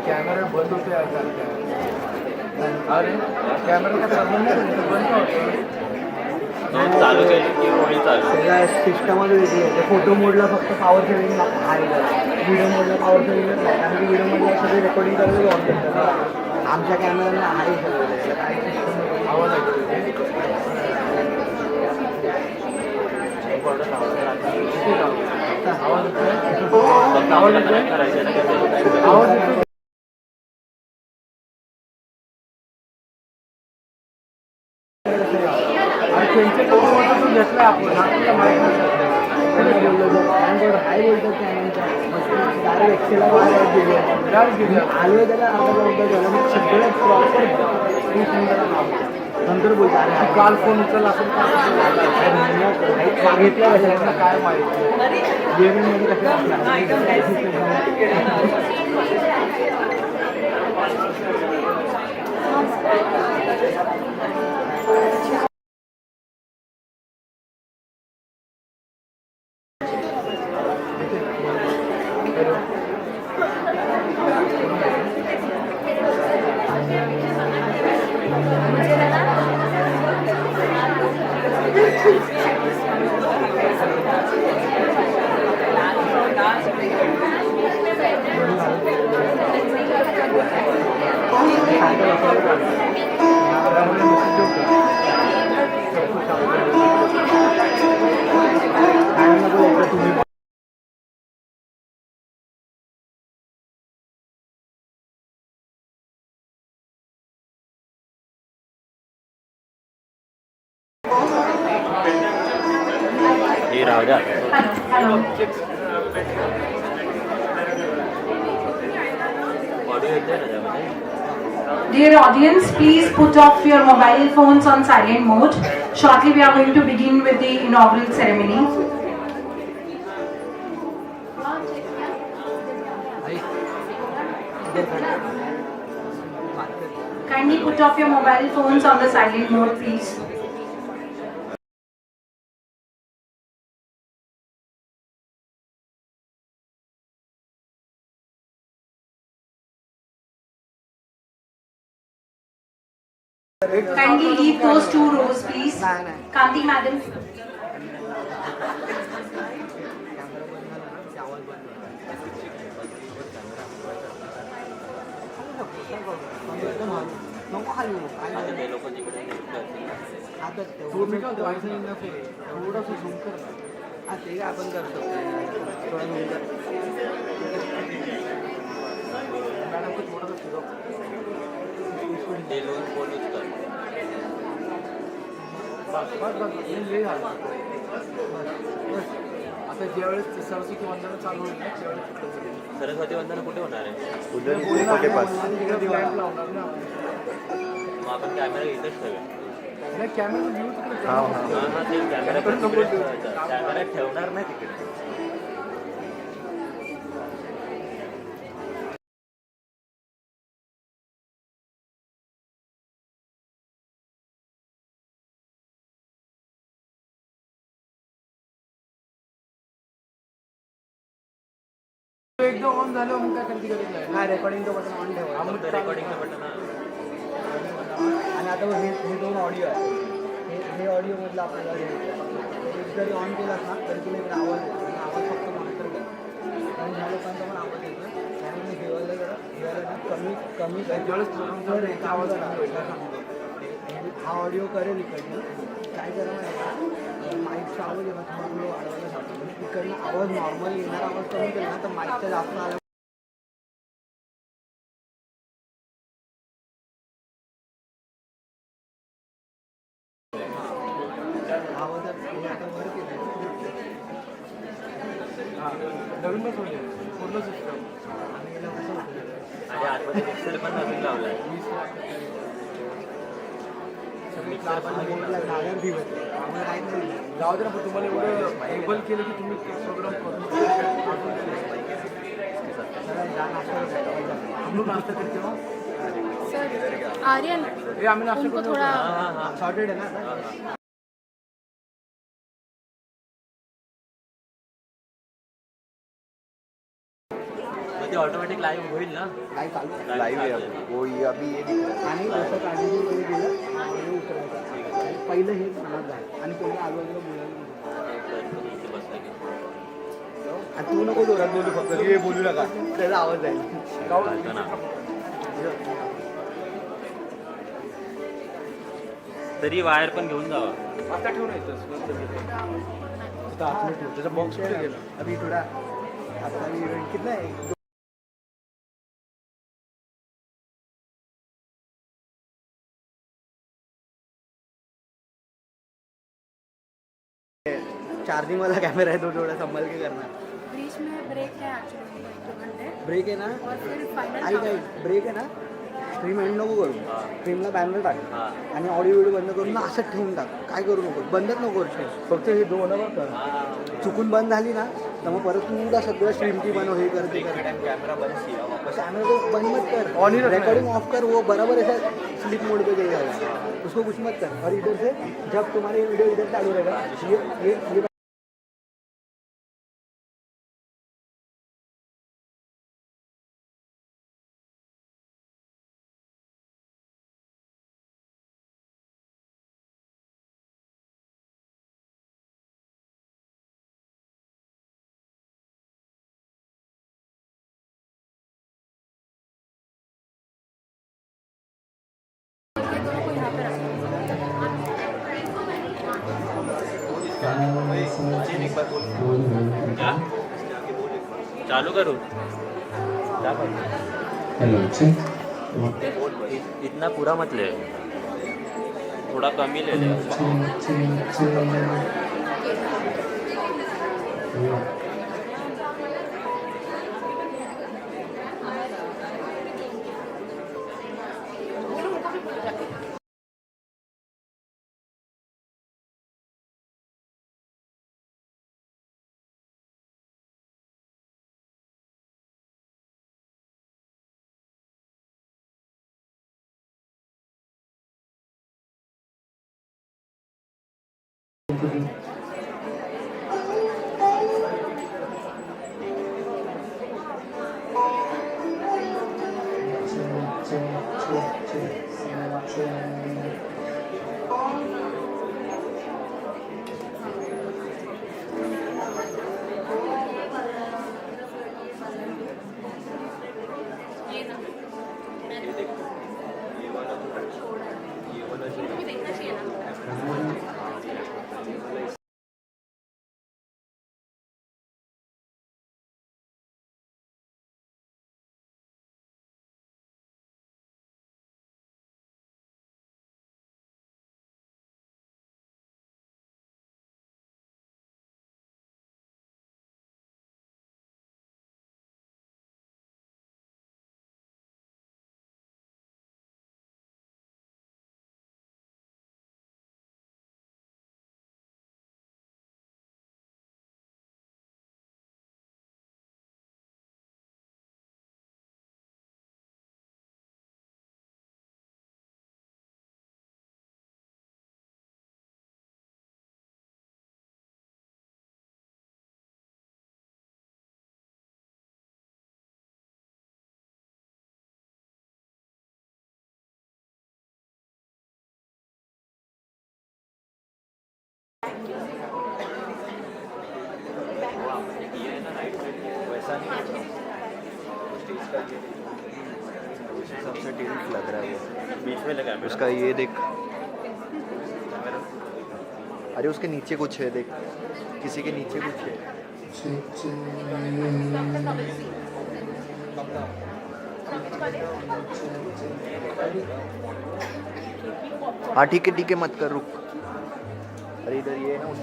Camera बंद होते अरे कॅमेरा का बंद चालू केली की होळी चालू सगळ्या सिस्टमच वेगळी आहे. फोटो मोडला फक्त पॉवर सेविंग आहे, व्हिडिओ मोडला पॉवर सेविंगच नाही, कारण की व्हिडिओ मोडला सगळे रेकॉर्डिंग करायला ऑन करतात. आमच्या कॅमेऱ्याला आहे सगळं काय सिस्टम आवाज आवाज त्यांच्या तू घेतला आपण आपल्याला माहीत हाय बोलतात डायरेक्ट एक्सेला गेले आलो त्याला अर्धा झालं मग सगळं प्रॉपर नंतर बोलतो अरे काल फोन उचलला असेल मागितलं कशाला काय माहिती गेमिंगमध्ये कसं असणार Dear audience, please put off your mobile phones on silent mode. Shortly we are going to begin with the inaugural ceremony. Kindly put off your mobile phones on the silent mode, please. Kindly leave those 2 rows, please. Kanti madam. तुम्ही का थोडंसं झूम कर ना. ते काय आपण करतो थोडं झूम कर मॅडम को थोडंसं फिरव. आता ज्यावेळेस सरस्वती वंदना चालू होईल ना त्यावेळेस सरस्वती वंदना कुठे होणार आहे? लावणार ना मग आपण कॅमेरा इथेच ठेवूया. नाही कॅमेरा घेऊ तिकडे ते कॅमेरा ठेवणार नाही तिकडे. एकदा ऑन झालं मग काय करते गरज नाही. नाही रेकॉर्डिंगचं बटन ऑन ठेवा रेकॉर्डिंगचं बटन आणि आता हे 2 ऑडिओ आहे. हे ऑडिओमधलं आपल्याला एक जरी ऑन केलास ना तरी तुला इकडे आवाज येतो. आवाज फक्त मॉनिटर कर आणि ह्या लोकांचा पण आवाज येतो. त्यामुळे हेवायला जरा कमी ज्यावेळेस आवाज सांगतो हा ऑडिओ करेल इकडनं काय करा माहिती का माईकचा आवाज येणार थोडं वाढवायला सांगतो. इकडनं आवाज नॉर्मल येणार आवाज कमी केला ना तर माईकचा जास्त आला नवीनच होईल पूर्ण सिस्टम आणि आतमध्ये मिक्सर पण नवीन लावलाय. मिक्सर पण नवीन जाऊ दे ना तुम्हाला एवढं एबल केलं की तुम्ही प्रोग्राम करू हम लोग नाश्ता करते हो सर आर्यन ये आम्ही नाश्ता उनको करतो थोड़ा सॉर्टेड है ना ते ऑटोमॅटिक लाईव्ह होईल ना. काय चालू आहे? लाइव है अभी वो ये अभी ये दिख रहा आणि जसं काढून वगैरे गेलं आणि उतरायचं पहिलं हे मनात जाईल आणि कोणी आजूबाजूला बोलायला आणि तू नको जोरात बोलू फक्त हे बोलू नका त्याचा आवाज जाईल चालतं ना. तरी वायर पण घेऊन जावा. आता ठेवून येतोस त्याचा बॉक्स कुठे गेला अभि थोडा आता इव्हेंट कितना आहे चार्जिंग वाला कैमरा है तो थोड़ा संभल के करना बीच में ब्रेक है एक्चुअली 2 घंटे ब्रेक आहे ना और फिर फाइनल आई काय ब्रेक आहे ना स्ट्रीम एंड नको करू स्ट्रीमला बॅनर टाक हां. आणि ऑडिओ व्हिडिओ बंद करून ना असंच ठेवून टाक काय करू नको बंदच नको करू फक्त हे दोन कर चुकून बंद झाली ना तर मग परत तू उद्या सगळं स्ट्रीम की बनव हे कर ते कर कॅमेरा बंद किया वापस. कैमरा को बंद मत कर ऑन रिकॉर्डिंग ऑफ कर वो बराबर ऐसा स्लिप मोड पे दे जाएगा उसको कुछ मत कर और इधर से जब तुम्हारे वीडियो इधर चालू रहेगा ये ये दोनों को यहाँ पे रखना. क्या चालू करू. क्या करू. हेलो चेक इतना पूरा मत ले, थोड़ा कम ही ले ले. वैसा नहीं सबसे टिल्ट लग रहा है वो बीच में लगा उसका ये देख अरे उसके नीचे कुछ है देख किसी के नीचे कुछ है हाँ ठीक है मत कर रुक अरे इधर ये है ना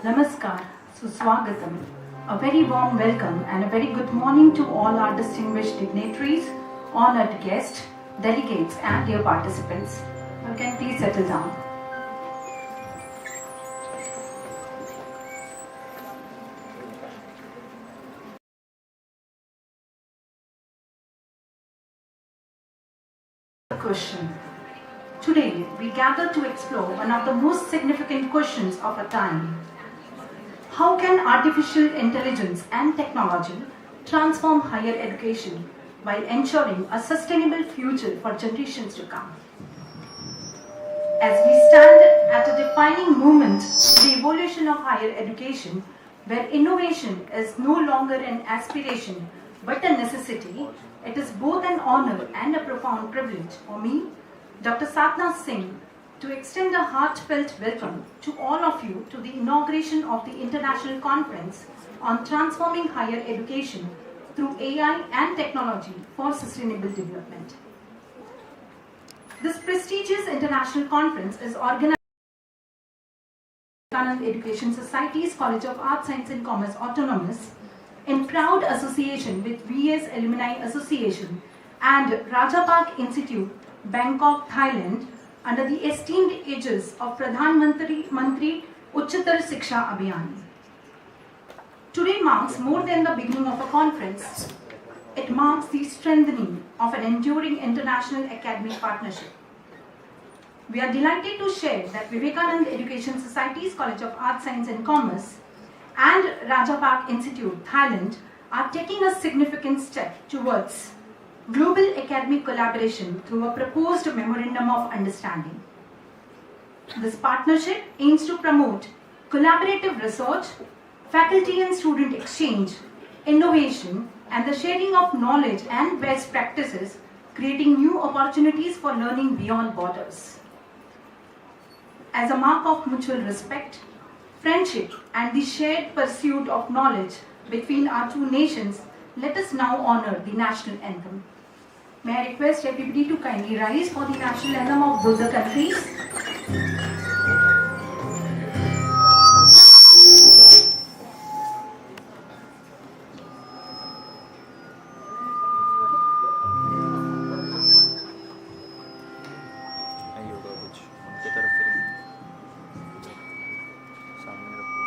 Namaskar, Suswagatam. A very warm welcome and a very good morning to all our distinguished dignitaries, honored guests, delegates and dear participants. You can please settle down. Question. Today we gather to explore one of the most significant questions of our time. How can artificial intelligence and technology transform higher education while ensuring a sustainable future for generations to come? As we stand at a defining moment in the evolution of higher education, where innovation is no longer an aspiration but a necessity, it is both an honor and a profound privilege for me, Dr. Satna Singh, to extend a heartfelt welcome to all of you to the inauguration of the International Conference on Transforming Higher Education through AI and Technology for Sustainable Development. This prestigious international conference is organized by the Education Society's College of Arts, Science and Commerce Autonomous in proud association with VS Alumni Association and Rajapak Institute, Bangkok, Thailand, under the esteemed aegis of Pradhan Mantri Uchchatar Shiksha Abhiyan. Today marks more than the beginning of a conference. It marks the strengthening of an enduring international academic partnership. We are delighted to share that Vivekananda Education Society's College of Arts, Science and Commerce and Rajapak Institute, Thailand, are taking a significant step towards global academic collaboration through a proposed Memorandum of Understanding. This partnership aims to promote collaborative research, faculty and student exchange, innovation, and the sharing of knowledge and best practices, creating new opportunities for learning beyond borders. As a mark of mutual respect, friendship, and the shared pursuit of knowledge between our two nations, let us now honor the national anthem. May I request everybody to kindly rise for the national anthem of both the countries. ये होगा कुछ उनके तरफ फिर सामने रखो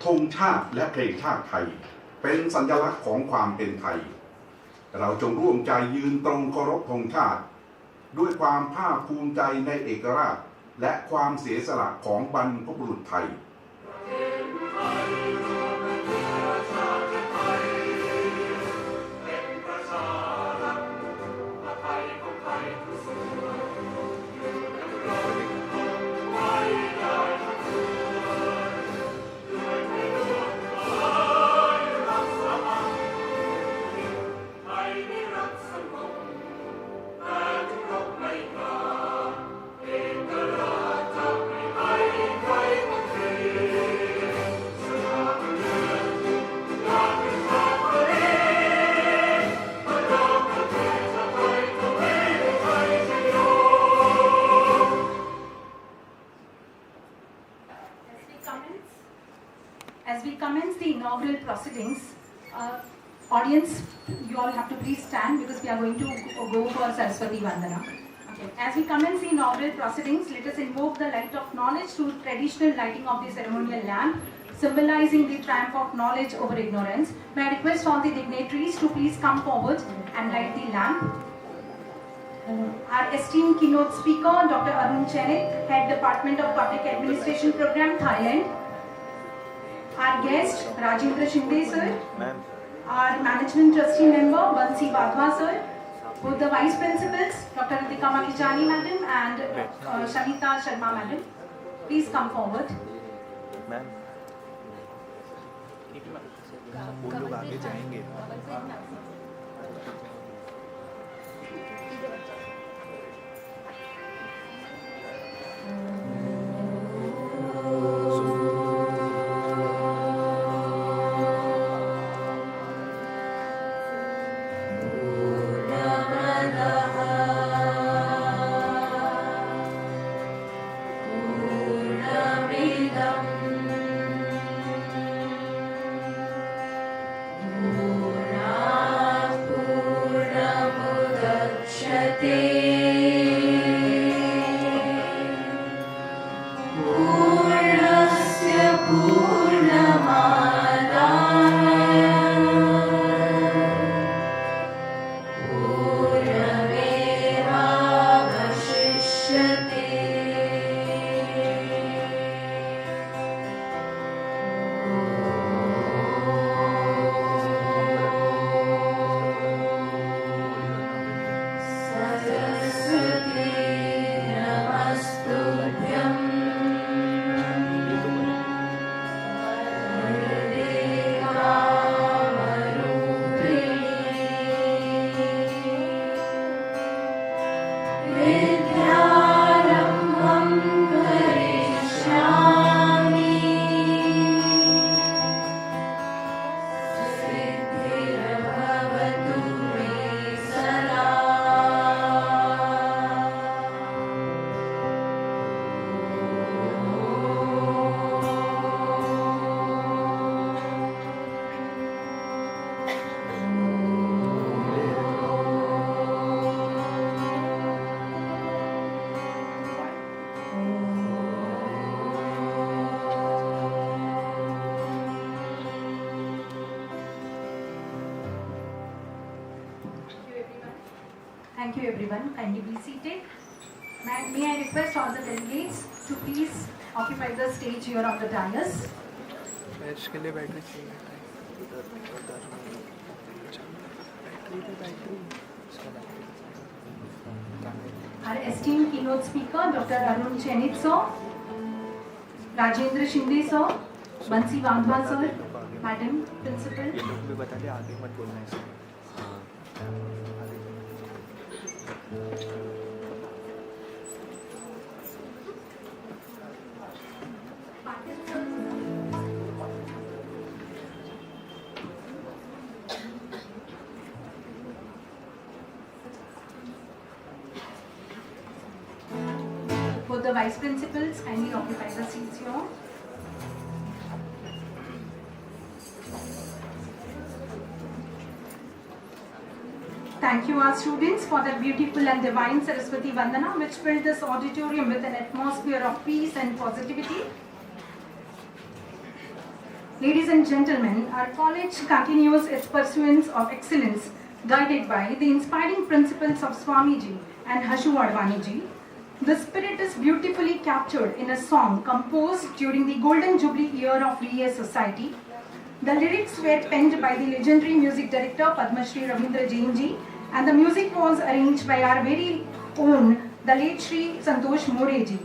ธงชาติและเพลงชาติไทยเป็นสัญลักษณ์ของความเป็นไทยเราจงร่วมใจยืนตรงเคารพธงชาติด้วยความภาคภูมิใจในเอกราชและความเสียสละของบรรพบุรุษไทย inaugural proceedings. Audience, you all have to please stand because we are going to go for Saraswati Vandana. Okay. As we commence the inaugural proceedings, let us invoke the light of knowledge through traditional lighting of the ceremonial lamp, symbolizing the triumph of knowledge over ignorance. May I request all the dignitaries to please come forward and light the lamp. Our esteemed keynote speaker, Dr. Arun Chenik, Head Department of Public Administration Program, Thailand. Our guest, Rajendra Shinde sir. Our Management Trustee Member, Bansi Wadhwa sir. Both the Vice Principals, Dr. Ritika Makichani Madam and Shanita Sharma Madam. Please come forward. Ma'am वो लोग आगे जाएंगे Thank you everyone. Kindly be seated. May I request all the delegates to please occupy the stage here on the dais. Batch के लिए battery चाहिए Our esteemed keynote speaker, Dr. Arun Chenik sir, Rajendra Shinde sir, Bansi Wadhwa sir, Madam Principal. ये लोग भी बता दे आगे मत बोलना है इसमें Both the vice principals kindly occupy the seats here. Thank you, our students, for that beautiful and divine Saraswati Vandana, which filled this auditorium with an atmosphere of peace and positivity. Ladies and gentlemen, our college continues its pursuance of excellence, guided by the inspiring principles of Swamiji and Hashu Advaniji. The spirit is beautifully captured in a song composed during the Golden Jubilee year of VS Society. The lyrics were penned by the legendary music director Padma Shri Ravindra Jain ji, and the music was arranged by our very own, the late Shri Santosh More ji.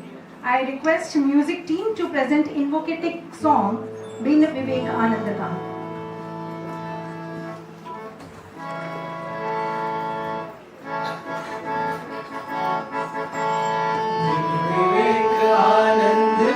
I request music team to present invocative song Bin Vivek Anand Ka. Anand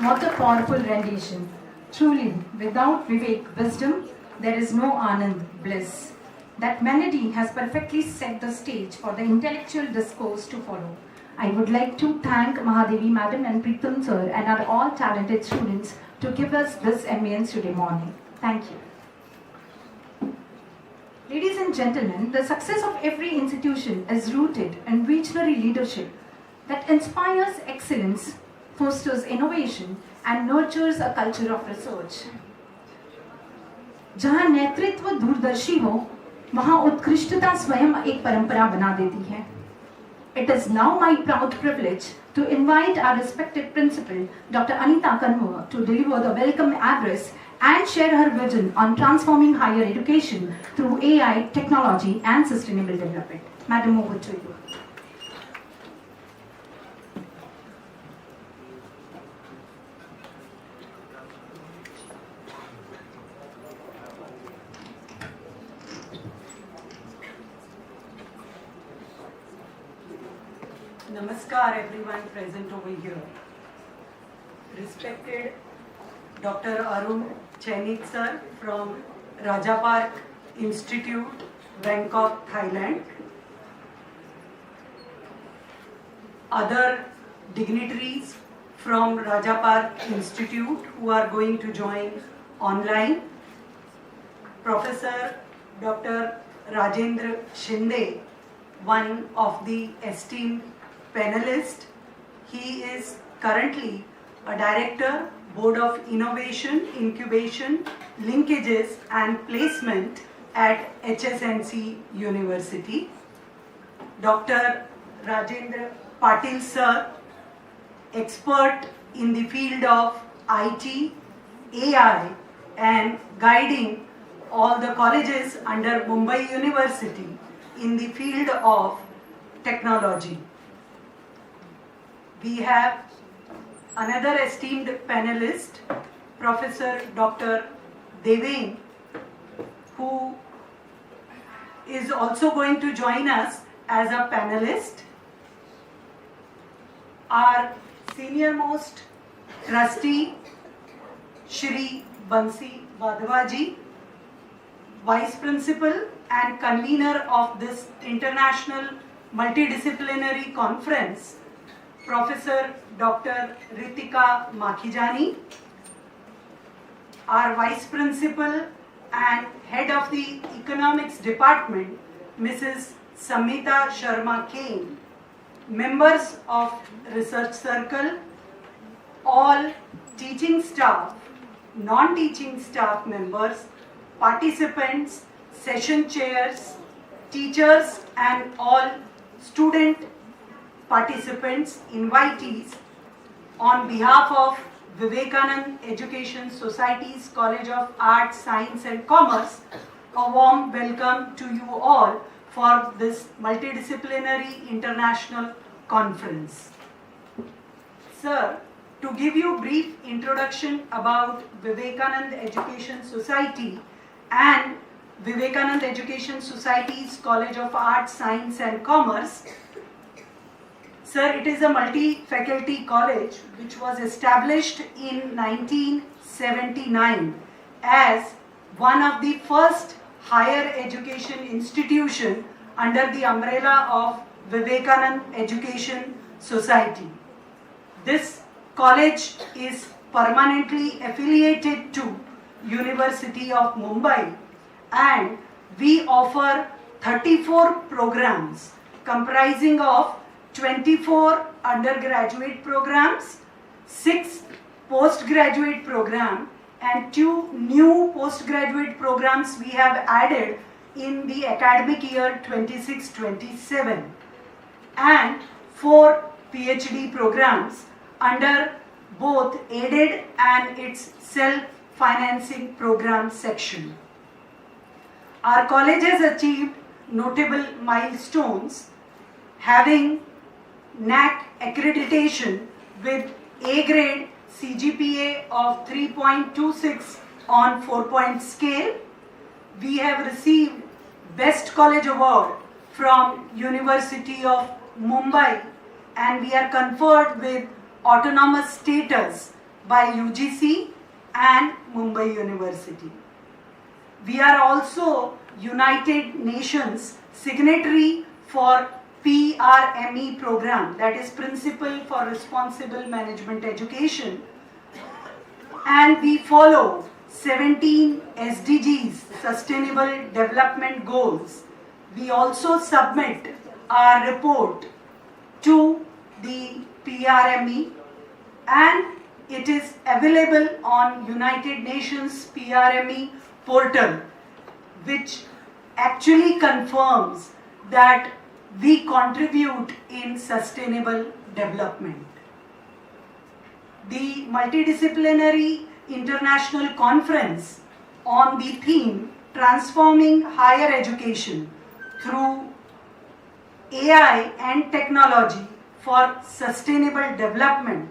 What a powerful rendition. Truly, without Vivek, wisdom, there is no Anand, bliss. That melody has perfectly set the stage for the intellectual discourse to follow. I would like to thank Mahadevi Madam and Pritam Sir and our all talented students to give us this ambience today morning. Thank you. Ladies and gentlemen, the success of every institution is rooted in visionary leadership that inspires excellence, fosters innovation, and nurtures a culture of research. जहाँ नेतृत्व दूरदर्शी हो, वहाँ उत्कृष्टता स्वयं एक परंपरा बना देती है. It is now my proud privilege to invite our respected principal, Dr. Anita Kanwar, to deliver the welcome address and share her vision on transforming higher education through AI, technology, and sustainable development. Madam, over to you. Namaskar everyone present over here. Respected Dr. Arun Chainit sir from Raja Park Institute, Bangkok, Thailand. Other dignitaries from Raja Park Institute who are going to join online. Professor Dr. Rajendra Shinde, one of the esteemed panelists. He is currently a director, Board of Innovation, Incubation, Linkages and Placement at HSNC University. Dr. Rajendra Patil sir, expert in the field of IT, AI and guiding all the colleges under Mumbai University in the field of technology. We have another esteemed panelist, Professor Dr. Deven, who is also going to join us as a panelist. Our senior most trustee, Shri Bansi Vadhvaji, Vice Principal and convener of this international multidisciplinary conference, Professor Dr. Ritika Makhijani, our Vice Principal and Head of the Economics Department, Mrs. Samita Sharma Kane, members of Research Circle, all teaching staff, non-teaching staff members, participants, session chairs, teachers and all student participants, invitees, on behalf of Vivekanand Education Society's College of Arts, Science and Commerce, a warm welcome to you all for this multidisciplinary international conference. Sir, to give you a brief introduction about Vivekanand Education Society and Vivekanand Education Society's College of Arts, Science and Commerce. Sir, it is a multi-faculty college which was established in 1979 as one of the first higher education institution under the umbrella of Vivekanand Education Society. This college is permanently affiliated to University of Mumbai, and we offer 34 programs comprising of 24 undergraduate programs, 6 postgraduate programs, and 2 new postgraduate programs we have added in the academic year 26-27, and 4 PhD programs under both aided and its self-financing program section. Our college has achieved notable milestones, having NAC accreditation with A grade CGPA of 3.26 on 4-point scale. We have received Best College Award from University of Mumbai, and we are conferred with autonomous status by UGC and Mumbai University. We are also United Nations signatory for PRME program, that is Principle for Responsible Management Education, and we follow 17 SDGs, Sustainable Development Goals. We also submit our report to the PRME, and it is available on United Nations PRME portal, which actually confirms that we contribute in sustainable development. The multidisciplinary international conference on the theme Transforming Higher Education through AI and Technology for Sustainable Development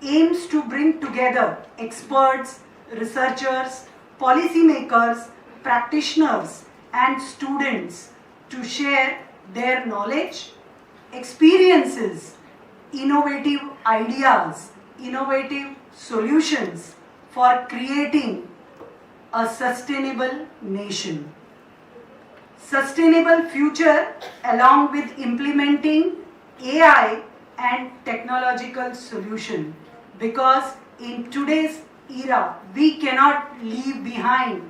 aims to bring together experts, researchers, policymakers, practitioners and students to share their knowledge, experiences, innovative ideas, innovative solutions for creating a sustainable nation. Sustainable future along with implementing AI and technological solution, because in today's era we cannot leave behind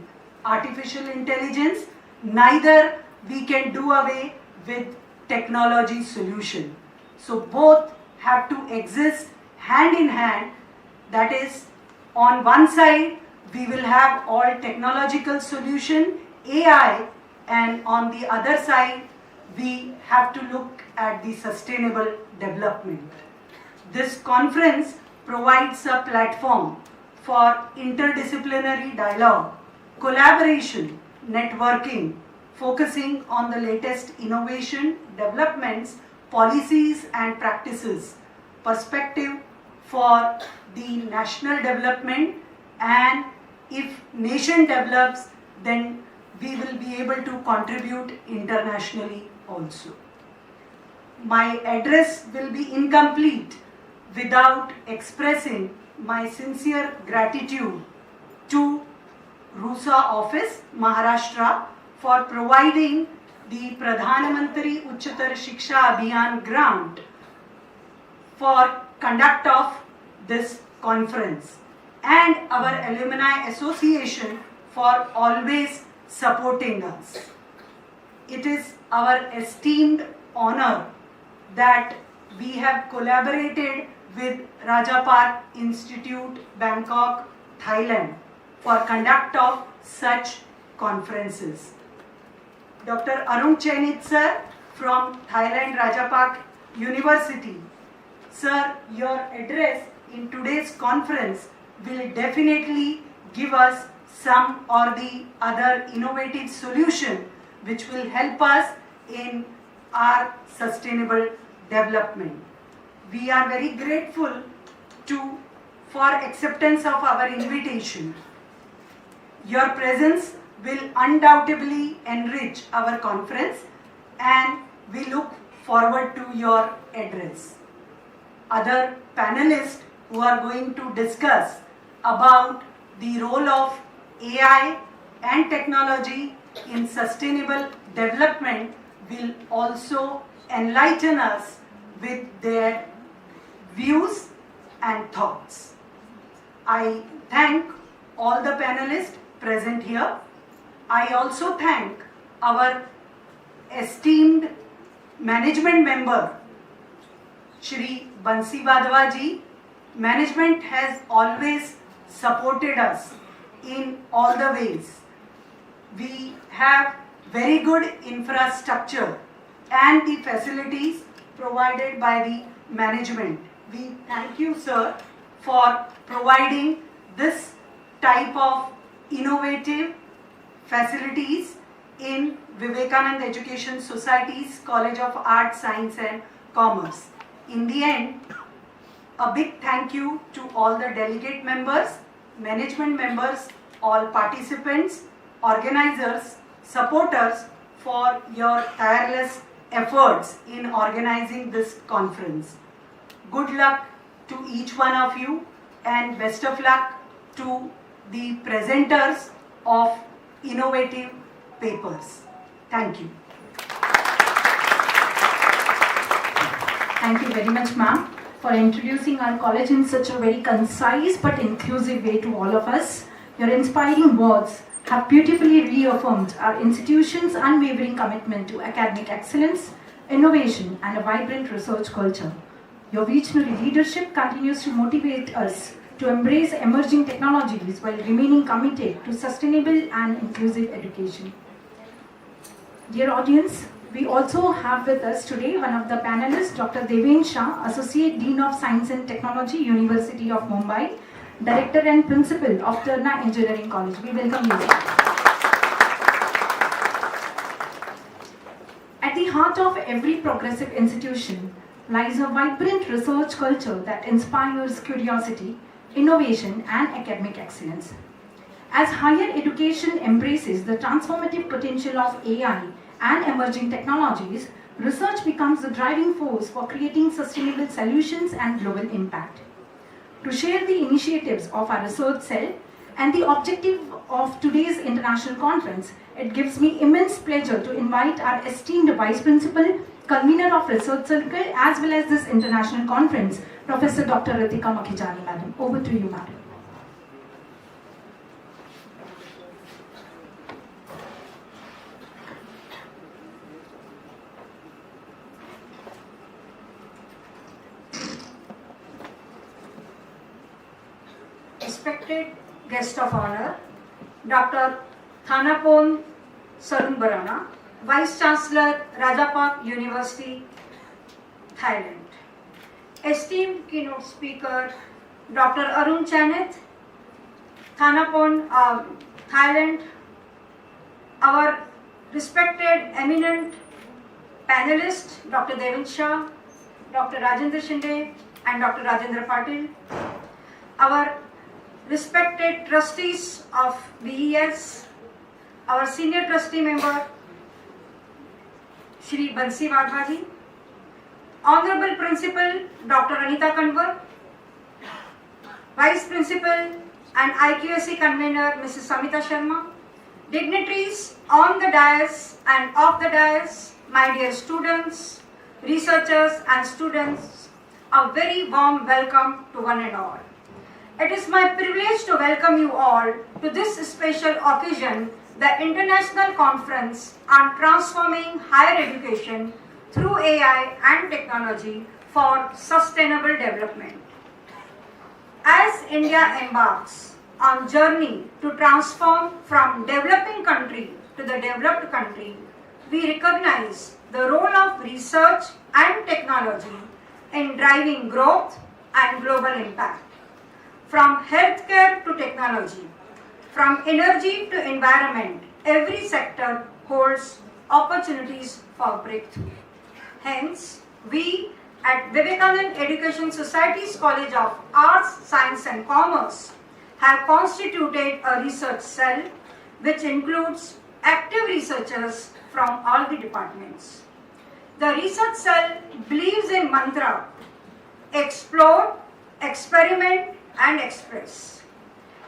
artificial intelligence, neither we can do away with technology solution. So both have to exist hand in hand. That is, on one side we will have all technological solution, AI, and on the other side we have to look at the sustainable development. This conference provides a platform for interdisciplinary dialogue, collaboration, networking, focusing on the latest innovation, developments, policies and practices, perspective for the national development, and if nation develops, then we will be able to contribute internationally also. My address will be incomplete without expressing my sincere gratitude to RUSA office, Maharashtra, for providing the Pradhan Mantri Uchchatar Shiksha Abhiyan grant for conduct of this conference, and our alumni association for always supporting us. It is our esteemed honor that we have collaborated with Raja Park Institute, Bangkok, Thailand for conduct of such conferences. Dr. Arun Chainit sir from Thailand Raja Park University. Sir, your address in today's conference will definitely give us some or the other innovative solution which will help us in our sustainable development. We are very grateful for acceptance of our invitation. Your presence will undoubtedly enrich our conference, and we look forward to your address. Other panelists who are going to discuss about the role of AI and technology in sustainable development will also enlighten us with their views and thoughts. I thank all the panelists present here. I also thank our esteemed management member, Shri Bansi Badwa ji. Management has always supported us in all the ways. We have very good infrastructure and the facilities provided by the management. We thank you, sir, for providing this type of innovative facilities in Vivekananda Education Society's College of Arts, Science and Commerce. In the end, a big thank you to all the delegate members, management members, all participants, organizers, supporters for your tireless efforts in organizing this conference. Good luck to each one of you, and best of luck to the presenters of innovative papers. Thank you. Thank you very much, ma'am, for introducing our college in such a very concise but inclusive way to all of us. Your inspiring words have beautifully reaffirmed our institution's unwavering commitment to academic excellence, innovation, and a vibrant research culture. Your visionary leadership continues to motivate us to embrace emerging technologies while remaining committed to sustainable and inclusive education. Dear audience, we also have with us today one of the panelists, Dr. Deven Shah, Associate Dean of Science and Technology, University of Mumbai, Director and Principal of Terna Engineering College. We welcome you. At the heart of every progressive institution lies a vibrant research culture that inspires curiosity, innovation, and academic excellence. As higher education embraces the transformative potential of AI and emerging technologies, research becomes the driving force for creating sustainable solutions and global impact. To share the initiatives of our research cell and the objective of today's international conference, it gives me immense pleasure to invite our esteemed Vice Principal, Convener of Research Circle, as well as this international conference, Professor Dr. Ritika Makhijani, Madam. Over to you, Madam. Respected guest of honor, Dr. Thanapon Sarunbarana, Vice Chancellor, Rajapark University, Thailand. Esteemed keynote speaker, Dr. Arun Chainit, Thanapon, Thailand. Our respected eminent panelist, Dr. Deven Shah, Dr. Rajendra Shinde, and Dr. Rajendra Patil, our respected trustees of BES, our senior trustee member, Shri Bansi Wadhaji, Honorable Principal Dr. Anita Kanwar, Vice Principal and IQSC Convener Mrs. Samita Sharma, dignitaries on the dais and off the dais, my dear students, researchers and students, a very warm welcome to one and all. It is my privilege to welcome you all to this special occasion, the International Conference on Transforming Higher Education through AI and Technology for Sustainable Development. As India embarks on journey to transform from developing country to the developed country, we recognize the role of research and technology in driving growth and global impact. From healthcare to technology, from energy to environment, every sector holds opportunities for breakthrough. Hence, we at Vivekanand Education Society's College of Arts, Science and Commerce have constituted a research cell which includes active researchers from all the departments. The research cell believes in mantra, explore, experiment and express.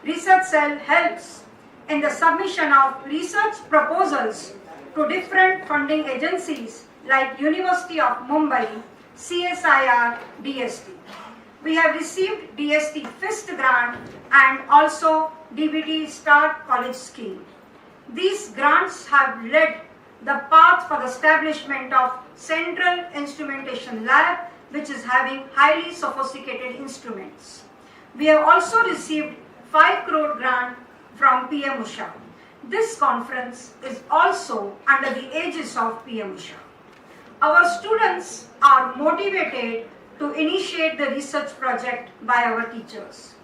Research cell helps in the submission of research proposals to different funding agencies like University of Mumbai, CSIR, DST. We have received DST FIST grant and also DBT Start College scheme. These grants have led the path for the establishment of Central Instrumentation Lab, which is having highly sophisticated instruments. We have also received 5 crore grant from PM Usha. This conference is also under the aegis of PM Usha. Our students are motivated to initiate the research project by our teachers.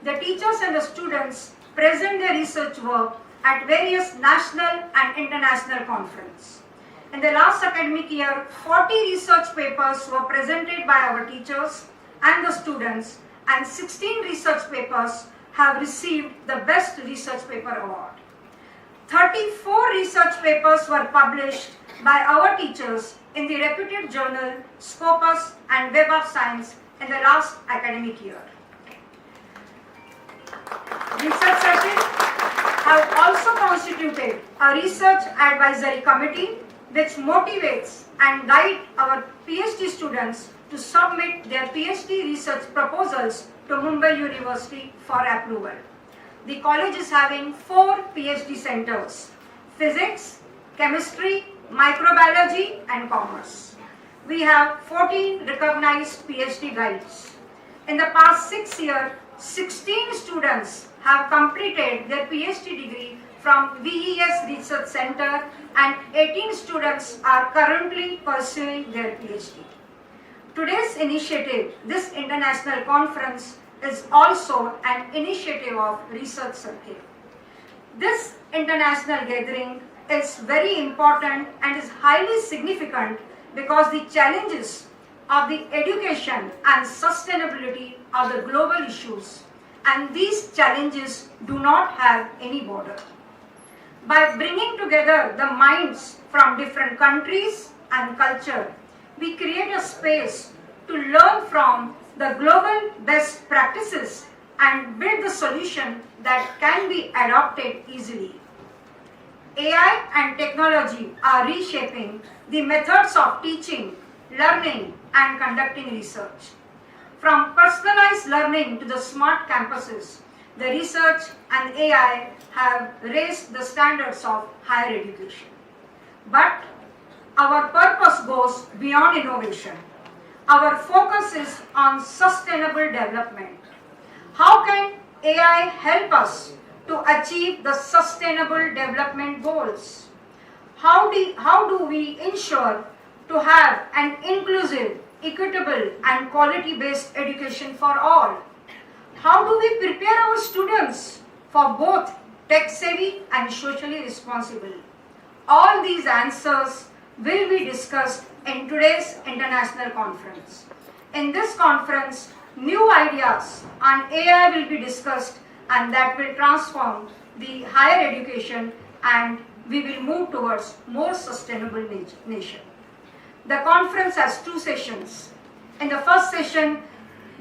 The teachers and the students present their research work at various national and international conferences. In the last academic year, 40 research papers were presented by our teachers and the students, and 16 research papers have received the Best Research Paper Award. 34 research papers were published by our teachers in the reputed journal Scopus and Web of Science in the last academic year. Research sessions have also constituted a research advisory committee which motivates and guides our PhD students to submit their PhD research proposals to Mumbai University for approval. The college is having 4 PhD centers: physics, chemistry, microbiology and commerce. We have 14 recognized PhD guides. In the past 6 years, 16 students have completed their PhD degree from VES Research Center and 18 students are currently pursuing their PhD. Today's initiative, this international conference, is also an initiative of Research Circle. This international gathering is very important and is highly significant because the challenges of the education and sustainability are the global issues, and these challenges do not have any border. By bringing together the minds from different countries and culture, we create a space to learn from the global best practices and build the solution that can be adopted easily. AI and technology are reshaping the methods of teaching, learning, and conducting research. From personalized learning to the smart campuses, the research and AI have raised the standards of higher education. But our purpose goes beyond innovation. Our focus is on sustainable development. How can AI help us to achieve the sustainable development goals? How do we ensure to have an inclusive, equitable and quality-based education for all? How do we prepare our students for both tech-savvy and socially responsible? All these answers will be discussed in today's international conference. In this conference, new ideas on AI will be discussed and that will transform the higher education and we will move towards more sustainable nation. The conference has two sessions. In the first session,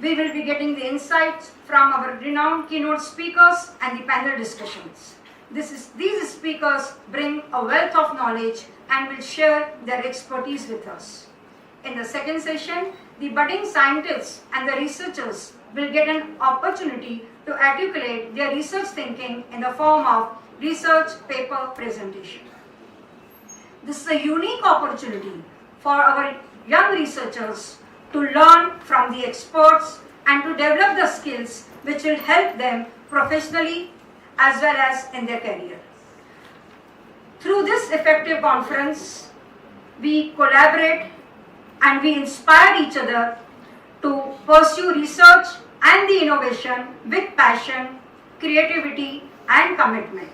we will be getting the insights from our renowned keynote speakers and the panel discussions. These speakers bring a wealth of knowledge and will share their expertise with us. In the second session, the budding scientists and the researchers will get an opportunity to articulate their research thinking in the form of research paper presentation. This is a unique opportunity for our young researchers to learn from the experts and to develop the skills which will help them professionally as well as in their career. Through this effective conference, we collaborate and we inspire each other to pursue research and the innovation with passion, creativity and commitment.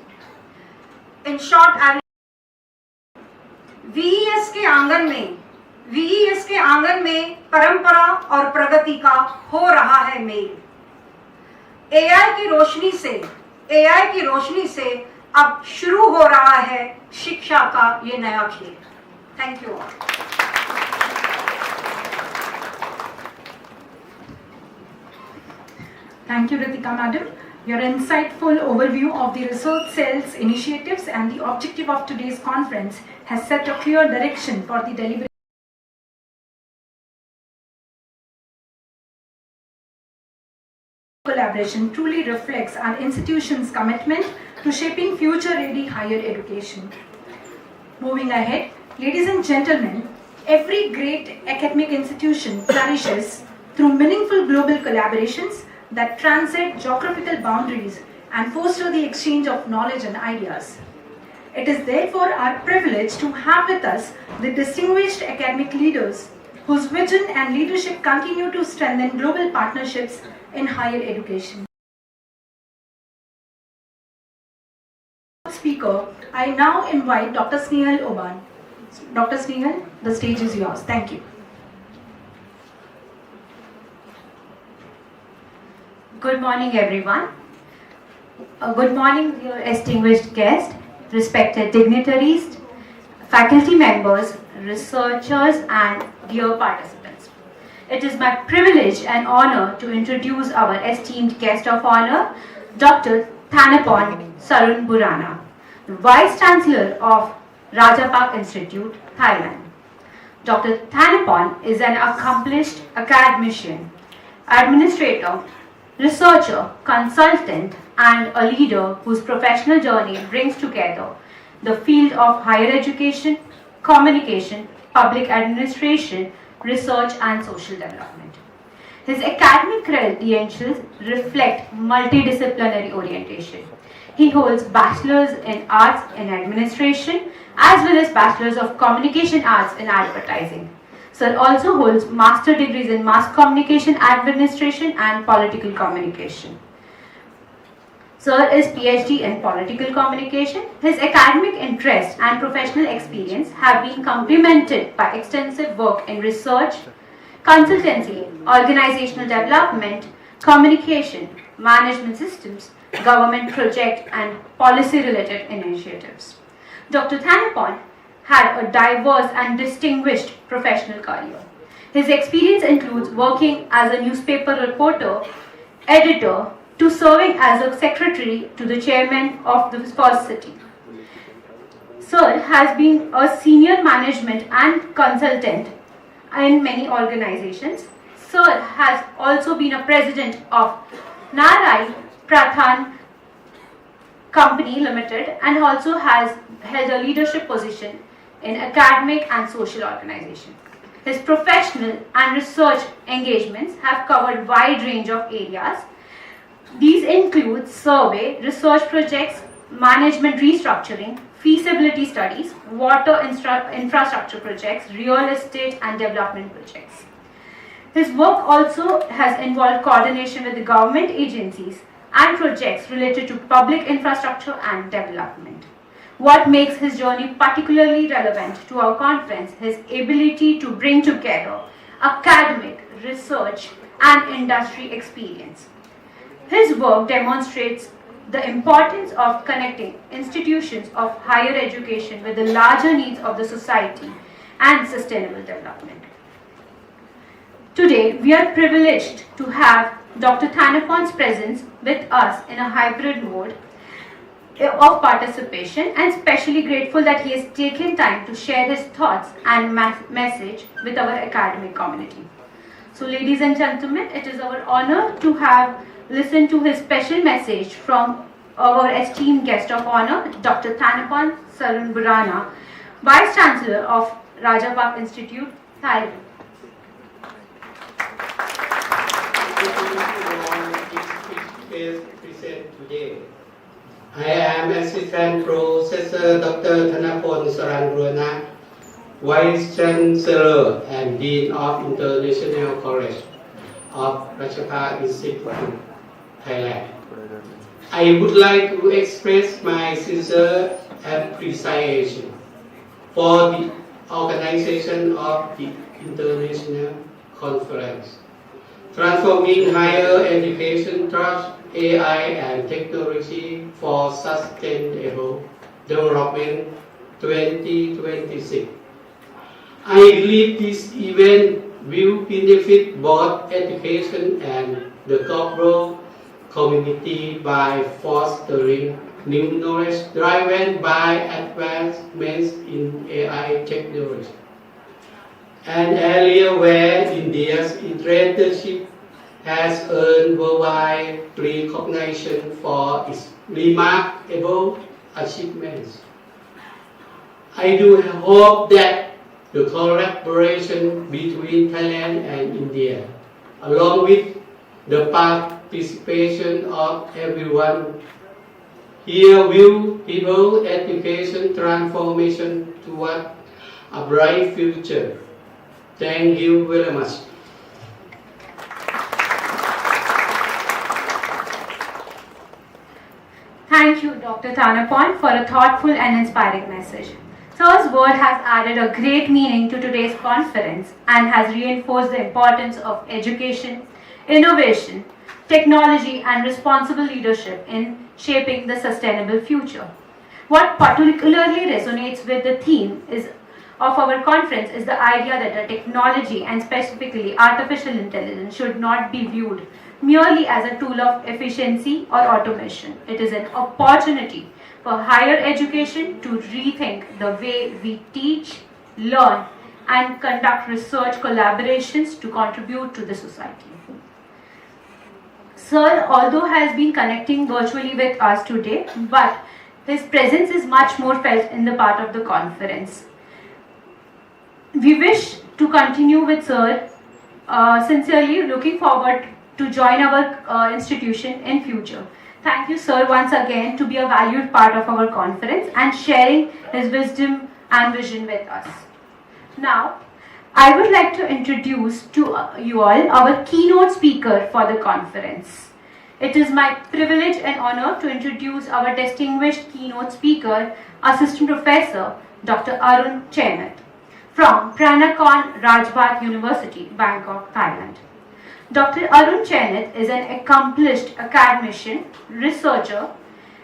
In short, VES के आंगन में परंपरा और प्रगति का हो रहा है mail. AI की रोशनी से अब शुरू हो रहा है शिक्षा का ये नया खेल। Thank you all. Thank you, Ritika Madam. Your insightful overview of the research cells initiatives and the objective of today's conference has set a clear direction for the deliberate collaboration truly reflects our institution's commitment to shaping future-ready higher education. Moving ahead, ladies and gentlemen, every great academic institution flourishes through meaningful global collaborations that transcend geographical boundaries and foster the exchange of knowledge and ideas. It is therefore our privilege to have with us the distinguished academic leaders whose vision and leadership continue to strengthen global partnerships in higher education. Speaker, I now invite Dr. Snehal Oban. Dr. Snehal, the stage is yours. Thank you. Good morning, everyone. Good morning, dear distinguished guests, respected dignitaries, faculty members, researchers, and dear participants. It is my privilege and honor to introduce our esteemed guest of honor, Dr. Thanapon Sarunburana, the Vice Chancellor of Rajapak Institute, Thailand. Dr. Thanapon is an accomplished academician, administrator, researcher, consultant, and a leader whose professional journey brings together the field of higher education, communication, public administration, research, and social development. His academic credentials reflect multidisciplinary orientation. He holds Bachelor's in Arts in Administration as well as Bachelor's of Communication Arts in Advertising. Sir also holds master degrees in Mass Communication Administration and Political Communication. Sir is PhD in Political Communication. His academic interest and professional experience have been complemented by extensive work in research, consultancy, organizational development, communication, management systems, government project and policy-related initiatives. Dr. Thanapon had a diverse and distinguished professional career. His experience includes working as a newspaper reporter, editor, to serving as a secretary to the chairman of the first city. Sir has been a senior management and consultant in many organizations. Sir has also been a president of Narai Prathan Company Limited and also has held a leadership position in academic and social organization. His professional and research engagements have covered wide range of areas. These include survey, research projects, management restructuring, feasibility studies, water infrastructure projects, real estate and development projects. His work also has involved coordination with the government agencies and projects related to public infrastructure and development. What makes his journey particularly relevant to our conference is his ability to bring together academic, research, and industry experience. His work demonstrates the importance of connecting institutions of higher education with the larger needs of the society and sustainable development. Today, we are privileged to have Dr. Thanapon's presence with us in a hybrid mode of participation, and especially grateful that he has taken time to share his thoughts and message with our academic community. So ladies and gentlemen, it is our honor to have listened to his special message from our esteemed guest of honor, Dr. Thanapon Sarunburana, Vice Chancellor of Rajapark Institute, Thailand. Present today. I am Assistant Professor Dr. Thanapon Sarunburana, Vice Chancellor and Dean of International College of Rajapark Institute, Thailand. I would like to express my sincere appreciation for the organization of the International Conference, Transforming Higher Education Trust, AI and Technology for Sustainable Development 2026. I believe this event will benefit both education and the global community by fostering new knowledge driven by advancements in AI technology, an area where India's leadership has earned worldwide recognition for its remarkable achievements. I do hope that the collaboration between Thailand and India, along with the participation of everyone here, will enable education transformation toward a bright future. Thank you very much. Thank you, Dr. Thanapon, for a thoughtful and inspiring message. Sir's word has added a great meaning to today's conference and has reinforced the importance of education, innovation, technology, and responsible leadership in shaping the sustainable future. What particularly resonates with the theme of our conference is the idea that the technology, and specifically artificial intelligence, should not be viewed merely as a tool of efficiency or automation. It is an opportunity for higher education to rethink the way we teach, learn, and conduct research collaborations to contribute to the society. Sir, although has been connecting virtually with us today, but his presence is much more felt in the part of the conference. We wish to continue with Sir, sincerely looking forward to join our institution in future. Thank you, sir, once again to be a valued part of our conference and sharing his wisdom and vision with us. Now, I would like to introduce to you all our keynote speaker for the conference. It is my privilege and honor to introduce our distinguished keynote speaker, Assistant Professor Dr. Arun Chenat from Pranakan Rajbhat University, Bangkok, Thailand. Dr. Arun Chenat is an accomplished academician, researcher,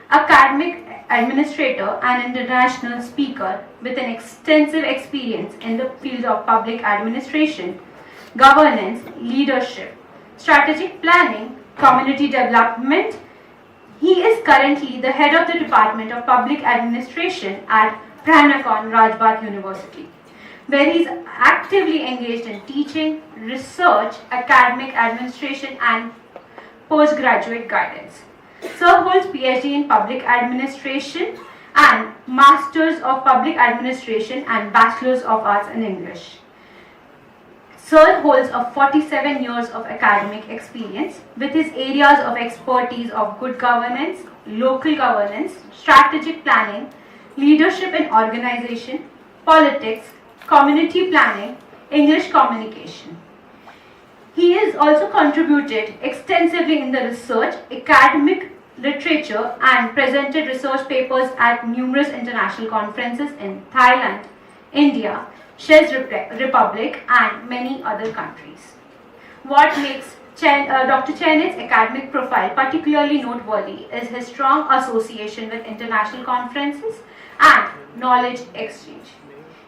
academic administrator, and international speaker with an extensive experience in the field of public administration, governance, leadership, strategic planning, community development. He is currently the head of the Department of Public Administration at Pranakan Rajbhat University, where he is actively engaged in teaching, research, academic administration, and postgraduate guidance. Sir holds PhD in Public Administration and Masters of Public Administration and Bachelors of Arts in English. Sir holds a 47 years of academic experience with his areas of expertise of good governance, local governance, strategic planning, leadership and organization, politics, community planning, English communication. He has also contributed extensively in the research, academic literature, and presented research papers at numerous international conferences in Thailand, India, Czech Republic, and many other countries. What makes Dr. Chenit's academic profile particularly noteworthy is his strong association with international conferences and knowledge exchange.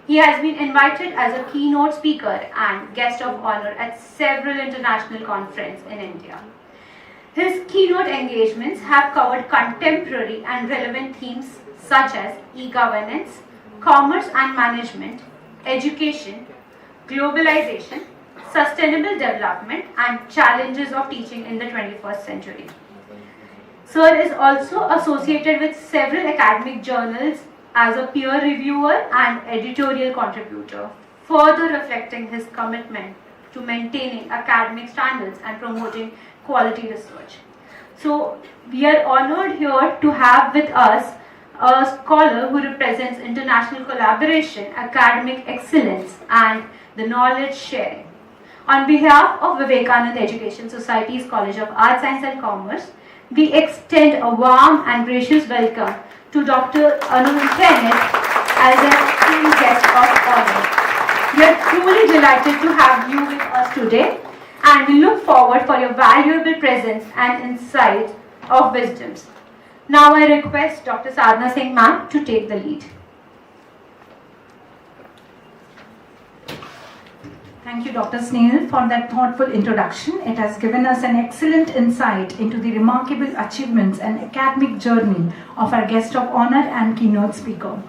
He has been invited as a keynote speaker and guest of honor at several international conferences in India. His keynote engagements have covered contemporary and relevant themes such as e-governance, commerce and management, education, globalization, sustainable development, and challenges of teaching in the 21st century. Sir is also associated with several academic journals as a peer reviewer and editorial contributor, further reflecting his commitment to maintaining academic standards and promoting quality research. So we are honored here to have with us a scholar who represents international collaboration, academic excellence, and the knowledge sharing. On behalf of Vivekananda Education Society's College of Arts, Science and Commerce, we extend a warm and gracious welcome to Dr. Arun Chenit as an esteemed guest of honor. We are truly delighted to have you with us today, and we look forward for your valuable presence and insight of wisdoms. Now I request Dr. Sadhana Singh ma'am to take the lead. Thank you, Dr. Snail, for that thoughtful introduction. It has given us an excellent insight into the remarkable achievements and academic journey of our guest of honor and keynote speaker.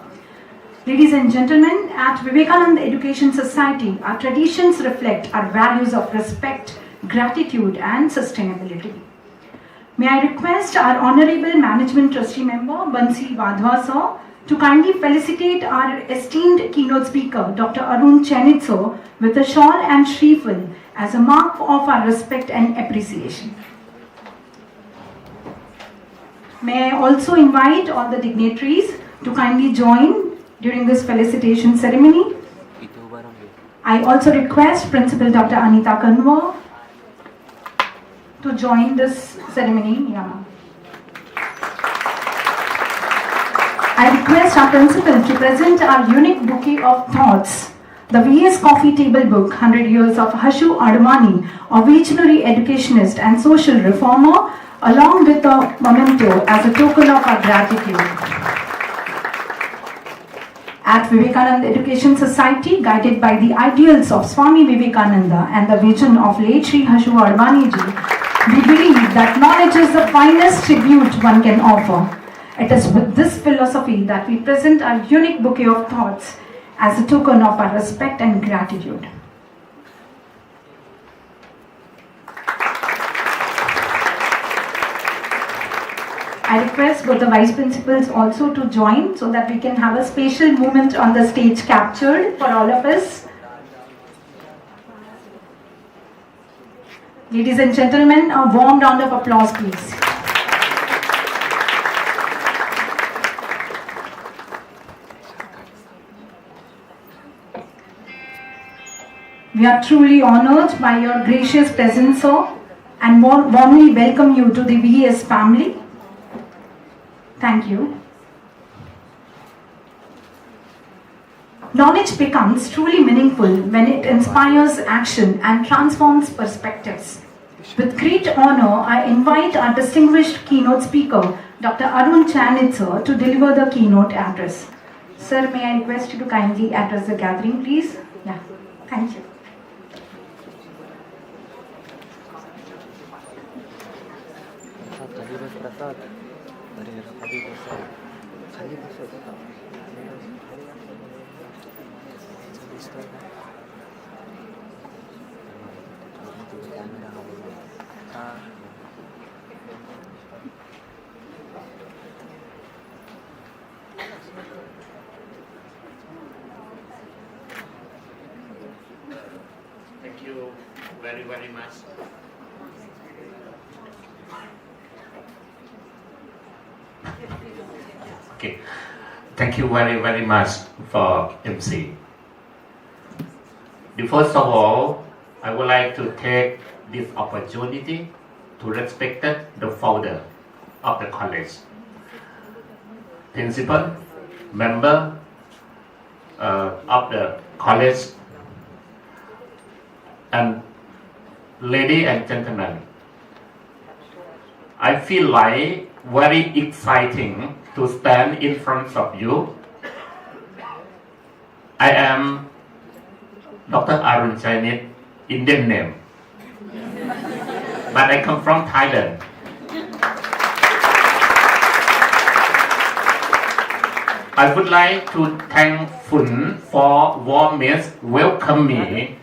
Ladies and gentlemen, at Vivekananda Education Society, our traditions reflect our values of respect, gratitude, and sustainability. May I request our Honorable Management Trustee Member, Bansi Wadhwa sir, to kindly felicitate our esteemed keynote speaker, Dr. Arun Chenit sir, with a shawl and shreefal as a mark of our respect and appreciation. May I also invite all the dignitaries to kindly join during this felicitation ceremony. I also request Principal Dr. Anita Kanwar to join this ceremony. Yeah. I request our principal to present our unique bouquet of thoughts, the VS Coffee Table Book, 100 Years of Hashu Advani, a visionary educationist and social reformer, along with a memento as a token of our gratitude. At Vivekananda Education Society, guided by the ideals of Swami Vivekananda and the vision of late Sri Hashu Advani ji, we believe that knowledge is the finest tribute one can offer. It is with this philosophy that we present our unique bouquet of thoughts as a token of our respect and gratitude. I request both the vice principals also to join so that we can have a special moment on the stage captured for all of us. Ladies and gentlemen, a warm round of applause, please. We are truly honored by your gracious presence, sir, and warmly welcome you to the VES family. Thank you. Knowledge becomes truly meaningful when it inspires action and transforms perspectives. With great honor, I invite our distinguished keynote speaker, Dr. Arun Chenit sir, to deliver the keynote address. Sir, may I request you to kindly address the gathering, please? Yeah, thank you. Thank you very, very much. Okay, thank you very, very much for MC. First of all, I would like to take this opportunity to respect the founder of the college, principal, member of the college, and ladies and gentlemen, I feel like very exciting to stand in front of you. I am Dr. Arun Chainit, Indian name, but I come from Thailand. I would like to thank Fun for warmest welcome me.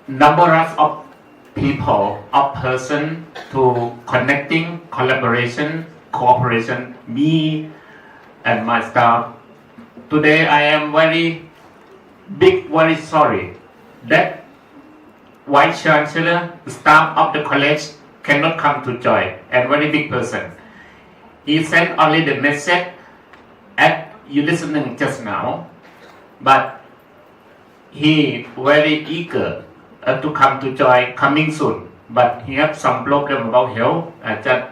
Numbers of people, of person to connecting, collaboration, cooperation, me and my staff. Today I am very sorry that Vice Chancellor, staff of the college cannot come to join, and very big person. He sent only the message at you listening just now, but he very eager to come to join coming soon. But he have some problem about health. Just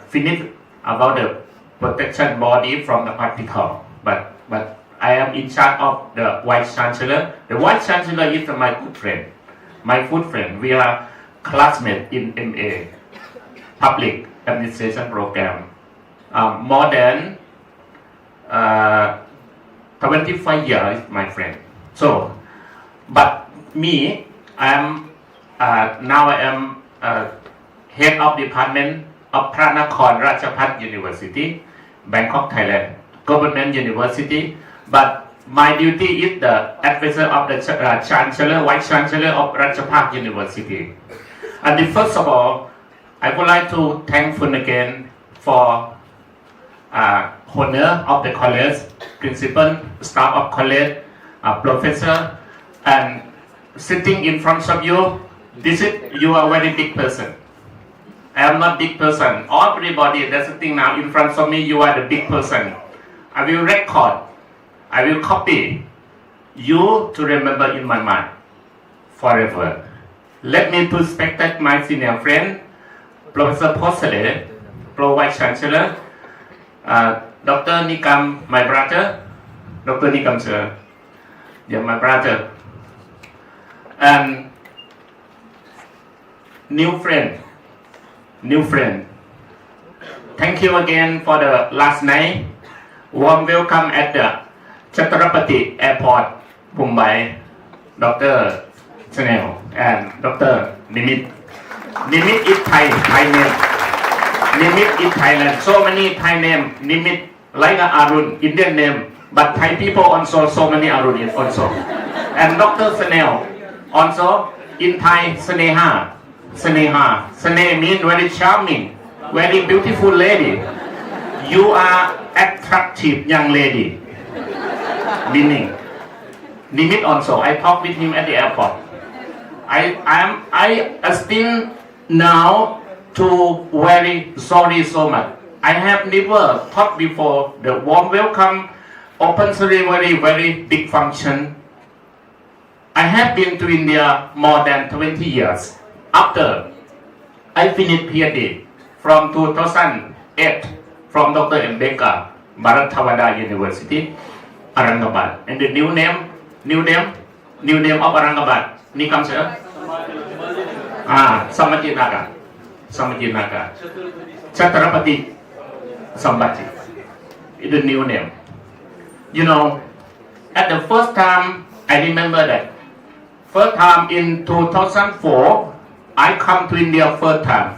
finished about the protection body from the hospital. But I am in charge of the Vice Chancellor. The Vice Chancellor is my good friend. My good friend. We are classmates in MA, Public Administration Program. More than 25 years, my friend. So, but me, I am head of department of Pranakon Rajapat University, Bangkok, Thailand, government university. But my duty is the advisor of the Chancellor, Vice Chancellor of Rajapat University. And first of all, I would like to thank Fun again for honor of the college, principal, staff of college, professor, and sitting in front of you. You are a very big person. I am not big person. Everybody that's sitting now in front of me, you are the big person. I will record. I will copy you to remember in my mind forever. Let me to respect my senior friend, Professor Posele, Pro Vice Chancellor, Dr. Nikam, my brother, Dr. Nikam sir, yeah, my brother, and new friend. Thank you again for the last night. Warm welcome at the Chhatrapati Airport, Mumbai, Dr. Chanel and Dr. Nimit. Nimit is Thai name. Nimit is Thailand. So many Thai name. Nimit like Arun, Indian name. But Thai people also so many Arun also. And Dr. Chanel also in Thai Sneha. Sneha means very charming, very beautiful lady. You are attractive young lady. Meaning, Nimit also. I talked with him at the airport. I still now to very sorry so much. I have never thought before the warm welcome, open ceremony, very big function. I have been to India more than 20 years. After I finished PhD from 2008 from Dr. Mbeka, Bharatawada University, Aurangabad. And the new name of Aurangabad. Nikam sir? Samajinaga. Chhatrapati Sambhaji. It's the new name. You know, at the first time, I remember that. First time in 2004, I come to India first time.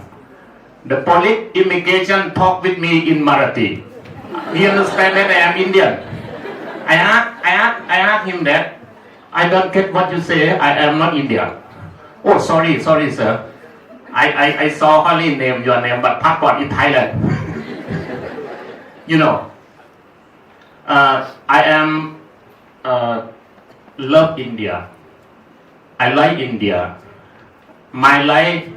The police immigration talk with me in Marathi. He understand that I am Indian. I asked him that I don't get what you say. I am not Indian. Oh, sorry, sir. I saw only name your name, but passport in Thailand. You know, I am love India. I like India. My life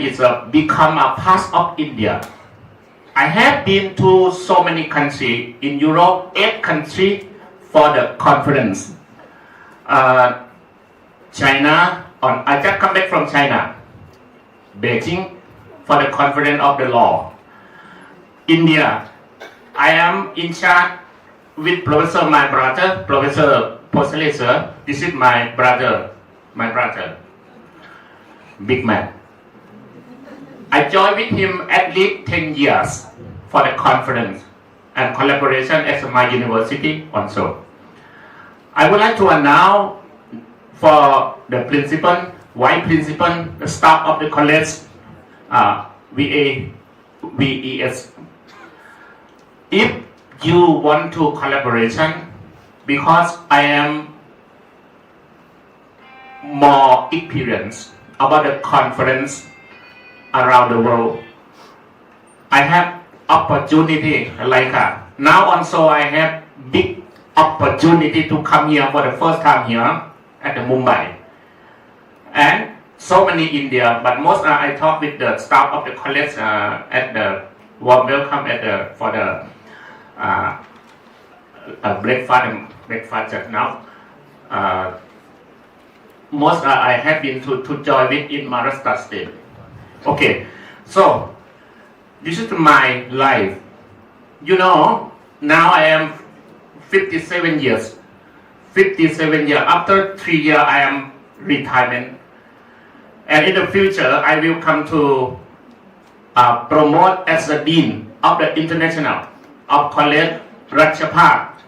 is become a part of India. I have been to so many countries in Europe, 8 countries for the conference. China, I just come back from China, Beijing for the conference of the law. India, I am in charge with Professor, my brother, Professor Posele sir, This is my brother, big man. I joined with him at least 10 years for the conference and collaboration at my university also. I would like to announce for the principal, vice principal, the staff of the college, VES. If you want to collaboration, because I am more experienced about the conference around the world, I have opportunity like now also I have big opportunity to come here for the first time here at the Mumbai, and so many India, but most I talk with the staff of the college at the warm welcome at the for the breakfast just now. Most I have been to join with in Maharashtra state. Okay, so this is my life. You know, now I am 57 years. 57 years. After 3 years, I am retirement. And in the future, I will come to promote as the Dean of the International of College Ratchapak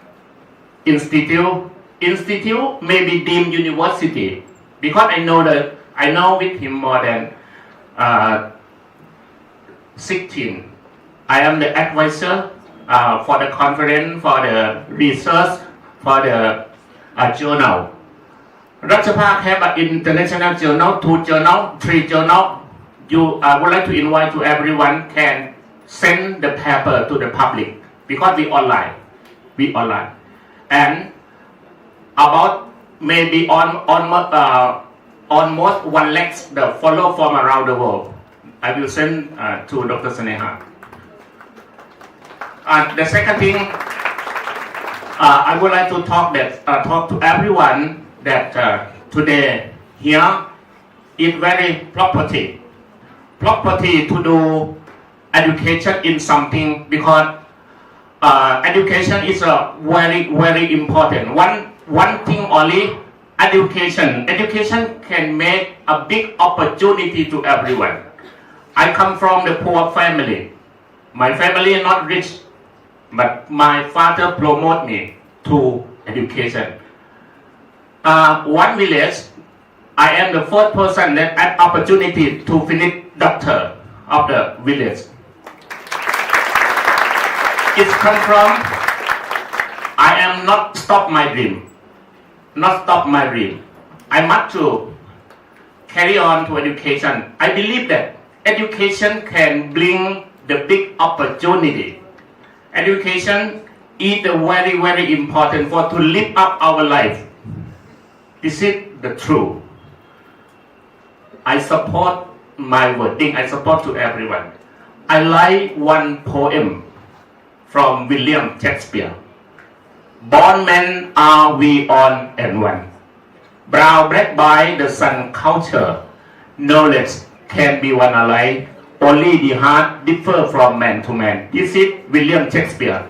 Institute. Institute may be deemed university, because I know with him more than 16. I am the advisor for the conference, for the research, for the journal. Ratchapak have an international journal, 2 journal, 3 journal. I would like to invite to everyone can send the paper to the public, because we online. And about maybe almost 1 lakh the follow from around the world. I will send to Dr. Saneha. The second thing, I would like to talk to everyone that today here is very property to do education in something, because education is a very important. One thing only, education can make a big opportunity to everyone. I come from the poor family. My family is not rich, but my father promoted me to education. One village, I am the first person that had opportunity to finish doctor of the village. It comes from, I am not stop my dream. I must to carry on to education. I believe that education can bring the big opportunity. Education is very important for to live up our life. This is the truth. I support my wording. I support to everyone. I like one poem from William Shakespeare. Born men are we all and one. Brown bred by the sun culture. Knowledge can be one alike. Only the heart differ from man to man. This is William Shakespeare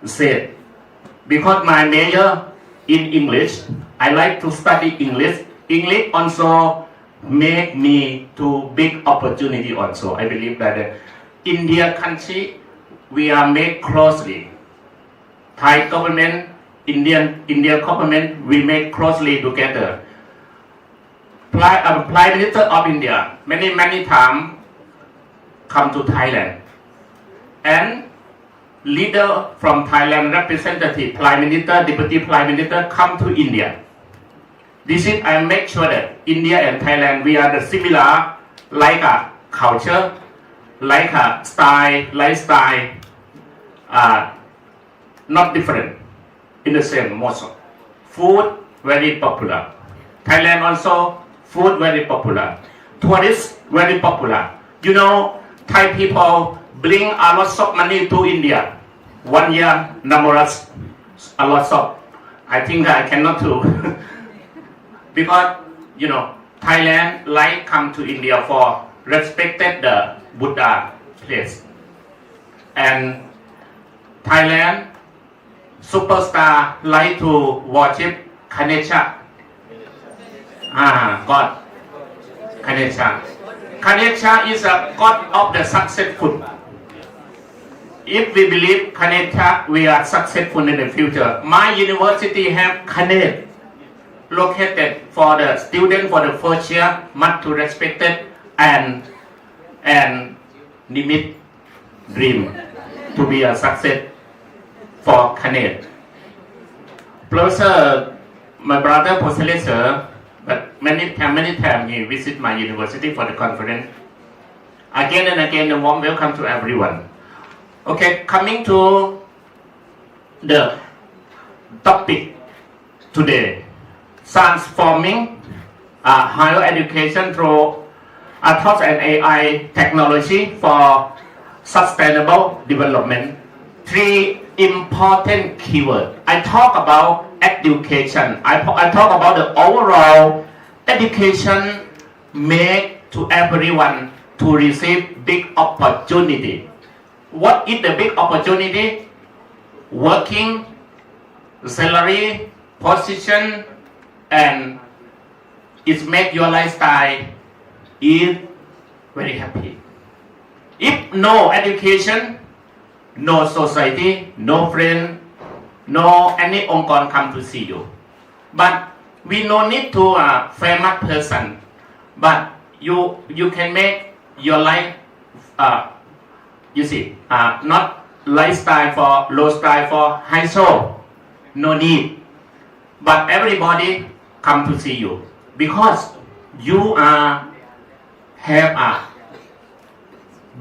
said. Because my major in English, I like to study English. English also make me to big opportunity also. I believe that India country, we are made closely. Thai government, Indian government, we make closely together. Prime Minister of India many times come to Thailand, and leader from Thailand, representative, Prime Minister, Deputy Prime Minister come to India. This is I make sure that India and Thailand, we are the similar like a culture, like a style, lifestyle, not different, in the same most. Food very popular. Thailand also food very popular. Tourists very popular. You know, Thai people bring a lot of money to India. 1 year, numerous, a lot of. I think I cannot do. Because, you know, Thailand like come to India for respected the Buddha place. And Thailand superstar like to worship Kanecha. God. Kanecha. Kanecha is a god of the successful. If we believe Kanecha, we are successful in the future. My university have Kanet located for the student for the first year, much to respected and limit dream to be a success for Kanet. Plus, my brother Professor, but many times he visit my university for the conference. Again and again, a warm welcome to everyone. Okay, coming to the topic today, transforming higher education through thought and AI technology for sustainable development. Three important keywords. I talk about education. I talk about the overall education make to everyone to receive big opportunity. What is the big opportunity? Working, salary, position, and it make your lifestyle is very happy. If no education, no society, no friend, no any ongon come to see you. But we no need to a famous person. But you can make your life you see, not lifestyle for low style for high soul. No need. But everybody come to see you because you have a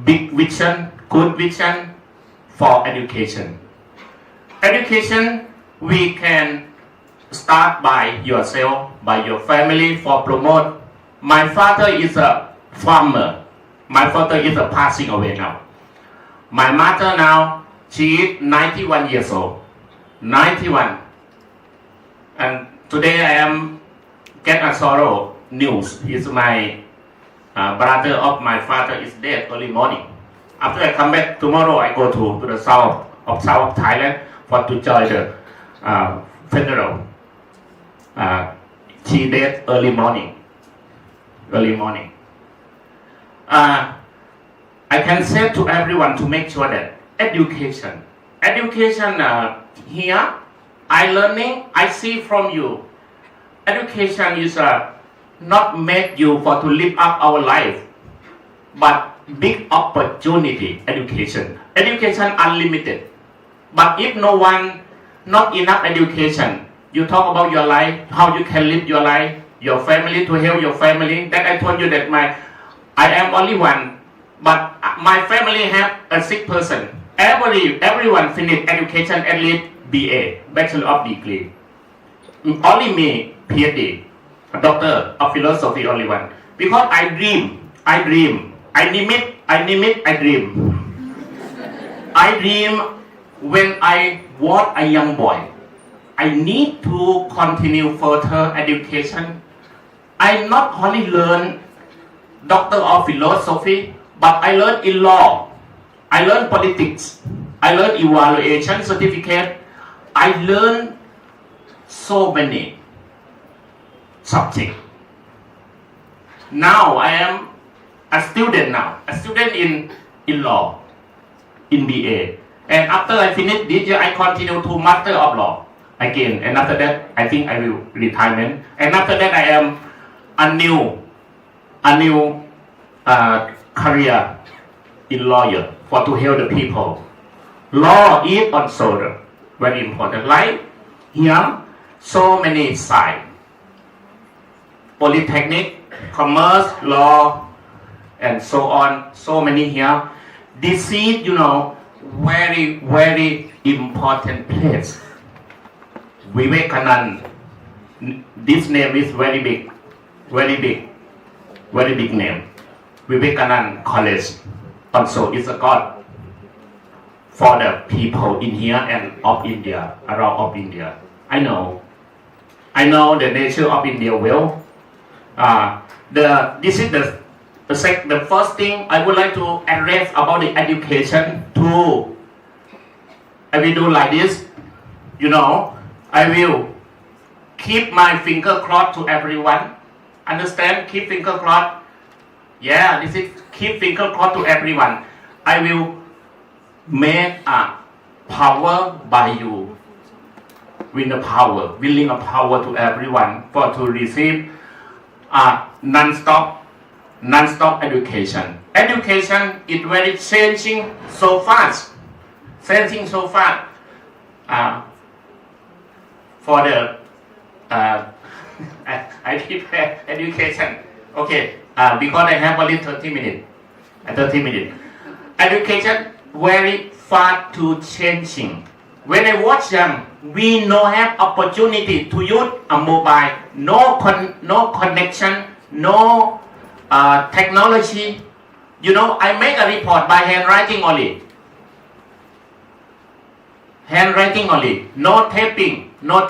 big vision, good vision for education. Education we can start by yourself, by your family for promote. My father is a farmer. My father is passing away now. My mother now, she is 91 years old. 91. And today I am get a sorrow news. Is my brother of my father is dead early morning. After I come back tomorrow, I go to the south of Thailand for to join the funeral. She dead early morning. Early morning. I can say to everyone to make sure that education here, I see from you, education is not make you for to live up our life, but big opportunity. Education unlimited. But if no one, not enough education, you talk about your life, how you can live your life, your family, to help your family. That I told you that I am only one, but my family have a 6 person. Everyone finish education at least BA, Bachelor of Degree. Only me, PhD, a Doctor of Philosophy, only one. Because I dream. I dream when I was a young boy. I need to continue further education. I not only learn Doctor of Philosophy, but I learn in law. I learn politics. I learn evaluation certificate. I learn so many subjects. Now I am a student in law, in BA. And after I finish this year, I continue to Master of Law again. And after that, I think I will retirement. And after that, I am a new career in lawyer for to help the people. Law is also very important. Like here, so many sides: polytechnic, commerce, law, and so on. So many here. This is, very, very important place. Vivekanand. This name is very big, very big, very big name. Vivekanand College also is a god for the people in here and of India, around of India. I know the nature of India well. This is the first thing I would like to address about the education too. I will do like this. I will keep my finger crossed to everyone. Understand? Keep finger crossed. Yeah, this is keep finger crossed to everyone. I will make a power by you. Win the power, willing a power to everyone for to receive non-stop education. Education is very changing so fast. Changing so fast. For the I prepare education. Okay, because I have only 30 minutes. 30 minutes. Education very fast to changing. When I watch them, we no have opportunity to use a mobile, no connection, no technology. You know, I make a report by handwriting only. Handwriting only, no taping, no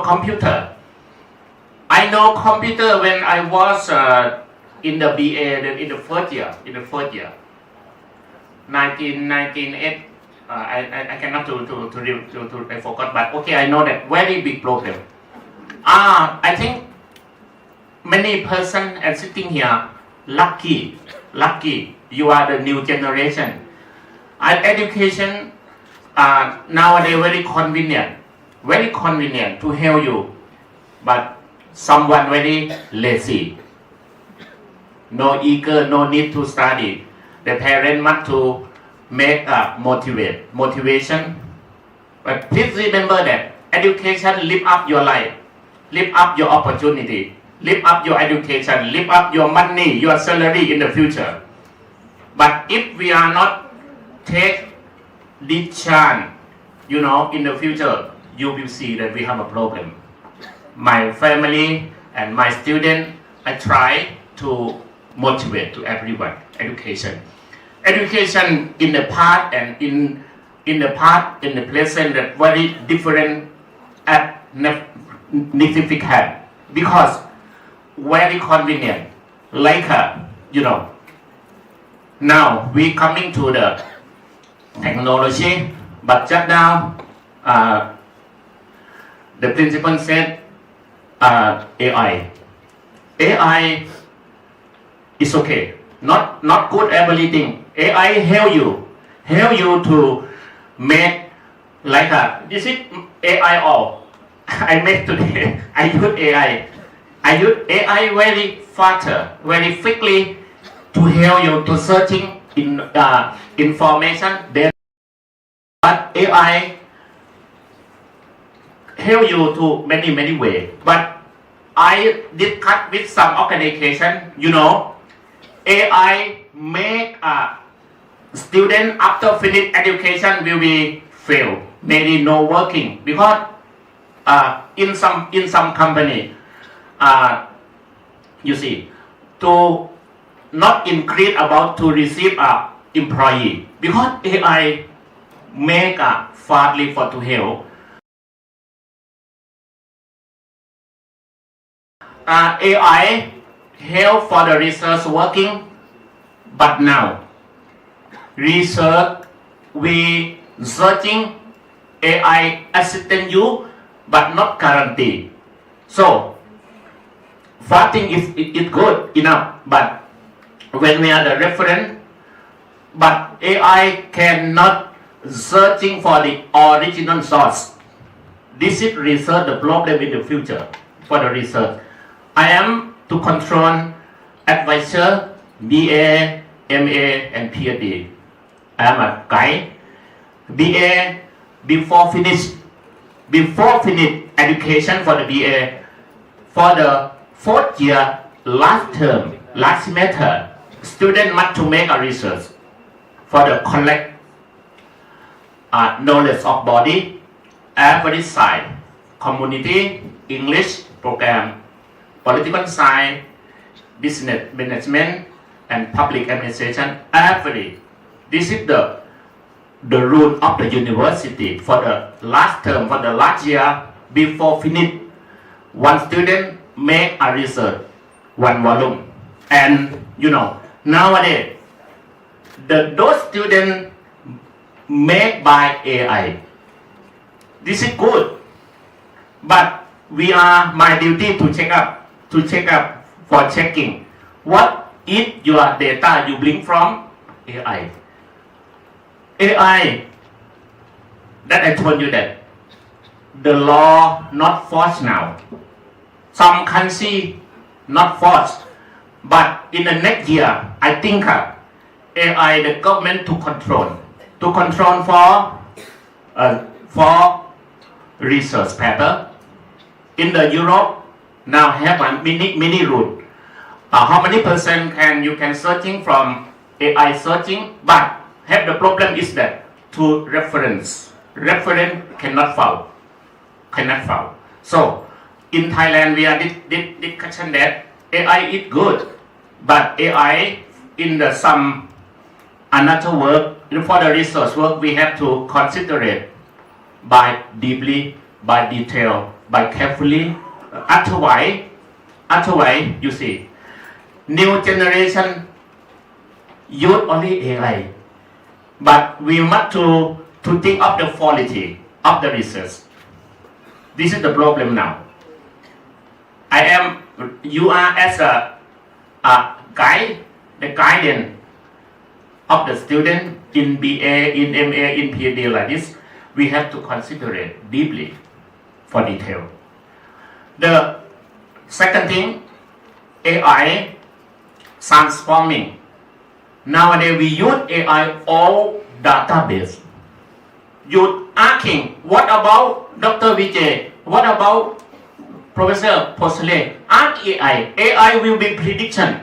computer. I know computer when I was in the BA in the first year. 1998. I cannot I forgot, but okay, I know that very big problem. I think many person and sitting here lucky. You are the new generation. And education nowadays very convenient to help you, but someone very lazy, no eager, no need to study. The parent must to make a motivation. But please remember that education lift up your life, lift up your opportunity, lift up your education, lift up your money, your salary in the future. But if we are not take this chance, you know, in the future, you will see that we have a problem. My family and my student, I try to motivate to everyone. Education in the past and in the present that very different and significant because very convenient. Like you know, now we coming to the technology, but just now the principal said AI is okay, not good everything. AI help you to make like this is AI all I make today. I use AI very faster, very quickly to help you to searching in information. But AI help you to many ways. But I discussed with some organization, you know, AI make a student after finish education will be fail, maybe no working because in some company, you see, to not increase about to receive a employee because AI make a fastly for to help. AI help for the research working, but now research we searching AI assistant you, but not guarantee. So fasting is good enough, but when we are the reference, but AI cannot searching for the original source. This is research the problem in the future for the research. I am to control advisor, BA, MA, and PhD. I am a guide. BA before finish education for the BA for the fourth year last term, last semester, student must to make a research for the collect knowledge of body, every side, community, English program, political science, business management, and public administration. Every this is the rule of the university for the last term, for the last year before finish. One student make a research, one volume, and you know nowadays those students made by AI. This is good, but we are my duty to check up for checking what is your data you bring from AI. AI that I told you that the law not forced now. Some country not forced, but in the next year, I think AI the government to control for research paper. In the Europe now have a mini rule. How many percent you can searching from AI searching, but have the problem is that to reference cannot found. So in Thailand we are discussion that AI is good, but AI in the some another work for the research work we have to consider it by deeply, by detail, by carefully. Otherwise you see, new generation use only AI, but we must to think of the quality of the research. This is the problem now. You are as a guide, the guidance of the student in BA, in MA, in PhD like this. We have to consider it deeply for detail. The second thing, AI transforming. Nowadays we use AI all database. You asking, what about Dr. Vijay? What about Professor Posle? Ask AI. AI will be prediction.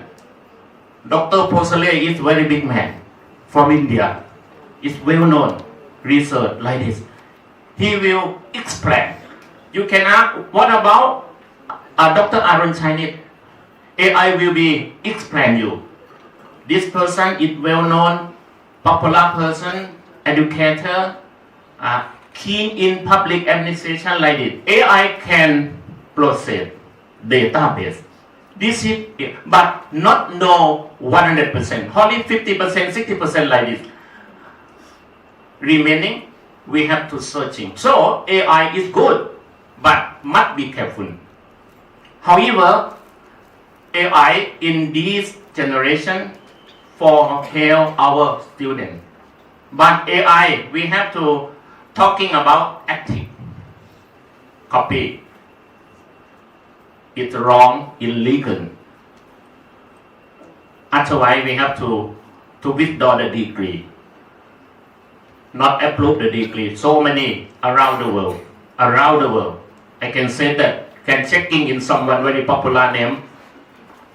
Dr. Posle is very big man from India. Is well known research like this. He will explain. You can ask, what about Dr. Arun Chinese? AI will be explain you. This person is well known, popular person, educator, keen in public administration like this. AI can process database. This is it, but not know 100%, only 50%, 60% like this. Remaining, we have to searching. So AI is good, but must be careful. However, AI in this generation for help our students. But AI, we have to talking about ethics. Copy. It's wrong, illegal. Otherwise, we have to withdraw the degree. Not approve the degree. So many around the world. I can say that. Can checking in someone very popular name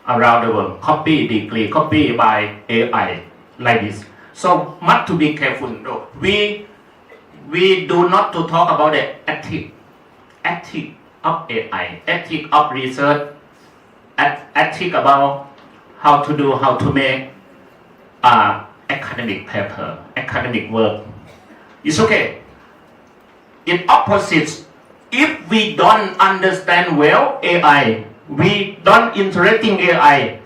around the world. Copy degree, copy by AI like this. So much to be careful. We do not to talk about the ethic of AI, ethic of research, ethic about how to make academic paper, academic work. It's okay. In opposites, if we don't understand well AI, we don't interesting AI.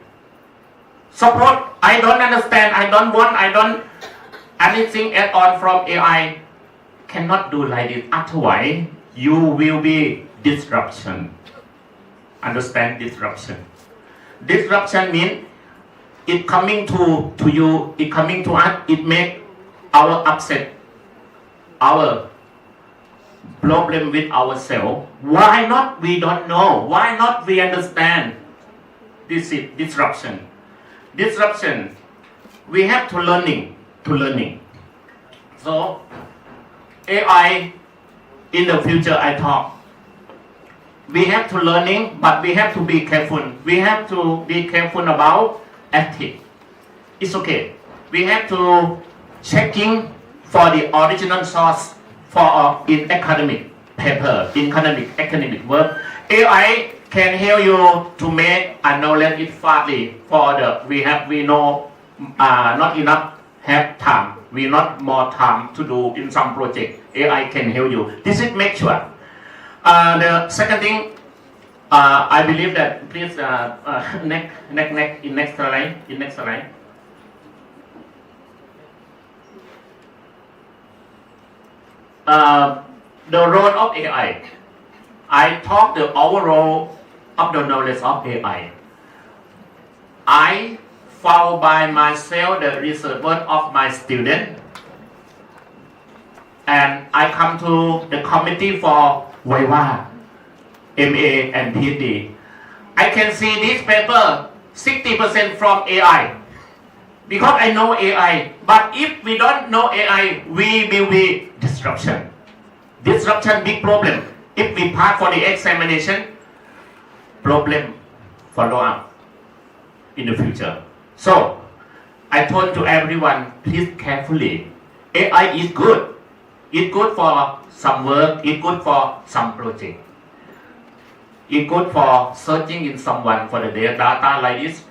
Suppose I don't understand, I don't anything add on from AI, cannot do like this. Otherwise, you will be disruption. Understand disruption? Disruption means it coming to you, it coming to us, it make our upset, our problem with ourselves. Why not we don't know? Why not we understand? This is disruption. Disruption. We have to learning. So AI in the future I talk. We have to learning, but we have to be careful. We have to be careful about ethics. It's okay. We have to checking for the original source for in academic paper, in academic work. AI can help you to make a knowledge it fastly for the we know not enough have time. We not more time to do in some project. AI can help you. This is make sure. The second thing, I believe that please next slide. The role of AI. I talk the overall of the knowledge of AI. I found by myself the research work of my student, and I come to the committee for Viva, MA and PhD. I can see this paper 60% from AI because I know AI. But if we don't know AI, we will be disruption. Disruption, big problem. If we pass for the examination, problem follow up in the future. So I told to everyone, please carefully. AI is good. It's good for some work. It's good for some project. It's good for searching in someone for the data like this.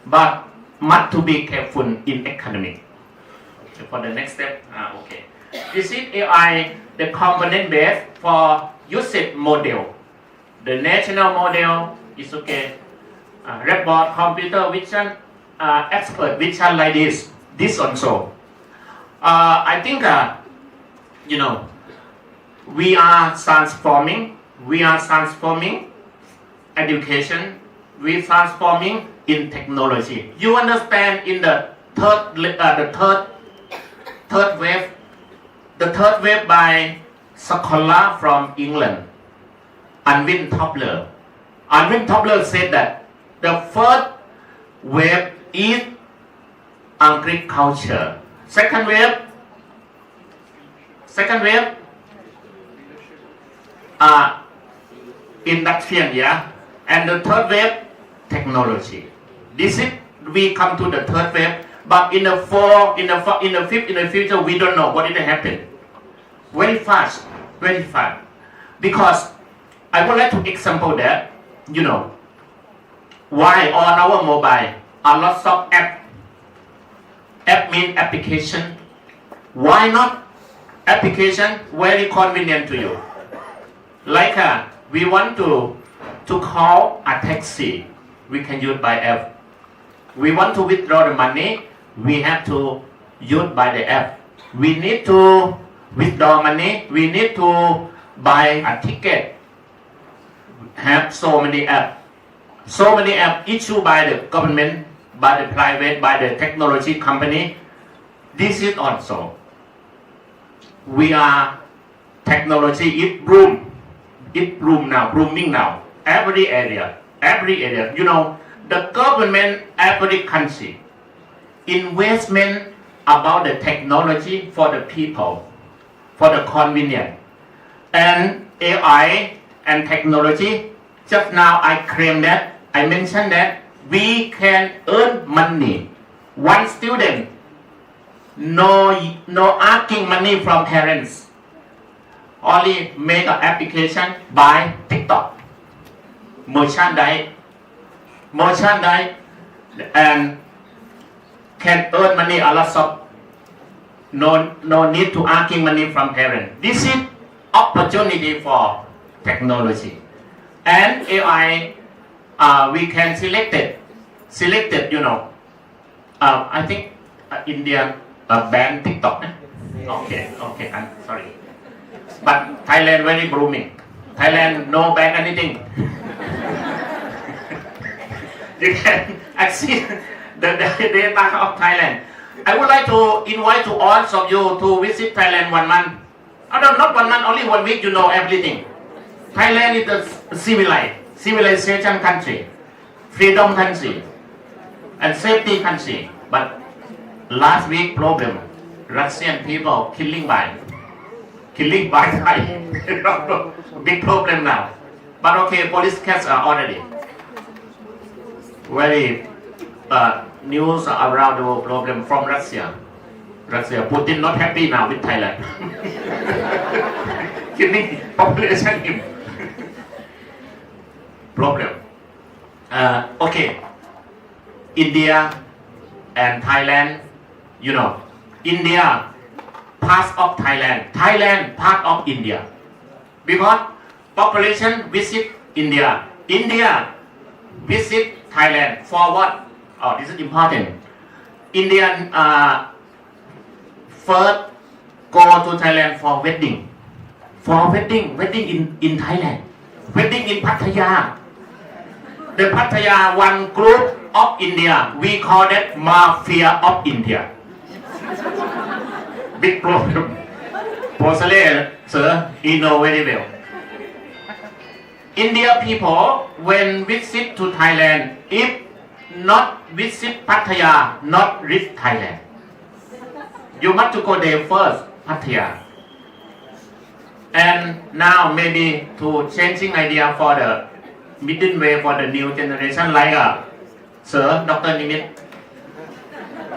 But must to be careful in academic. For the next step, okay. This is AI, the component base for usage model. The national model is okay. Report, computer vision, expert vision like this. This also. I think, we are transforming. We are transforming education. We are transforming in technology. You understand in the third wave. The third wave by scholar from England, Alvin Toffler. Alvin Toffler said that the first wave is agriculture. Second wave, industrial, yeah, and the third wave, technology. This is we come to the third wave, but in the fourth, in the fifth, in the future, we don't know what will happen. Very fast, because I would like to example that, why on our mobile are lots of app. App means application. Why not application very convenient to you? Like we want to call a taxi, we can use by app. We want to withdraw the money, we have to use by the app. We need to withdraw money, we need to buy a ticket. Have so many apps. So many apps issued by the government, by the private, by the technology company. This is also. We are technology, it booming now. Every area. The government, every country, investment about the technology for the people, for the convenience. And AI and technology, just now I mentioned that we can earn money. One student, no asking money from parents. Only make an application by TikTok. Merchandise, and can earn money a lot of. No need to asking money from parents. This is opportunity for technology. And AI, we can select it. I think India ban TikTok. Okay, I'm sorry. But Thailand very booming. Thailand no ban anything. You can access the data of Thailand. I would like to invite to all of you to visit Thailand 1 month. Not 1 month, only 1 week. You know everything. Thailand is a civilization country, freedom country, and safety country. But last week problem, Russian people killing by Thai. Big problem now. But okay, police case are already very news around the world problem from Russia. Putin not happy now with Thailand. Killing population him. Problem. Okay. India and Thailand, India part of Thailand. Thailand part of India. Because population visit India. India visit Thailand for what? Oh, this is important. Indian first go to Thailand for wedding. Wedding in Thailand. wedding in Pattaya. The Pattaya one group of India, we call that mafia of India. Big problem. Possibly, sir, you know very well. India people, when visit to Thailand, if not visit Pattaya, not reach Thailand. You must to go there first, Pattaya. And now maybe to changing idea for the middle way for the new generation like Sir Dr. Nimit.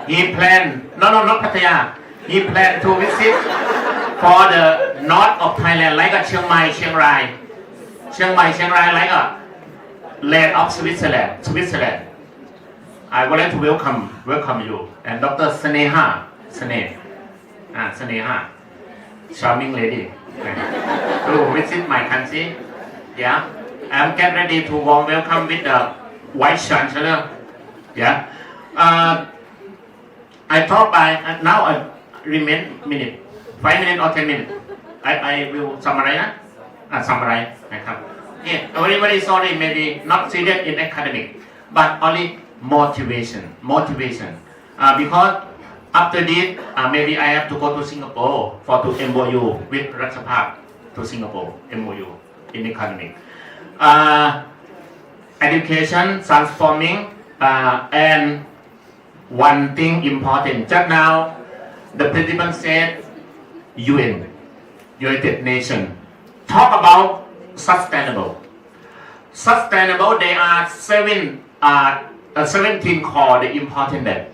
He planned, no, not Pattaya. He planned to visit for the north of Thailand like Chiang Mai, Chiang Rai. Chiang Mai, Chiang Rai like a land of Switzerland. I would like to welcome you and Dr. Saneha, charming lady, to visit my country. Yeah, I'm get ready to warm welcome with the Vice Chancellor. Yeah, I thought now I remain minute, 5 minutes or 10 minutes. I will summarize. Summarize. Okay, very sorry, maybe not serious in academic, but only motivation. Because after this, maybe I have to go to Singapore for to MOU with Rajapak to Singapore MOU in economic. Education transforming and one thing important. Just now, the principal said UN, United Nations, talk about sustainable. Sustainable, there are 17 called the important that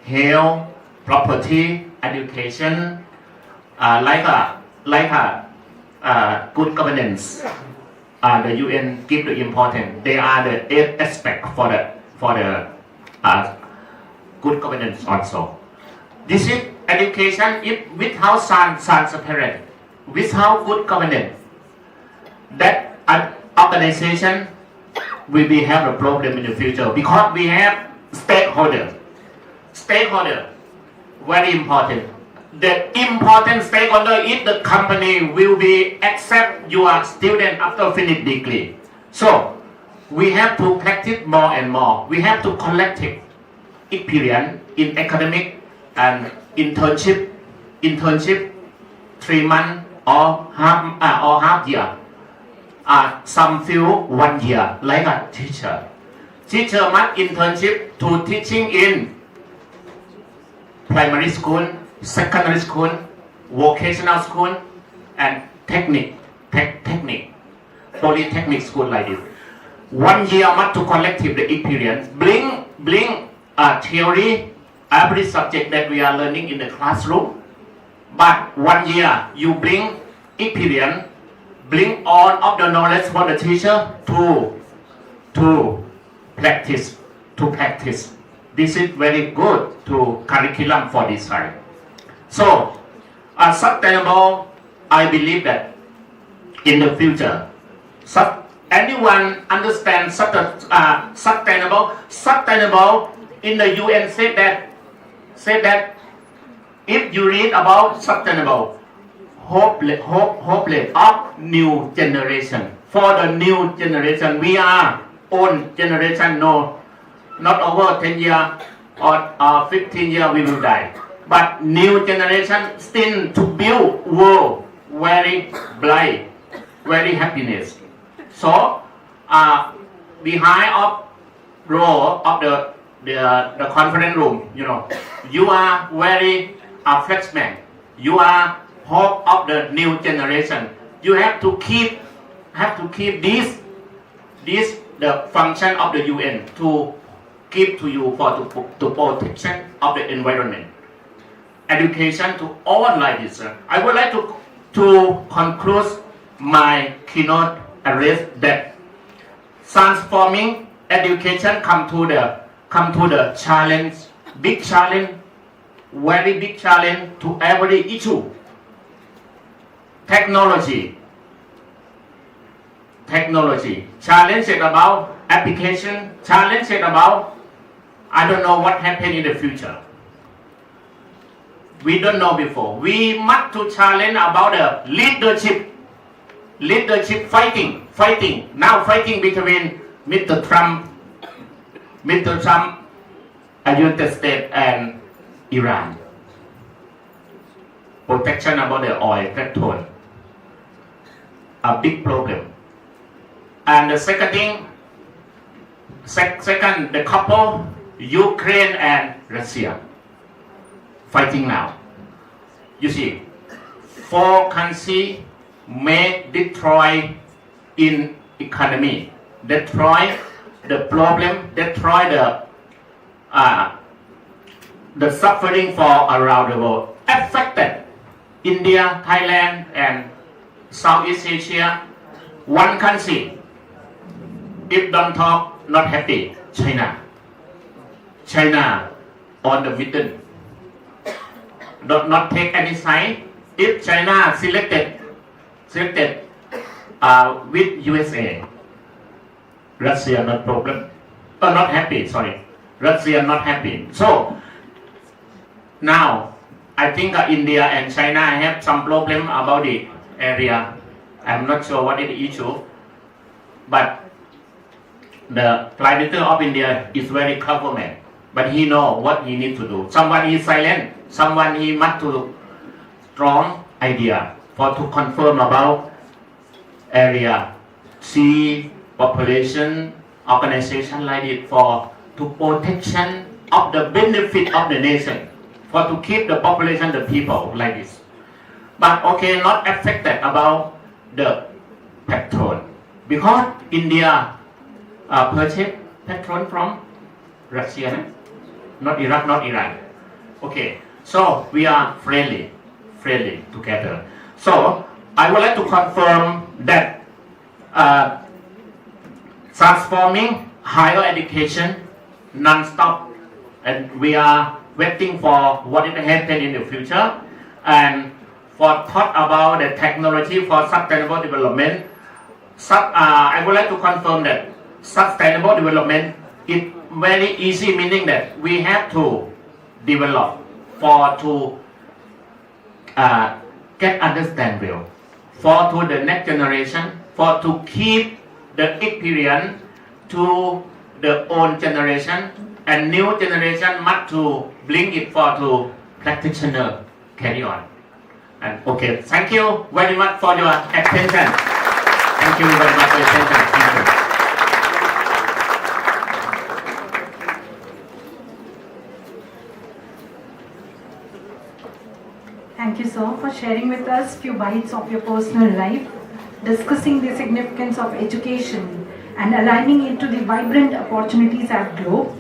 health, property, education, like good governance. The UN give the important. They are the 8 aspects for the good governance also. This is education. If without transparent, without good governance, that organization will be have a problem in the future because we have stakeholder. Stakeholder, very important. The important stakeholder is the company will be accept your student after finish degree. So we have to practice more and more. We have to collective experience in academic and internship 3 months or half year. Some few 1 year like a teacher. Teacher must internship to teaching in primary school, secondary school, vocational school, and polytechnic school like this. 1 year must to collective the experience. Bring theory, every subject that we are learning in the classroom. But 1 year you bring experience, bring all of the knowledge for the teacher to practice. This is very good to curriculum for this side. So, sustainable, I believe that in the future, anyone understand sustainable? Sustainable in the UN said that if you read about sustainable, hopeless of new generation. For the new generation, we are old generation, no, not over 10 years or 15 years we will die. But new generation still to build world very bright, very happiness. So behind of role of the conference room, you are very flexible. You are hope of the new generation. You have to keep this the function of the UN to give to you for to protection of the environment. Education to all like this. I would like to conclude my keynote address that transforming education come to the challenge, big challenge, very big challenge to every issue. Technology, challenge it about application, challenge it about I don't know what happened in the future. We don't know before. We must to challenge about the leadership. leadership fighting. Now fighting between Mr. Trump, United States and Iran. Protection about the oil petrol, a big problem. And the second thing, second, the couple, Ukraine and Russia, fighting now. You see, 4 countries may destroy in economy, destroy the problem, destroy the suffering for around the world, affected India, Thailand, and Southeast Asia. One country, if don't talk, not happy, China on the middle, not take any side. If China selected with USA, Russia not problem, not happy. Sorry, Russia not happy. So now I think India and China have some problem about the area. I'm not sure what is the issue, but the Prime Minister of India is very clever man, but he know what he need to do. Someone is silent, someone he must to strong idea for to confirm about area, see population, organization like it for to protection of the benefit of the nation, for to keep the population, the people like this. But okay, not affected about the petrol because India purchase petrol from Russia, not Iraq, not Iran. Okay, so we are friendly together. So I would like to confirm that transforming higher education non-stop, and we are waiting for what will happen in the future, and for thought about the technology for sustainable development. I would like to confirm that sustainable development is very easy, meaning that we have to develop for to get understand well, for to the next generation, for to keep the experience to the old generation, and new generation must to bring it for to practitioner carry on. And okay, thank you very much for your attention. Thank you very much for your attention. Thank you. Thank you, sir, for sharing with us few bites of your personal life, discussing the significance of education and aligning it to the vibrant opportunities at Globe.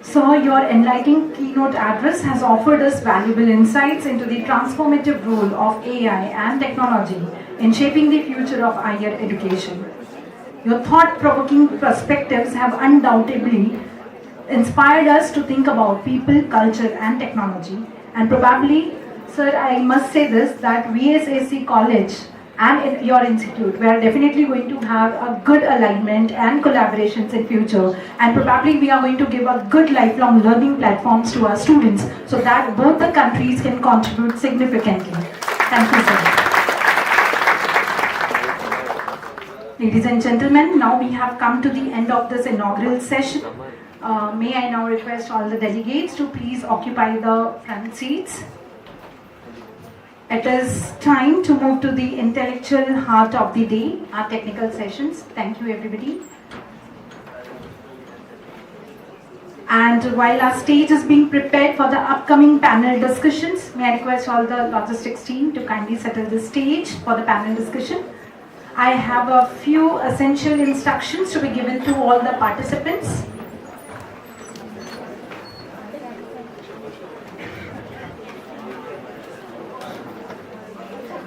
So, your enlightening keynote address has offered us valuable insights into the transformative role of AI and technology in shaping the future of higher education. Your thought-provoking perspectives have undoubtedly inspired us to think about people, culture and technology. And probably, sir, I must say this, that VSAC College and your institute, we are definitely going to have a good alignment and collaborations in future, and probably we are going to give a good lifelong learning platforms to our students so that both the countries can contribute significantly. Thank you, sir. Ladies and gentlemen, now we have come to the end of this inaugural session. May I now request all the delegates to please occupy the front seats. It is time to move to the intellectual heart of the day, our technical sessions. Thank you, everybody. And while our stage is being prepared for the upcoming panel discussions, may I request all the logistics team to kindly settle the stage for the panel discussion. I have a few essential instructions to be given to all the participants.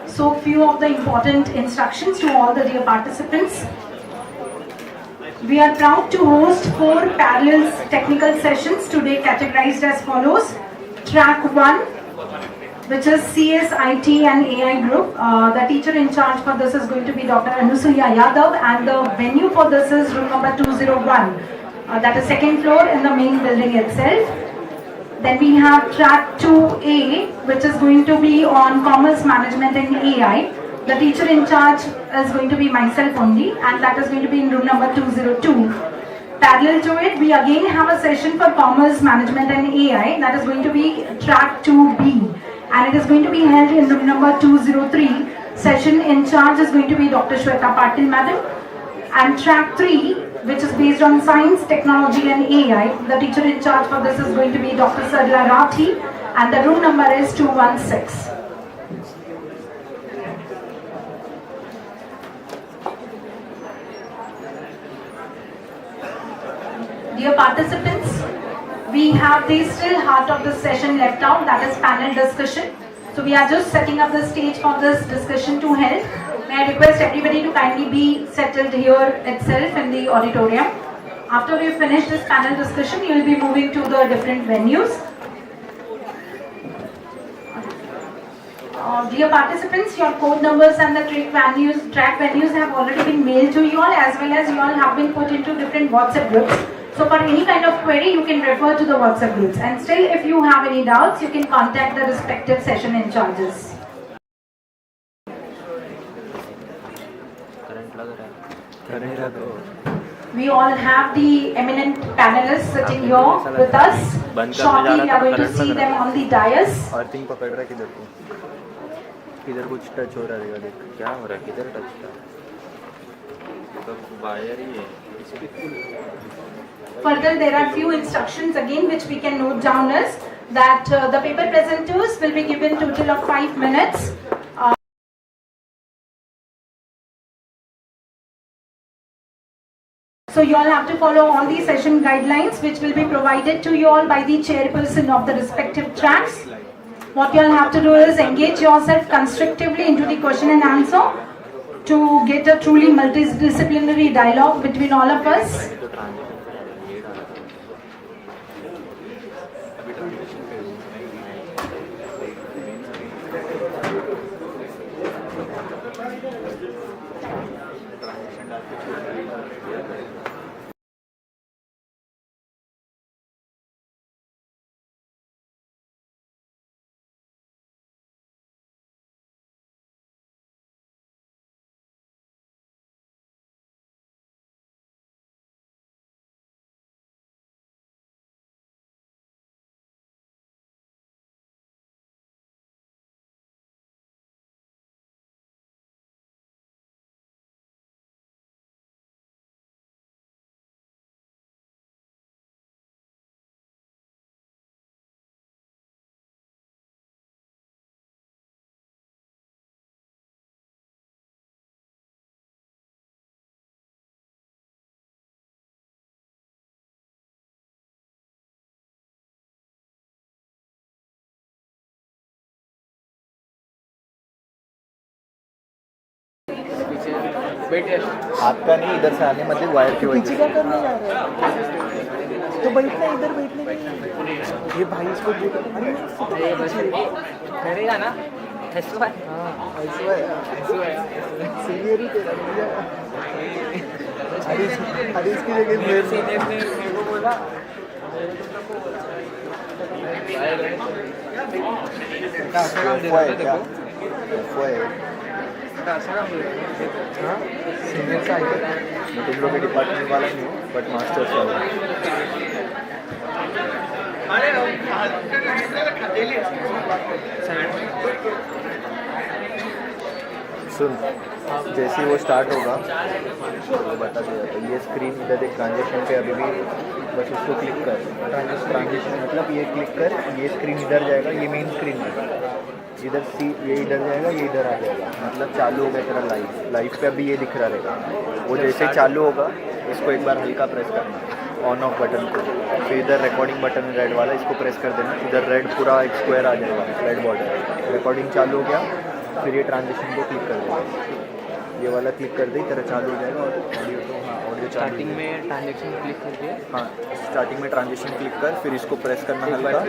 So, few of the important instructions to all the dear participants. We are proud to host 4 parallel technical sessions today, categorized as follows. Track 1, which is CS, IT and AI group. The teacher in charge for this is going to be Dr. Anusuya Yadav, and the venue for this is room number 201. That is second floor in the main building itself. Then we have track 2A, which is going to be on commerce management and AI. The teacher in charge is going to be myself only, and that is going to be in room number 202. Parallel to it, we again have a session for Commerce Management and AI, that is going to be track 2B, and it is going to be held in room number 203. Session in charge is going to be Dr. Shweta Patil Madam, and track 3, which is based on Science, Technology and AI, the teacher in charge for this is going to be Dr. Sarla Rathi, and the room number is 216. Dear participants, we have the still heart of the session left out, that is panel discussion. So we are just setting up the stage for this discussion to held. May I request everybody to kindly be settled here itself in the auditorium. After we finish this panel discussion, you will be moving to the different venues. Dear participants, your code numbers and the track venues have already been mailed to you all, as well as you all have been put into different WhatsApp groups. So for any kind of query, you can refer to the WhatsApp groups. And still, if you have any doubts, you can contact the respective session in charges. We all have the eminent panelists sitting here with us. Shortly, we are going to see them on the dais. Earthing पकड़ रहा है किधर को? किधर कुछ touch हो रहा है देख. क्या हो रहा है, किधर टच था? तो वायर ही है. Further, there are few instructions again which we can note down is that the paper presenters will be given total of 5 minutes. So you all have to follow all the session guidelines which will be provided to you all by the chairperson of the respective tracks. What you all have to do is engage yourself constructively into the question and answer to get a truly multidisciplinary dialogue between all of us. आपका नहीं, इधर से आने मतलब wire की वजह से. क्या करने जा रहे हो? तो बैठना इधर, बैठने के ये भाई इसको करेगा ना ऐसा है. हाँ ऐसा है सीनियर ही तेरा मुझे. अरे इसकी जगह मेरे को बोला सीनियर का मैं तुम लोग के डिपार्टमेंट वाला नहीं हूँ, बट मास्टर्स वाला हूँ. सुन, जैसे ही वो स्टार्ट होगा वो बता दिया. ये स्क्रीन इधर देख, ट्रांजेक्शन पे अभी भी बस उसको क्लिक कर. ट्रांजेक्शन मतलब ये क्लिक कर, ये स्क्रीन इधर जाएगा, ये मेन स्क्रीन है. इधर सी ये इधर जाएगा, ये इधर आ जाएगा, मतलब चालू हो गया तेरा लाइव पे. अभी ये दिख रहा रहेगा. वो जैसे ही चालू होगा इसको एक बार हल्का प्रेस करना, ऑन ऑफ बटन को. फिर इधर रिकॉर्डिंग बटन रेड वाला, इसको प्रेस कर देना. इधर रेड पूरा एक स्क्वायर आ जाएगा, रेड बॉर्डर. रिकॉर्डिंग चालू हो गया. फिर ये ट्रांजेक्शन को क्लिक कर देना, ये वाला क्लिक कर दे, तेरा चालू हो जाएगा. और ऑडियो तो हाँ, ऑडियो स्टार्टिंग में ट्रांजेक्शन क्लिक करके, हाँ स्टार्टिंग में ट्रांजेक्शन क्लिक कर, फिर इसको प्रेस करना हल्का,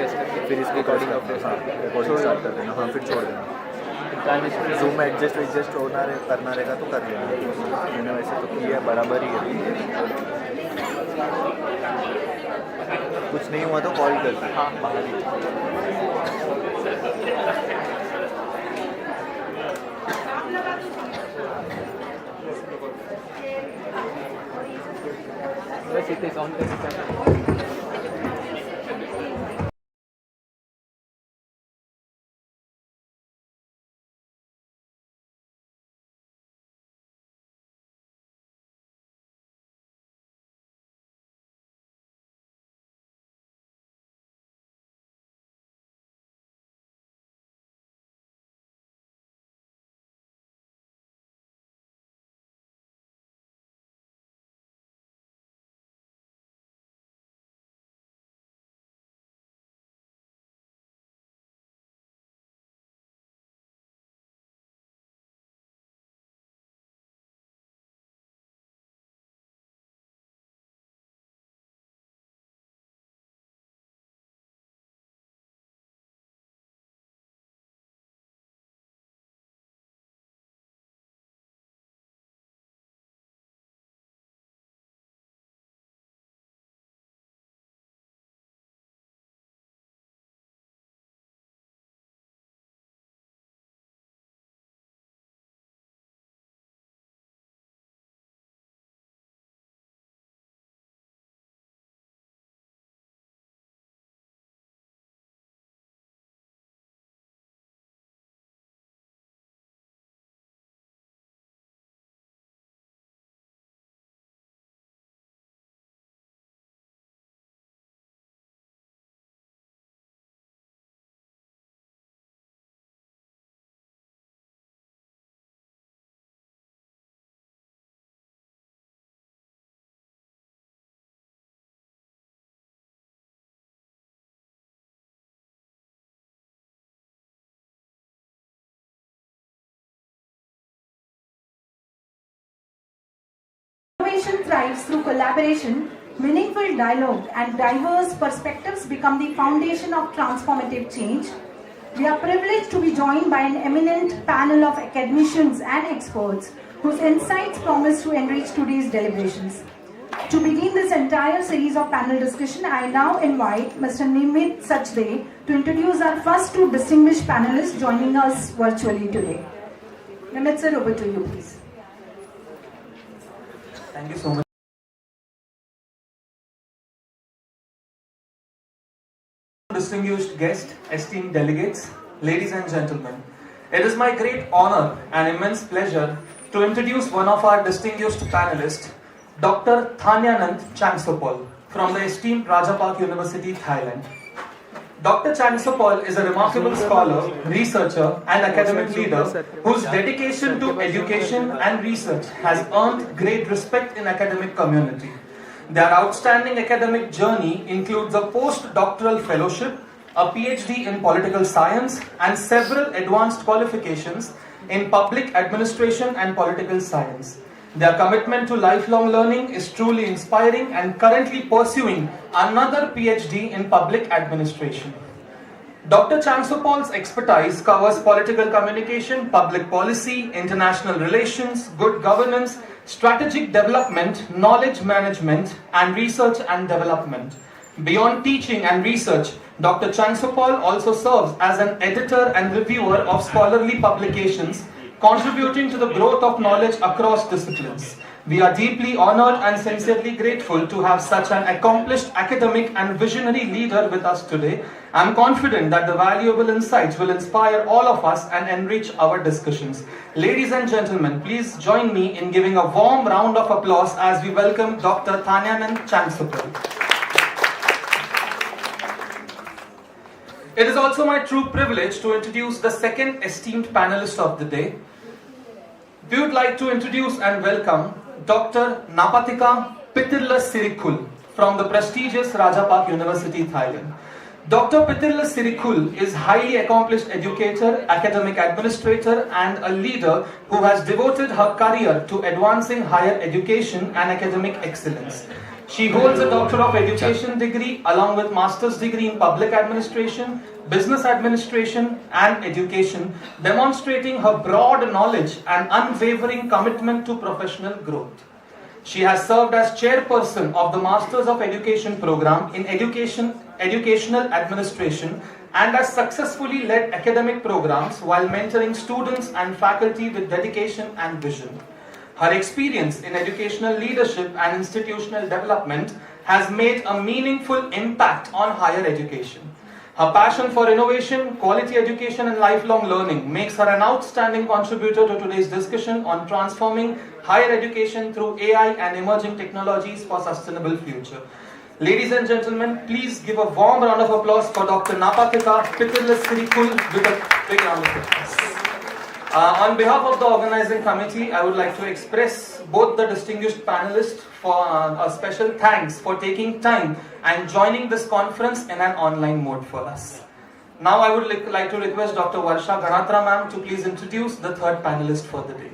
फिर इसको रिकॉर्डिंग रिकॉर्डिंग स्टार्ट कर देना. हाँ फिर छोड़ देना. जूम में एडजस्ट करना रहेगा तो कर लेना. मैंने वैसे तो किया, बराबर ही है. कुछ नहीं हुआ तो कॉल कर. हाँ बाहर ही. Innovation thrives through collaboration, meaningful dialogue, and diverse perspectives become the foundation of transformative change. We are privileged to be joined by an eminent panel of academicians and experts whose insights promise to enrich today's deliberations. To begin this entire series of panel discussion, I now invite Mr. Nimit Sachdev to introduce our first two distinguished panelists joining us virtually today. Nimit sir, over to you, please. Thank you so much. Distinguished guests, esteemed delegates, ladies and gentlemen, it is my great honor and immense pleasure to introduce one of our distinguished panelists, Dr. Thanyanand Changsopol from the esteemed Rajapark University, Thailand. Dr. Changsopol is a remarkable scholar, researcher, and academic leader whose dedication to education and research has earned great respect in academic community. Their outstanding academic journey includes a postdoctoral fellowship, a PhD in political science, and several advanced qualifications in public administration and political science. Their commitment to lifelong learning is truly inspiring and currently pursuing another PhD in public administration. Dr. Changsopol's expertise covers political communication, public policy, international relations, good governance, strategic development, knowledge management, and research and development. Beyond teaching and research, Dr. Changsopol also serves as an editor and reviewer of scholarly publications, contributing to the growth of knowledge across disciplines. We are deeply honored and sincerely grateful to have such an accomplished academic and visionary leader with us today. I am confident that the valuable insights will inspire all of us and enrich our discussions. Ladies and gentlemen, please join me in giving a warm round of applause as we welcome Dr. Thanyanand Changsopol. It is also my true privilege to introduce the second esteemed panelist of the day. We would like to introduce and welcome Dr. Napatika Pitirla Sirikul from the prestigious Rajapark University, Thailand. Dr. Pitirla Sirikul is highly accomplished educator, academic administrator, and a leader who has devoted her career to advancing higher education and academic excellence. She holds a Doctor of Education degree along with Master's degree in Public Administration, Business Administration and Education, demonstrating her broad knowledge and unwavering commitment to professional growth. She has served as chairperson of the Masters of Education program in Educational Administration and has successfully led academic programs while mentoring students and faculty with dedication and vision. Her experience in educational leadership and institutional development has made a meaningful impact on higher education. Her passion for innovation, quality education and lifelong learning makes her an outstanding contributor to today's discussion on transforming higher education through AI and emerging technologies for sustainable future. Ladies and gentlemen, please give a warm round of applause for Dr. Napatika Pitillas Sirikul with a big round of applause. On behalf of the organizing committee, I would like to express both the distinguished panelists for a special thanks for taking time and joining this conference in an online mode for us. Now I would like to request Dr. Varsha Ganatra ma'am to please introduce the third panelist for the day.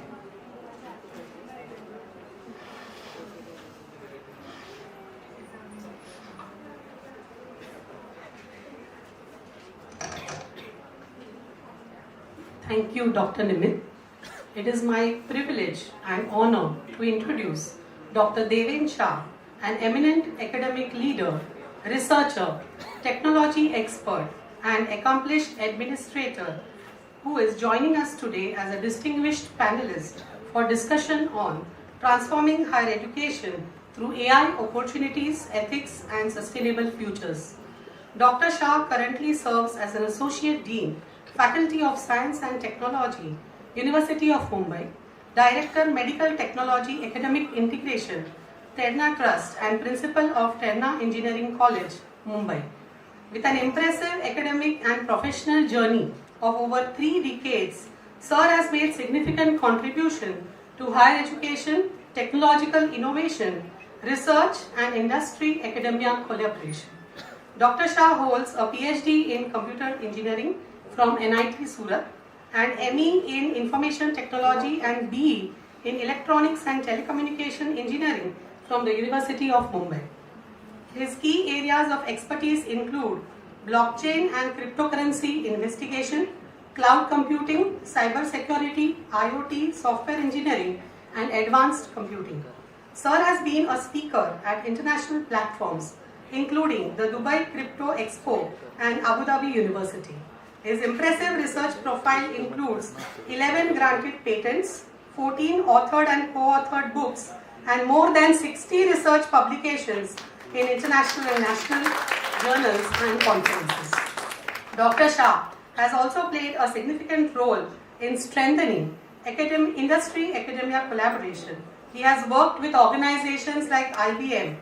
Thank you, Dr. Nimit. It is my privilege and honor to introduce Dr. Deven Shah, an eminent academic leader, researcher, technology expert, and accomplished administrator who is joining us today as a distinguished panelist for discussion on transforming higher education through AI opportunities, ethics, and sustainable futures. Dr. Shah currently serves as an Associate Dean, Faculty of Science and Technology, University of Mumbai, Director Medical Technology Academic Integration, Terna Trust, and Principal of Terna Engineering College, Mumbai. With an impressive academic and professional journey of over 3 decades, Sir has made significant contribution to higher education, technological innovation, research, and industry-academia collaboration. Dr. Shah holds a PhD in Computer Engineering from NIT Surat and ME in Information Technology and BE in Electronics and Telecommunication Engineering from the University of Mumbai. His key areas of expertise include blockchain and cryptocurrency investigation, cloud computing, cyber security, IoT, software engineering, and advanced computing. Sir has been a speaker at international platforms including the Dubai Crypto Expo and Abu Dhabi University. His impressive research profile includes 11 granted patents, 14 authored and co-authored books, and more than 60 research publications in international and national journals and conferences. Dr. Shah has also played a significant role in strengthening industry-academia collaboration. He has worked with organizations like IBM,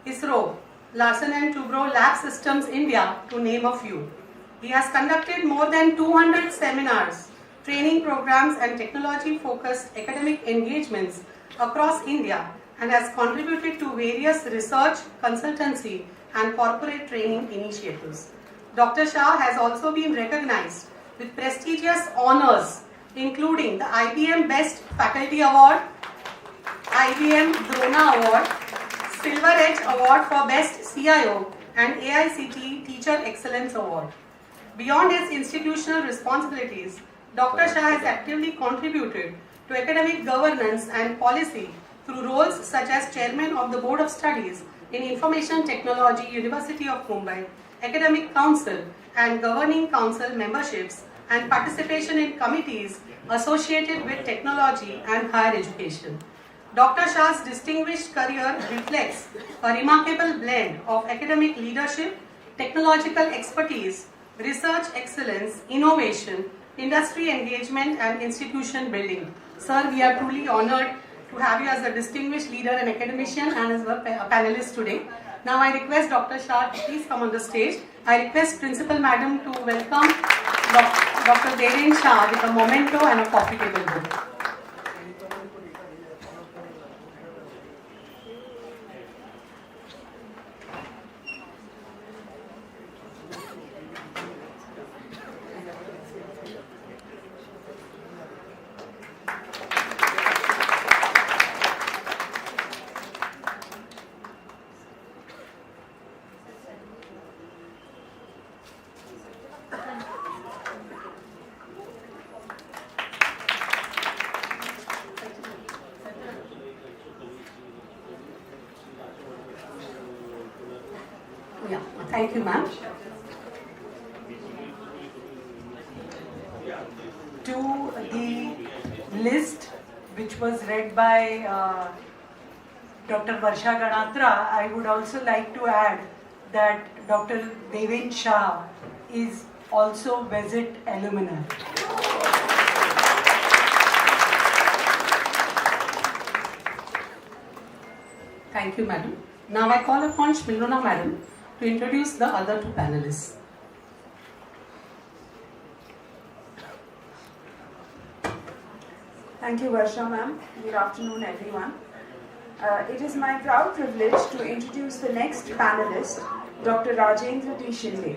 ISRO, Larsen & Toubro Lab Systems India, to name a few. He has conducted more than 200 seminars, training programs, and technology-focused academic engagements across India and has contributed to various research, consultancy, and corporate training initiatives. Dr. Shah has also been recognized with prestigious honors, including the IBM Best Faculty Award, IBM Drona Award, Silver Edge Award for Best CIO, and AICTE Teacher Excellence Award. Beyond his institutional responsibilities, Dr. Shah has actively contributed to academic governance and policy through roles such as Chairman of the Board of Studies in Information Technology, University of Mumbai, Academic Council and Governing Council memberships, and participation in committees associated with technology and higher education. Dr. Shah's distinguished career reflects a remarkable blend of academic leadership, technological expertise, research excellence, innovation, industry engagement, and institution building. Sir, we are truly honored to have you as a distinguished leader and academician and as a panelist today. Now I request Dr. Shah to please come on the stage. I request Principal Madam to welcome Dr. Deven Shah with a memento and a coffee table book. Yeah, thank you, ma'am. To the list which was read by Dr. Varsha Ganatra, I would also like to add that Dr. Devin Shah is also visit alumni. Thank you, madam. Now I call upon Shmilona madam to introduce the other two panelists. Thank you, Varsha ma'am. Good afternoon, everyone. It is my proud privilege to introduce the next panelist, Dr. Rajendra T. Shinde.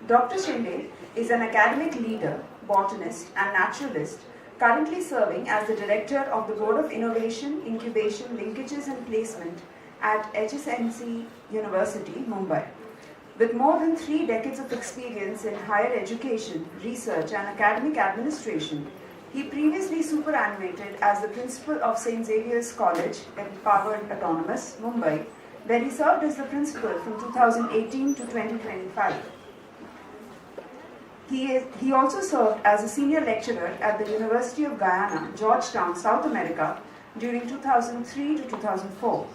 Dr. Shinde is an academic leader, botanist, and naturalist, currently serving as the Director of the Board of Innovation, Incubation, Linkages and Placement at HSNC University, Mumbai. With more than 3 decades of experience in higher education, research, and academic administration, he previously superannuated as the principal of St. Xavier's College, Empowered Autonomous, Mumbai, where he served as the principal from 2018 to 2025. He also served as a senior lecturer at the University of Guyana, Georgetown, South America, during 2003 to 2004.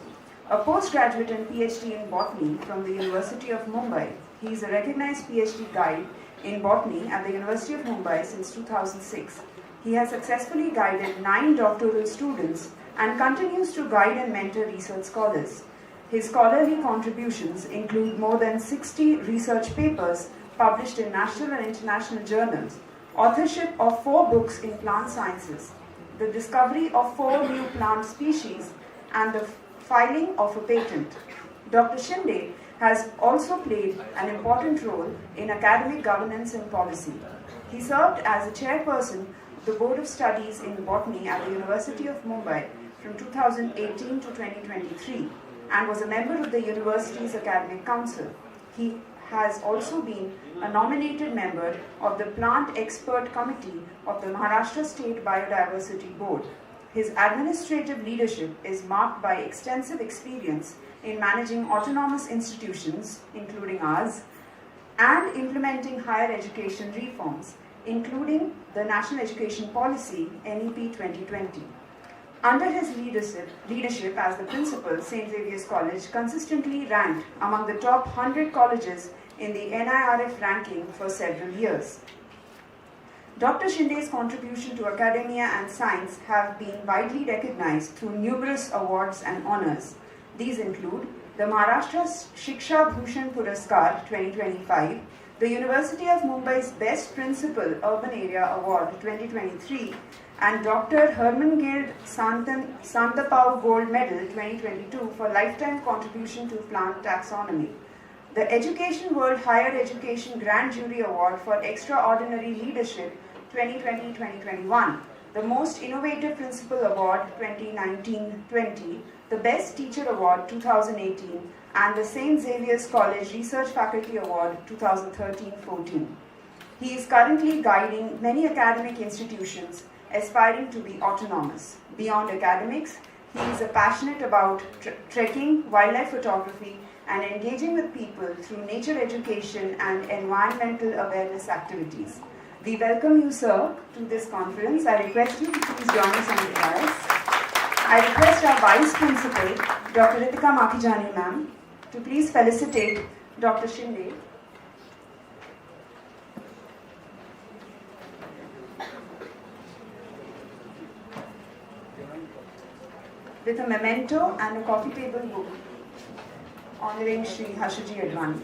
A postgraduate and PhD in botany from the University of Mumbai, he is a recognized PhD guide in botany at the University of Mumbai since 2006. He has successfully guided 9 doctoral students and continues to guide and mentor research scholars. His scholarly contributions include more than 60 research papers published in national and international journals, authorship of 4 books in plant sciences, the discovery of 4 new plant species, and the filing of a patent. Dr. Shinde has also played an important role in academic governance and policy. He served as a chairperson of the Board of Studies in Botany at the University of Mumbai from 2018 to 2023 and was a member of the university's academic council. He has also been a nominated member of the Plant Expert Committee of the Maharashtra State Biodiversity Board. His administrative leadership is marked by extensive experience in managing autonomous institutions, including ours, and implementing higher education reforms, including the National Education Policy, NEP 2020. Under his leadership as the principal, St. Xavier's College consistently ranked among the top 100 colleges in the NIRF ranking for several years. Dr. Shinde's contribution to academia and science have been widely recognized through numerous awards and honors. These include the Maharashtra Shiksha Bhushan Puraskar 2025, the University of Mumbai's Best Principal Urban Area Award 2023, and Dr. Hermangild Santapau Gold Medal 2022 for lifetime contribution to plant taxonomy. The Education World Higher Education Grand Jury Award for Extraordinary Leadership 2020-2021, the Most Innovative Principal Award 2019-20, the Best Teacher Award 2018, and the St. Xavier's College Research Faculty Award 2013-14. He is currently guiding many academic institutions aspiring to be autonomous. Beyond academics, he is passionate about trekking, wildlife photography, and engaging with people through nature education and environmental awareness activities. We welcome you, sir, to this conference. I request you to please join us on the dais. I request our Vice Principal, Dr. Ritika Makijani ma'am, to please felicitate Dr. Shinde. With a memento and a coffee table book honoring Shri Harshaji Advani.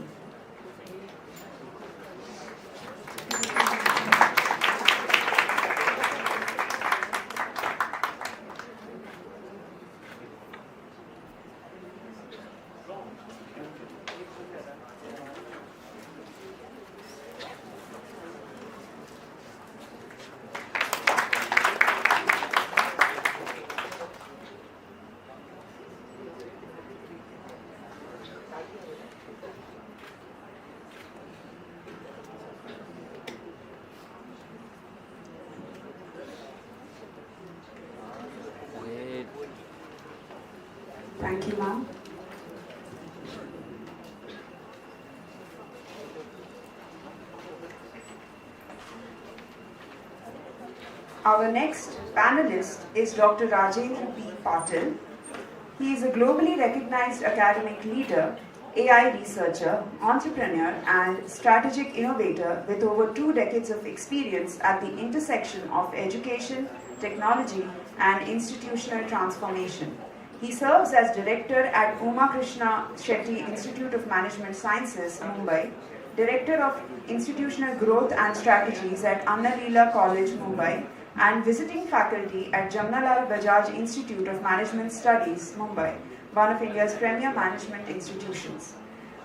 Thank you, ma'am. Our next panelist is Dr. Rajendra P. Patil. He is a globally recognized academic leader, AI researcher, entrepreneur, and strategic innovator with over 2 decades of experience at the intersection of education, technology, and institutional transformation. He serves as director at Uma Krishna Shetty Institute of Management Sciences, Mumbai, director of institutional growth and strategies at Anna Leela College, Mumbai, and visiting faculty at Jamnalal Bajaj Institute of Management Studies, Mumbai, one of India's premier management institutions.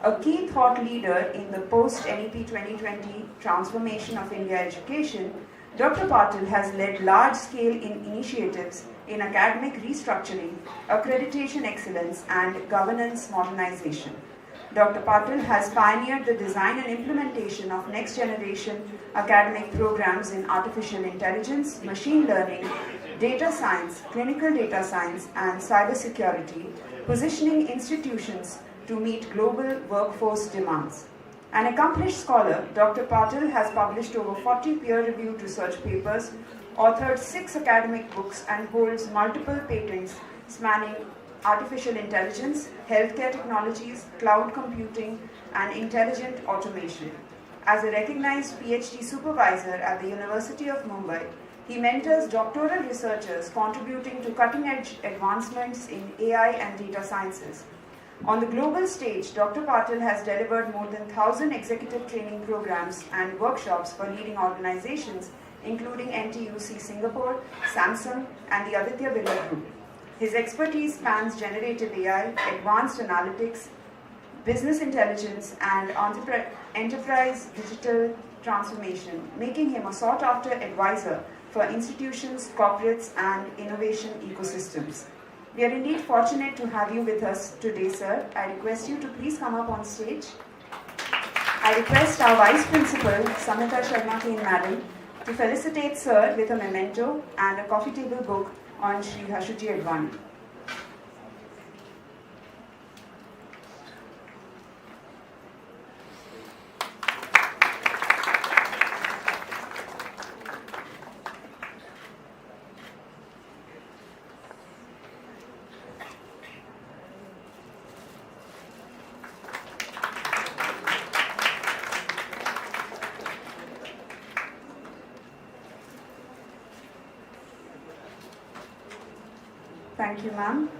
A key thought leader in the post-NEP 2020 transformation of India education, Dr. Patil has led large-scale initiatives in academic restructuring, accreditation excellence, and governance modernization. Dr. Patil has pioneered the design and implementation of next-generation academic programs in artificial intelligence, machine learning, data science, clinical data science, and cybersecurity, positioning institutions to meet global workforce demands. An accomplished scholar, Dr. Patil has published over 40 peer-reviewed research papers, authored 6 academic books, and holds multiple patents spanning artificial intelligence, healthcare technologies, cloud computing, and intelligent automation. As a recognized PhD supervisor at the University of Mumbai, he mentors doctoral researchers contributing to cutting-edge advancements in AI and data sciences. On the global stage, Dr. Patil has delivered more than 1,000 executive training programs and workshops for leading organizations, including NTUC Singapore, Samsung, and the Aditya Birla Group. His expertise spans generative AI, advanced analytics, business intelligence, and enterprise digital transformation, making him a sought-after advisor for institutions, corporates, and innovation ecosystems. We are indeed fortunate to have you with us today, sir. I request you to please come up on stage. I request our Vice Principal, Samita Sharma Kane Madam, to felicitate sir with a memento and a coffee table book on Sri Hashuji Advani. Thank you, ma'am.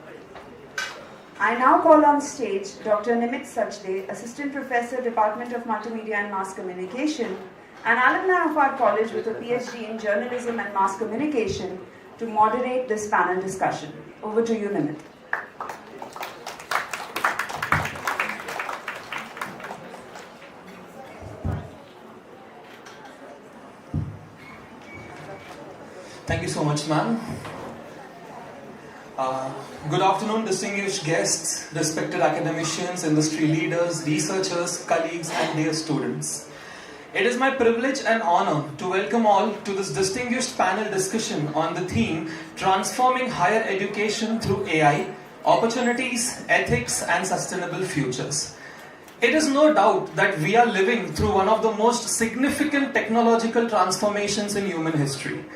I now call on stage Dr. Nimit Sachde, Assistant Professor, Department of Multimedia and Mass Communication, an alumni of our college with a PhD in Journalism and Mass Communication, to moderate this panel discussion. Over to you, Nimit. Thank you so much, ma'am. Good afternoon, distinguished guests, respected academicians, industry leaders, researchers, colleagues, and dear students. It is my privilege and honor to welcome all to this distinguished panel discussion on the theme Transforming Higher Education Through AI, Opportunities, Ethics, and Sustainable Futures. It is no doubt that we are living through one of the most significant technological transformations in human history.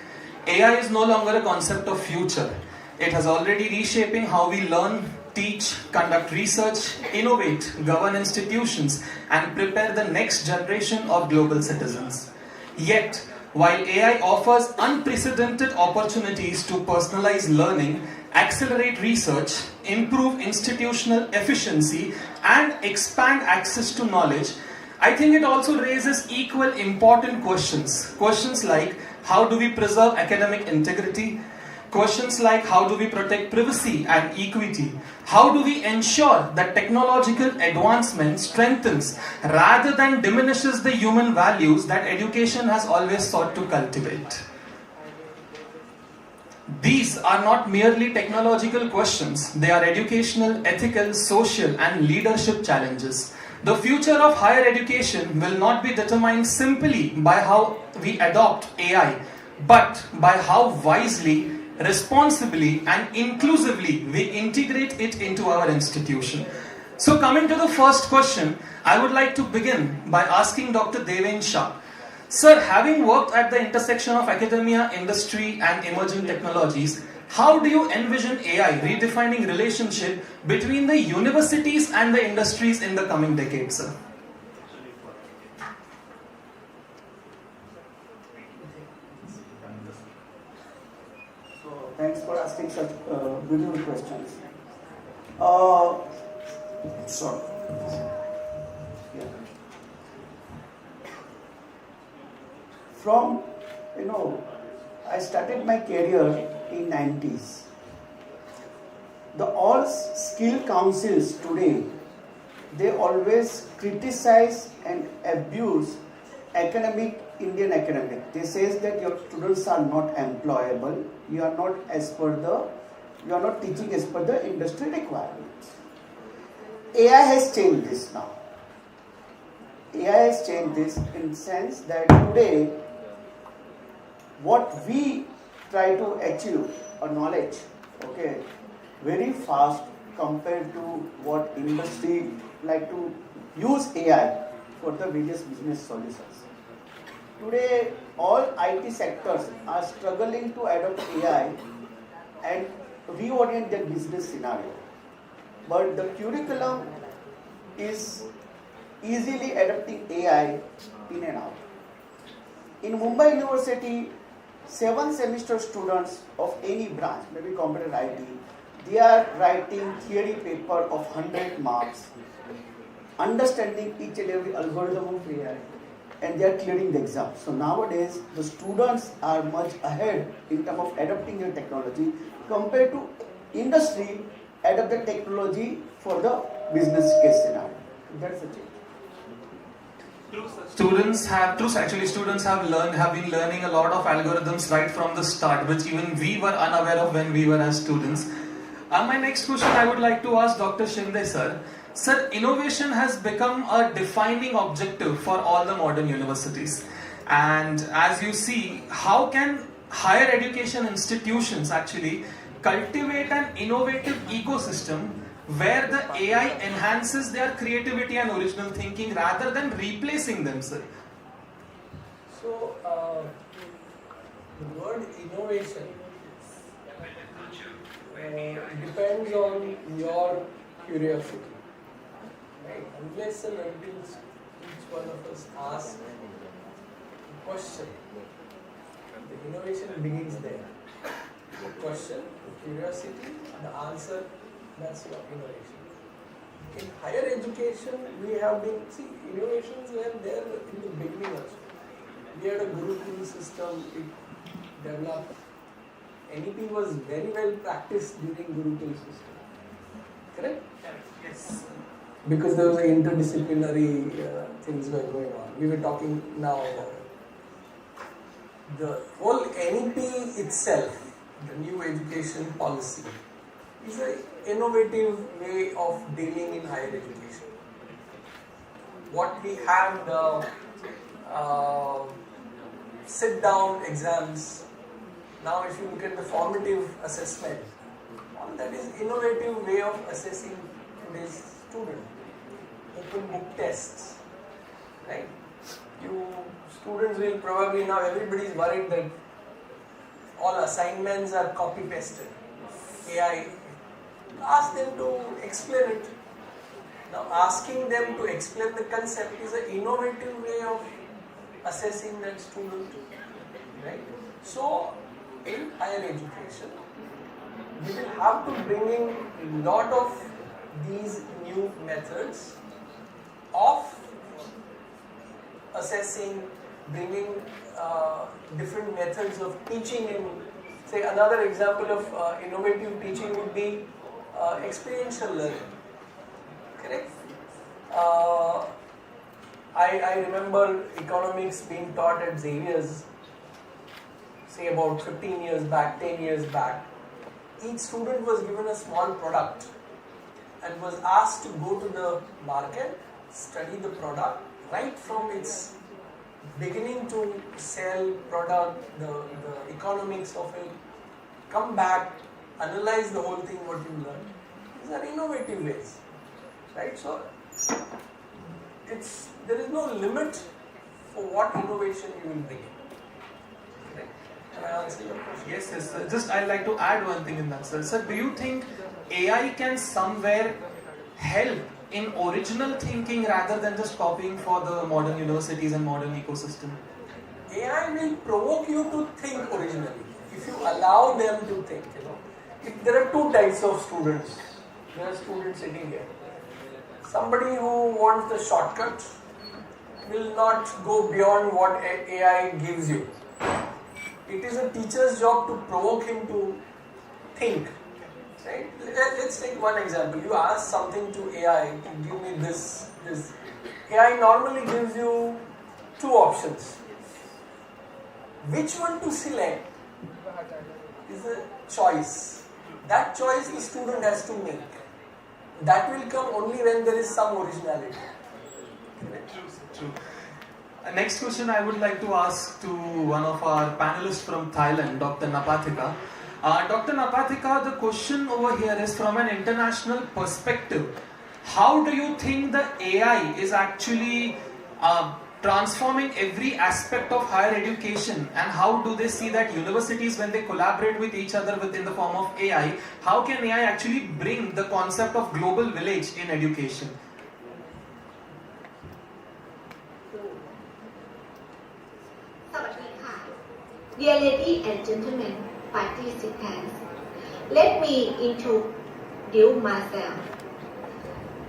AI is no longer a concept of future. It has already reshaping how we learn, teach, conduct research, innovate, govern institutions, and prepare the next generation of global citizens. Yet, while AI offers unprecedented opportunities to personalize learning, accelerate research, improve institutional efficiency, and expand access to knowledge, I think it also raises equal important questions. Questions like, how do we preserve academic integrity? Questions like, how do we protect privacy and equity? How do we ensure that technological advancement strengthens rather than diminishes the human values that education has always sought to cultivate? These are not merely technological questions, they are educational, ethical, social, and leadership challenges. The future of higher education will not be determined simply by how we adopt AI, but by how wisely, responsibly, and inclusively we integrate it into our institution. So coming to the first question, I would like to begin by asking Dr. Deven Shah. Sir, having worked at the intersection of academia, industry, and emerging technologies, How do you envision AI redefining relationship between the universities and the industries in the coming decades, sir? Thanks for asking such beautiful questions. Sorry. Yeah. From, I started my career in 90s. The all skill councils today, they always criticize and abuse Indian academic. They says that your students are not employable. You are not teaching as per the industry requirements. AI has changed this now. AI has changed this in the sense that today, what we try to achieve a knowledge, very fast compared to what industry like to use AI for the various business solutions. Today, all IT sectors are struggling to adopt AI and reorient their business scenario. But the curriculum is easily adapting AI in and out. In Mumbai University, 7 semester students of any branch, maybe computer IT, they are writing theory paper of 100 marks, understanding each and every algorithm of AI, and they are clearing the exam. So nowadays, the students are much ahead in terms of adopting the technology compared to industry adapt the technology for the business case scenario. That's the change. Students have been learning a lot of algorithms right from the start, which even we were unaware of when we were as students. My next question I would like to ask Dr. Shinde sir. Sir, innovation has become a defining objective for all the modern universities. And as you see, how can higher education institutions actually cultivate an innovative ecosystem where the AI enhances their creativity and original thinking rather than replacing them, sir? So, the word innovation depends on your curiosity. Right? Unless and until each one of us asks a question, the innovation begins there. The question, the curiosity, the answer, that's your innovation. In higher education, we have been, innovations were there in the beginning also. We had a Gurukul system, it developed. NEP was very well practiced during Gurukul system. Correct? Yes. Because there was interdisciplinary things were going on. We were talking now about the whole NEP itself, the new education policy, is an innovative way of dealing in higher education. What we have the sit-down exams. Now, if you look at the formative assessment, all that is innovative way of assessing today's student. Open book tests, right? You students will probably now, everybody is worried that all assignments are copy pasted. AI, ask them to explain it. Now, asking them to explain the concept is an innovative way of assessing that student, right? So, in higher education, we will have to bring in a lot of these new methods of assessing, bringing different methods of teaching in, say another example of innovative teaching would be experiential learning, correct? I remember economics being taught at Xavier's, say about 15 years back, 10 years back. Each student was given a small product and was asked to go to the market, study the product right from its beginning to sell product, the economics of it, come back, analyze the whole thing what you learned. These are innovative ways, right? So there is no limit for what innovation you will bring in. Right? Can I answer your question? Yes, yes, sir. Just I'd like to add one thing in that, sir. Sir, do you think AI can somewhere help in original thinking rather than just copying for the modern universities and modern ecosystem? AI will provoke you to think originally if you allow them to think. If there are two types of students. There are students sitting here. Somebody who wants the shortcut will not go beyond what AI gives you. It is a teacher's job to provoke him to think. Right? Let's take one example. You ask something to AI to give me this. AI normally gives you two options. Which one to select is a choice. That choice the student has to make. That will come only when there is some originality. True. Next question I would like to ask to one of our panelists from Thailand, Dr. Napathika. Dr. Napathika, the question over here is from an international perspective. How do you think the AI is actually transforming every aspect of higher education, and how do they see that universities, when they collaborate with each other within the form of AI, how can AI actually bring the concept of global village in education? Dear ladies and gentlemen, participants, let me introduce myself.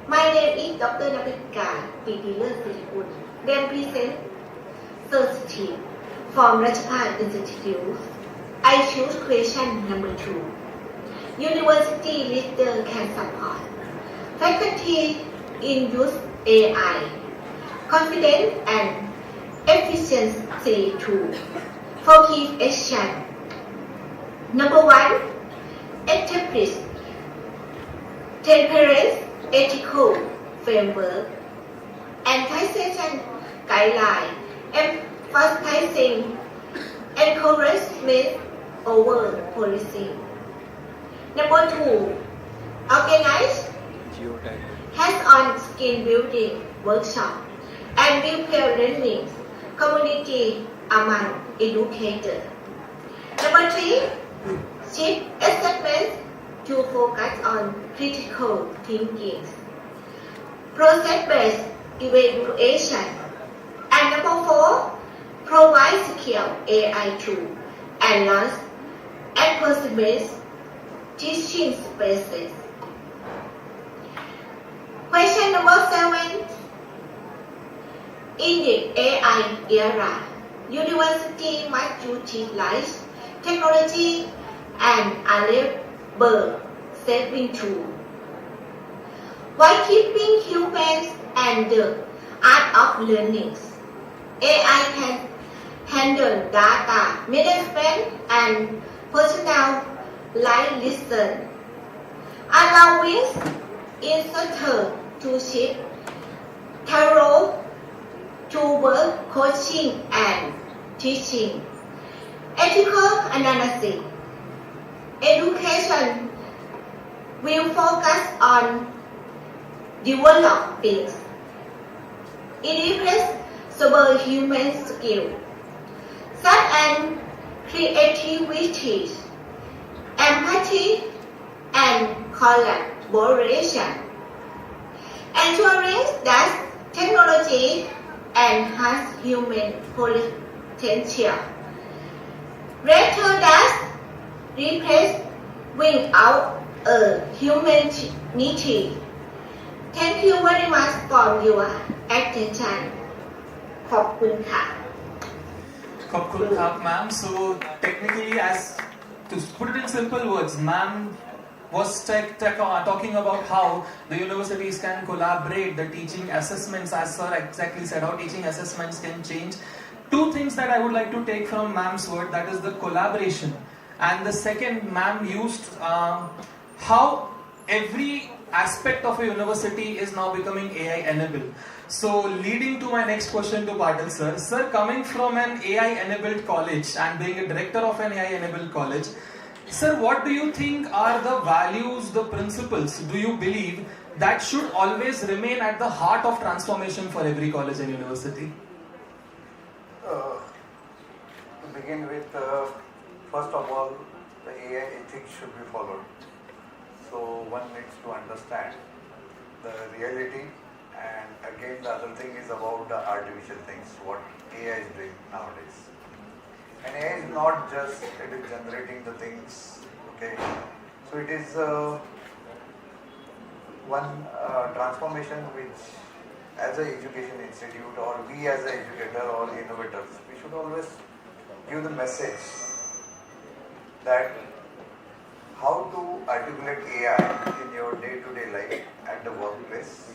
My name is Dr. Napathika Pitiler-Sirikun, represent Society from Rajapat Institute. I choose question number 2. University leader can support faculty in use AI, confidence and efficiency tool for key action. Number 1, establish temperance ethical framework and taxation guideline, emphasizing encouragement over policy. Number 2, organize hands-on skill building workshop and peer learning community among educators. Number 3, shift assessment to focus on critical thinking, process-based evaluation. And number 4, provide secure AI tool and launch approximate teaching spaces. Question number 7. In the AI era, university must utilize technology and enable saving tool while keeping humans and the art of learning. AI can handle data management and personal listen, allowing instructors to shift tarot toward coaching and teaching. Ethical analysis. Education will focus on developing irreplaceable human skills such as creativity, empathy, and collaboration, ensuring that technology enhance human potential rather than replace without a humanity. Thank you very much for your attention. ขอบคุณค่ะ ขอบคุณครับ ma'am. So technically, as to put it in simple words, ma'am was talking about how the universities can collaborate the teaching assessments, as sir exactly said, how teaching assessments can change. Two things that I would like to take from ma'am's word, that is the collaboration, and the second, ma'am used how every aspect of a university is now becoming AI enabled. So leading to my next question to Patil sir. Sir, coming from an AI enabled college and being a director of an AI enabled college, sir, what do you think are the values, the principles, do you believe, that should always remain at the heart of transformation for every college and university? To begin with, first of all, the AI ethics should be followed. So one needs to understand the reality, and again the other thing is about the artificial things, what AI is doing nowadays. And AI is not just, it is generating the things, okay. So it is one transformation which as an education institute or we as an educator or innovators, we should always give the message that how to articulate AI in your day-to-day life at the workplace.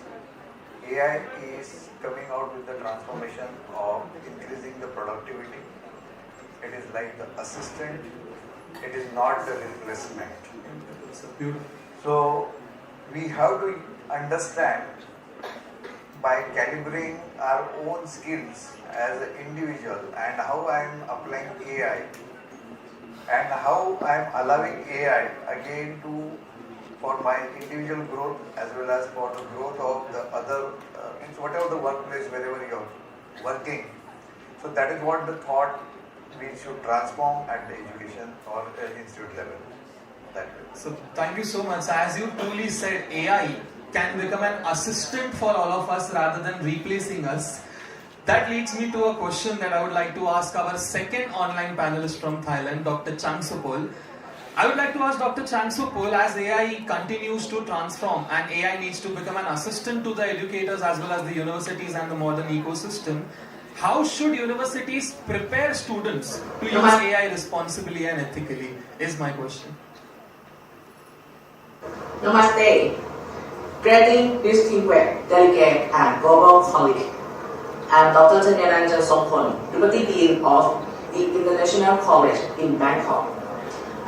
AI is coming out with the transformation of increasing the productivity. It is like the assistant, it is not the replacement. So we have to understand by calibrating our own skills as an individual and how I am applying AI and how I am allowing AI again to for my individual growth as well as for the growth of the other, whatever the workplace, wherever you are working. So that is what the thought we should transform at the education or institute level. So thank you so much. As you truly said, AI can become an assistant for all of us rather than replacing us. That leads me to a question that I would like to ask our second online panelist from Thailand, Dr. Changsopol. I would like to ask Dr. Changsopol, as AI continues to transform and AI needs to become an assistant to the educators as well as the universities and the modern ecosystem, how should universities prepare students to use AI responsibly and ethically is my question. Namaste. Greeting distinguished delegate and global colleague. I'm Dr. Internation Sopon, Deputy Dean of the International College in Bangkok.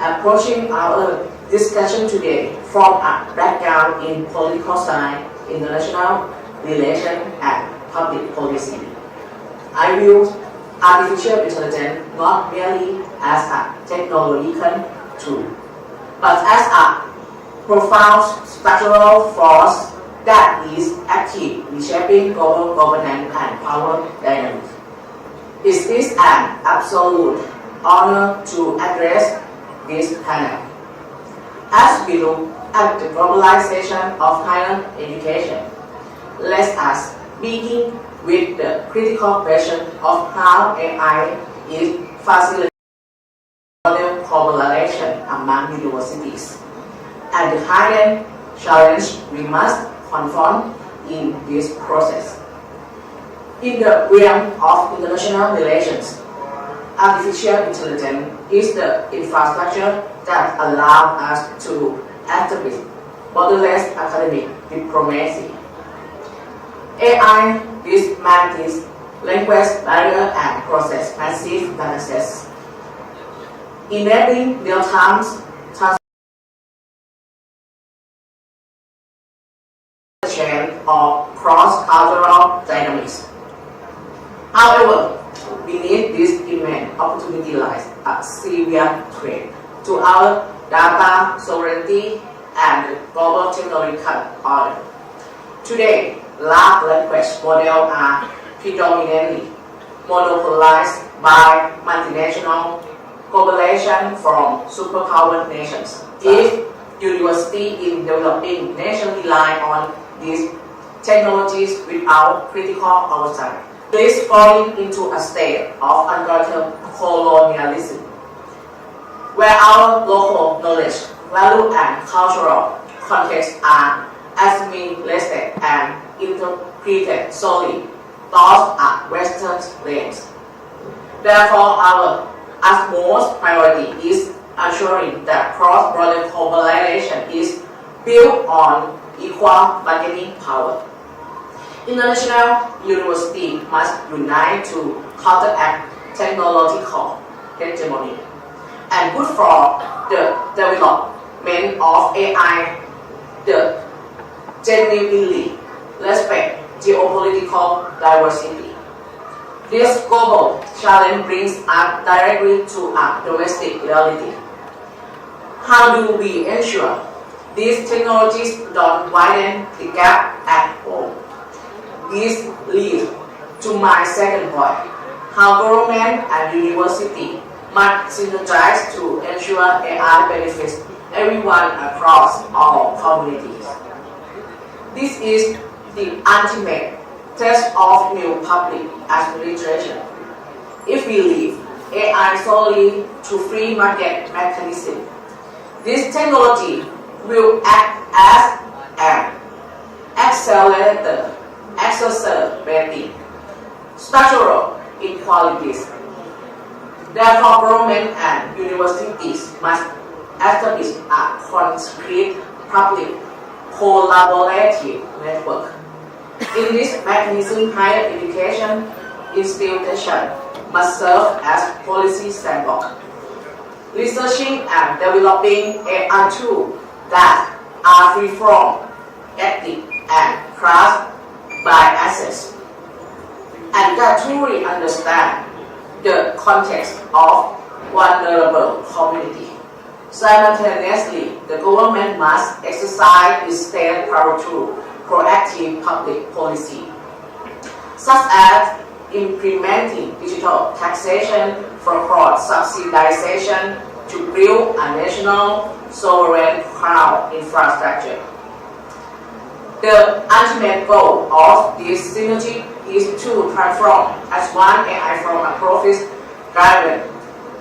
Approaching our discussion today from a background in political science, international relations, and public policy. I view artificial intelligence not merely as a technological tool, but as a profound structural force that is active in shaping global governance and power dynamics. It is an absolute honor to address this panel. As we look at the globalization of higher education, let us begin with the critical question of how AI is facilitating collaboration among universities, and the hidden challenge we must confront in this process. In the realm of international relations, artificial intelligence is the infrastructure that allows us to establish borderless academic diplomacy. AI dismantles language barrier and process massive datasets, enabling real-time change of cross-cultural dynamics. However, beneath this immense opportunity lies a severe threat to our data sovereignty and global technological order. Today, large language models are predominantly monopolized by multinational corporations from superpower nations. If universities in developing nations rely on these technologies without critical oversight, this falling into a state of unbridled colonialism, where our local knowledge, value, and cultural context are assimilated and interpreted solely through a Western lens. Therefore, our utmost priority is ensuring that cross-border collaboration is built on equal bargaining power. International universities must unite to counteract technological hegemony and push for the development of AI that genuinely respect geopolitical diversity. This global challenge brings us directly to a domestic reality. How do we ensure these technologies don't widen the gap at home? This leads to my second point: how government and university must synergize to ensure AI benefits everyone across all communities. This is the ultimate test of new public administration. If we leave AI solely to free market mechanism, this technology will act as an accelerator, exacerbating structural inequalities. Therefore, government and universities must establish a concrete public collaborative network. In this mechanism, higher education institutions must serve as policy sandbox, researching and developing AI tools that are free from ethics and class biases, and that truly understand the context of vulnerable community. Simultaneously, the government must exercise its state power through proactive public policy, such as implementing digital taxation for fraud subsidization to build a national sovereign cloud infrastructure. The ultimate goal of this synergy is to transform as one AI from a profit-driven,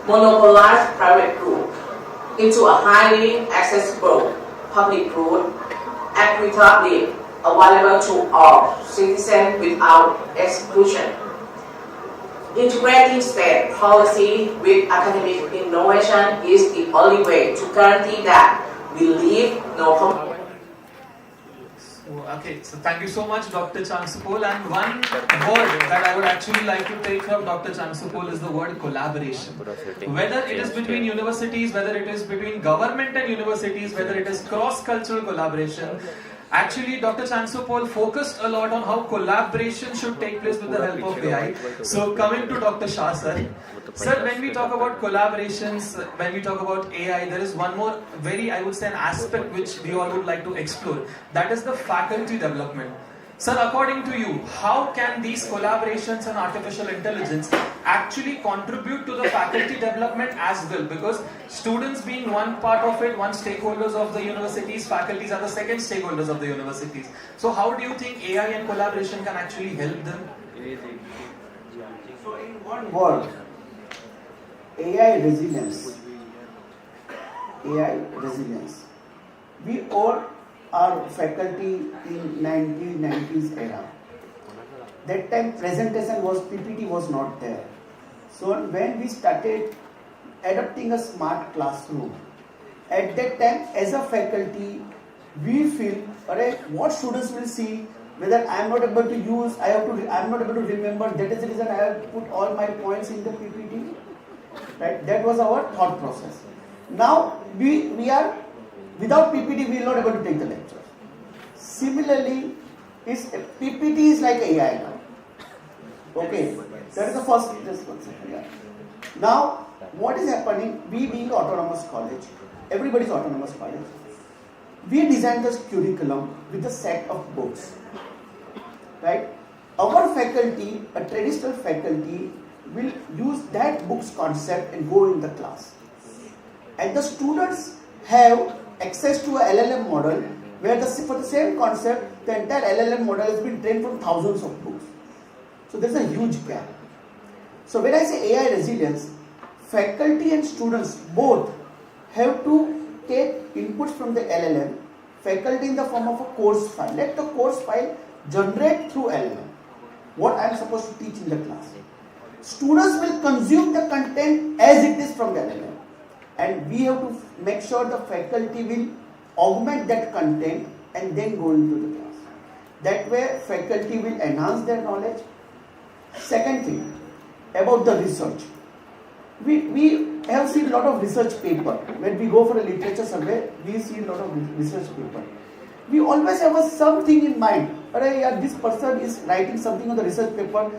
monopolized private group into a highly accessible public good, equitably available to all citizens without exclusion. Integrating state policy with academic innovation is the only way to guarantee that we leave no. Okay, so thank you so much, Dr. Changsupol. And one word that I would actually like to take from Dr. Changsupol is the word collaboration. Whether it is between universities, whether it is between government and universities, whether it is cross-cultural collaboration, actually Dr. Changsupol focused a lot on how collaboration should take place with the help of AI. So coming to Dr. Shah sir. Sir, when we talk about collaborations, when we talk about AI, there is one more very, I would say, an aspect which we all would like to explore. That is the faculty development. Sir, according to you, how can these collaborations and artificial intelligence actually contribute to the faculty development as well? Because students being one part of it, one stakeholders of the universities, faculties are the second stakeholders of the universities. So how do you think AI and collaboration can actually help them? So in one word, AI resilience. AI resilience. We all are faculty in 1990s era. That time presentation was, PPT was not there. So when we started adopting a smart classroom, at that time as a faculty, we feel, alright, what students will see, whether I am not able to use, I am not able to remember, that is the reason I have put all my points in the PPT. Right? That was our thought process. Now we are, without PPT we are not able to take the lecture. Similarly, PPT is like AI now. Okay, that is the first concept. Yeah. Now, what is happening? We being autonomous college, everybody is autonomous college. We designed this curriculum with a set of books. Right? Our faculty, a traditional faculty, will use that book's concept and go in the class. And the students have access to a LLM model where for the same concept, the entire LLM model has been trained from thousands of books. So there's a huge gap. So when I say AI resilience, faculty and students both have to take inputs from the LLM, faculty in the form of a course file. Let the course file generate through LLM what I am supposed to teach in the class. Students will consume the content as it is from the LLM, and we have to make sure the faculty will augment that content and then go into the class. That way faculty will enhance their knowledge. Second thing, about the research. We have seen a lot of research paper. When we go for a literature survey, we see a lot of research paper. We always have something in mind. This person is writing something on the research paper.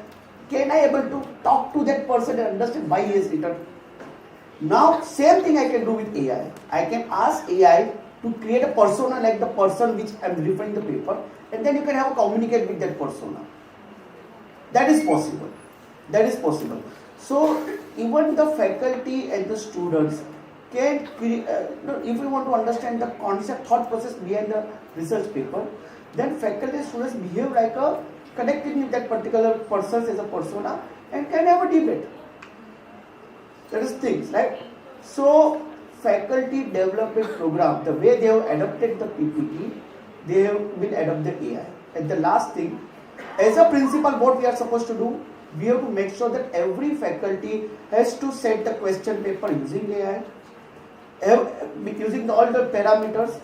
Can I able to talk to that person and understand why he has written? Now, same thing I can do with AI. I can ask AI to create a persona like the person which I am referring the paper, and then you can have a communicate with that persona. That is possible. That is possible. So even the faculty and the students can create, if we want to understand the concept, thought process behind the research paper, then faculty and students behave like a connecting with that particular person as a persona and can have a debate. That is things, right? So faculty development program, the way they have adopted the PPT, they will adopt the AI. And the last thing, as a principal, what we are supposed to do, we have to make sure that every faculty has to set the question paper using AI, using all the parameters,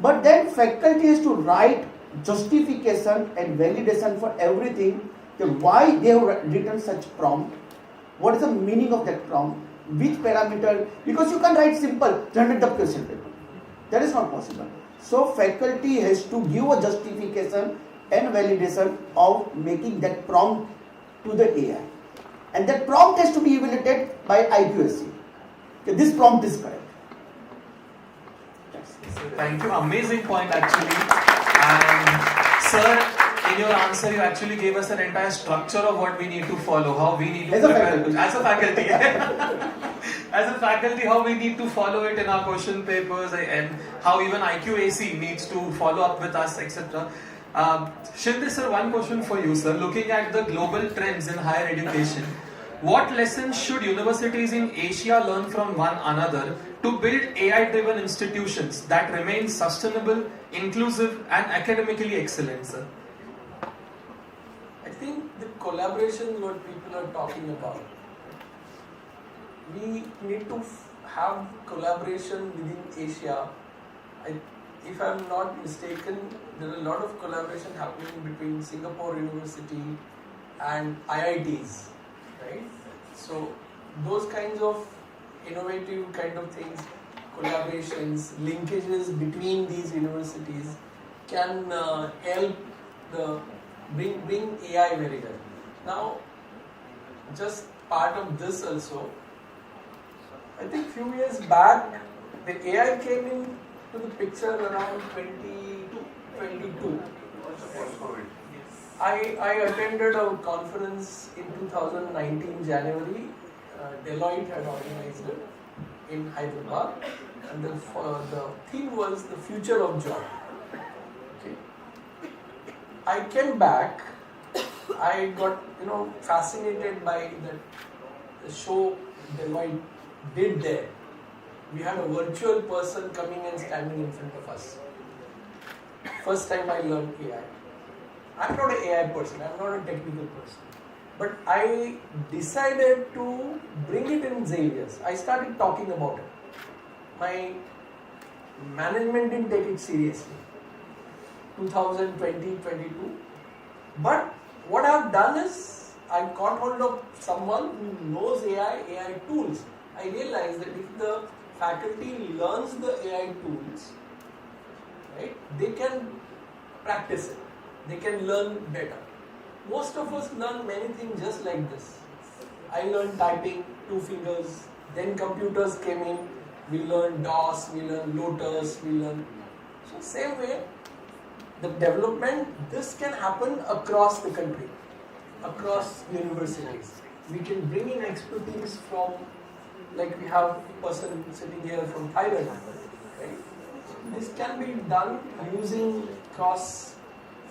but then faculty has to write justification and validation for everything, why they have written such prompt, what is the meaning of that prompt, which parameter, because you can't write simple, generate the question paper. That is not possible. So faculty has to give a justification and validation of making that prompt to the AI. And that prompt has to be evaluated by IQSC. Okay, this prompt is correct. Thank you. Amazing point actually. And sir, in your answer, you actually gave us an entire structure of what we need to follow, how we need to prepare. As a faculty. As a faculty, how we need to follow it in our question papers and how even IQAC needs to follow up with us, etc. Shinde sir, one question for you, sir. Looking at the global trends in higher education, what lessons should universities in Asia learn from one another to build AI-driven institutions that remain sustainable, inclusive, and academically excellent, sir? I think the collaboration is what people are talking about. We need to have collaboration within Asia. If I'm not mistaken, there are a lot of collaboration happening between Singapore University and IITs, right? So those kinds of innovative kind of things, collaborations, linkages between these universities can help bring AI very well. Now, just part of this also, I think few years back, the AI came in to the picture around 2022. I attended a conference in 2019 January. Deloitte had organized it in Hyderabad, and the theme was the future of job. Okay. I came back. I got fascinated by the show Deloitte did there. We had a virtual person coming and standing in front of us. First time I learned AI. I'm not an AI person, I'm not a technical person. But I decided to bring it in Xavier's. I started talking about it. My management didn't take it seriously. 2020-22. But what I've done is, I got hold of someone who knows AI tools. I realized that if the faculty learns the AI tools, right, they can practice it. They can learn better. Most of us learn many things just like this. I learned typing, 2 fingers, then computers came in, we learned DOS, we learned Lotus, we learned... So same way, the development, this can happen across the country, across universities. We can bring in expertise from, like we have a person sitting here from Thailand, right? This can be done using cross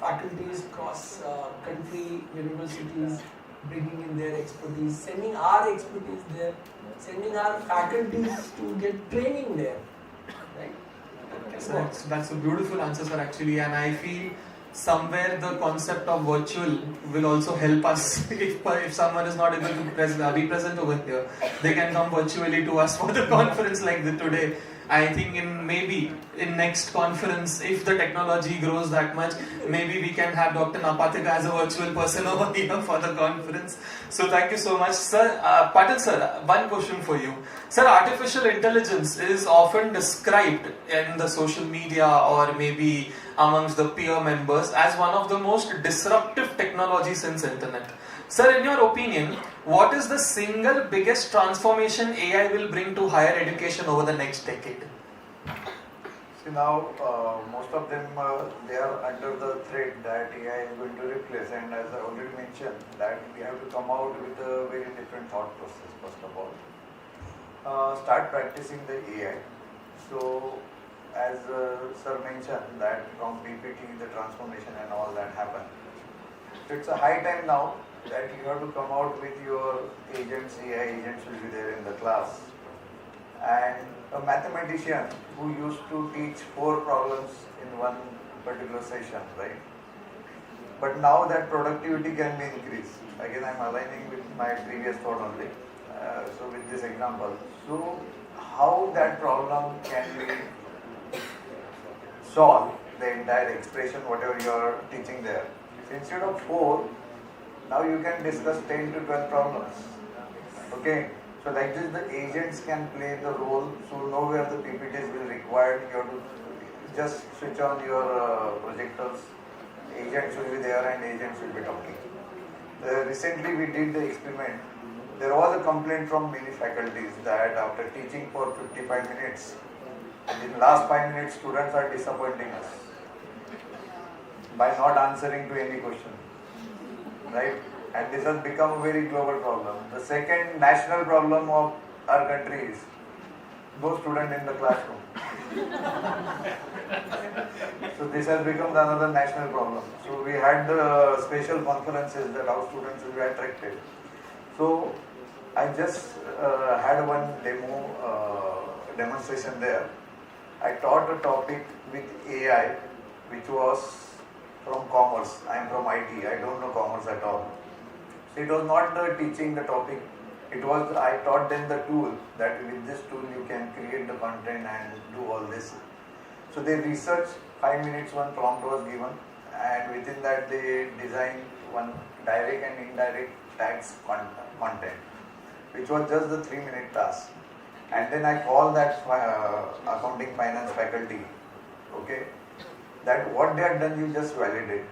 faculties, cross country universities, bringing in their expertise, sending our expertise there, sending our faculties to get training there, right? So that's a beautiful answer, sir, actually, and I feel somewhere the concept of virtual will also help us. If someone is not able to be present over here, they can come virtually to us for the conference like today. I think maybe in next conference, if the technology grows that much, maybe we can have Dr. Napatika as a virtual person over here for the conference. So thank you so much, sir. Patil sir, one question for you. Sir, artificial intelligence is often described in the social media or maybe amongst the peer members as one of the most disruptive technologies since internet. Sir, in your opinion, what is the single biggest transformation AI will bring to higher education over the next decade? See now, most of them they are under the threat that AI is going to replace, and as I already mentioned, that we have to come out with a very different thought process. First of all, start practicing the AI. So, as sir mentioned, that from PPT the transformation and all that happened. So it's a high time now that you have to come out with your agents. AI agents will be there in the class. And a mathematician who used to teach 4 problems in one particular session, right? But now that productivity can be increased. Again, I'm aligning with my previous thought only. So with this example, so how that problem can be solved, the entire expression, whatever you are teaching there. So instead of 4, now you can discuss 10 to 12 problems. Okay. So like this, the agents can play the role. So nowhere the PPTs will require you have to just switch on your projectors. Agents will be there and agents will be talking. Recently we did the experiment. There was a complaint from many faculties that after teaching for 55 minutes, in last 5 minutes students are disappointing us by not answering to any question. Right? And this has become a very global problem. The second national problem of our country is no student in the classroom. So this has become another national problem. So we had the special conferences that our students will be attracted. So I just had one demonstration there. I taught a topic with AI which was from commerce. I am from IT. I don't know commerce at all. So it was not the teaching the topic. It was I taught them the tool that with this tool you can create the content and do all this. So they researched 5 minutes, one prompt was given, and within that they designed one direct and indirect tax content, which was just the 3-minute task. And then I called that accounting finance faculty, okay, that what they had done you just validate,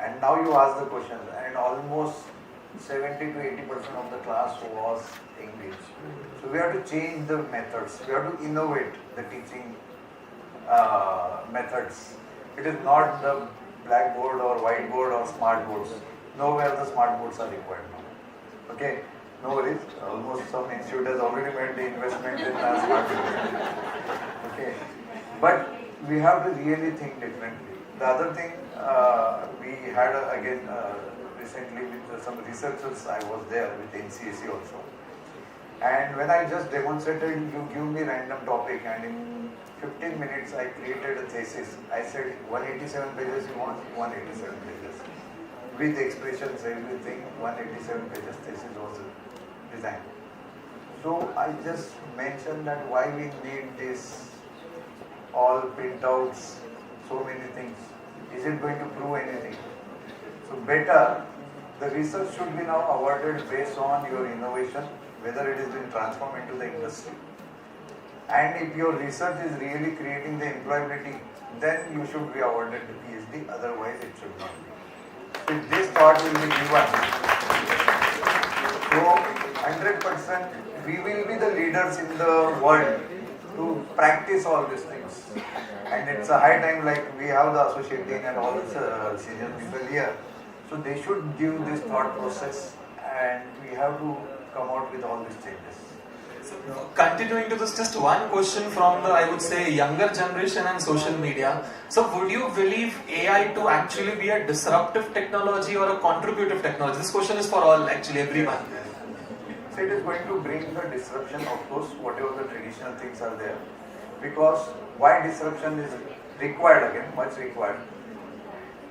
and now you ask the question, and almost 70 to 80% of the class was engaged. So we have to change the methods. We have to innovate the teaching methods. It is not the blackboard or whiteboard or smart boards. Nowhere the smart boards are required now. Okay, no worries. Almost some institute has already made the investment in smart boards. Okay, but we have to really think differently. The other thing we had again. Recently with some researchers, I was there with NCAC also, and when I just demonstrated, you give me random topic, and in 15 minutes I created a thesis. I said 187 pages, you want 187 pages with expressions, everything. 187 pages thesis was designed. So I just mentioned that why we need this all printouts, so many things. Is it going to prove anything? So better, the research should be now awarded based on your innovation, whether it has been transformed into the industry. And if your research is really creating the employability, then you should be awarded the PhD, otherwise it should not be. If this thought will be given, so 100% we will be the leaders in the world to practice all these things. And it's a high time, like we have the associate dean and all the senior people here. So they should give this thought process, and we have to come out with all these changes. So, continuing to this, just one question from the, I would say, younger generation and social media. So would you believe AI to actually be a disruptive technology or a contributive technology? This question is for all, actually, everyone. So it is going to bring the disruption, of course, whatever the traditional things are there. Because why disruption is required again, much required?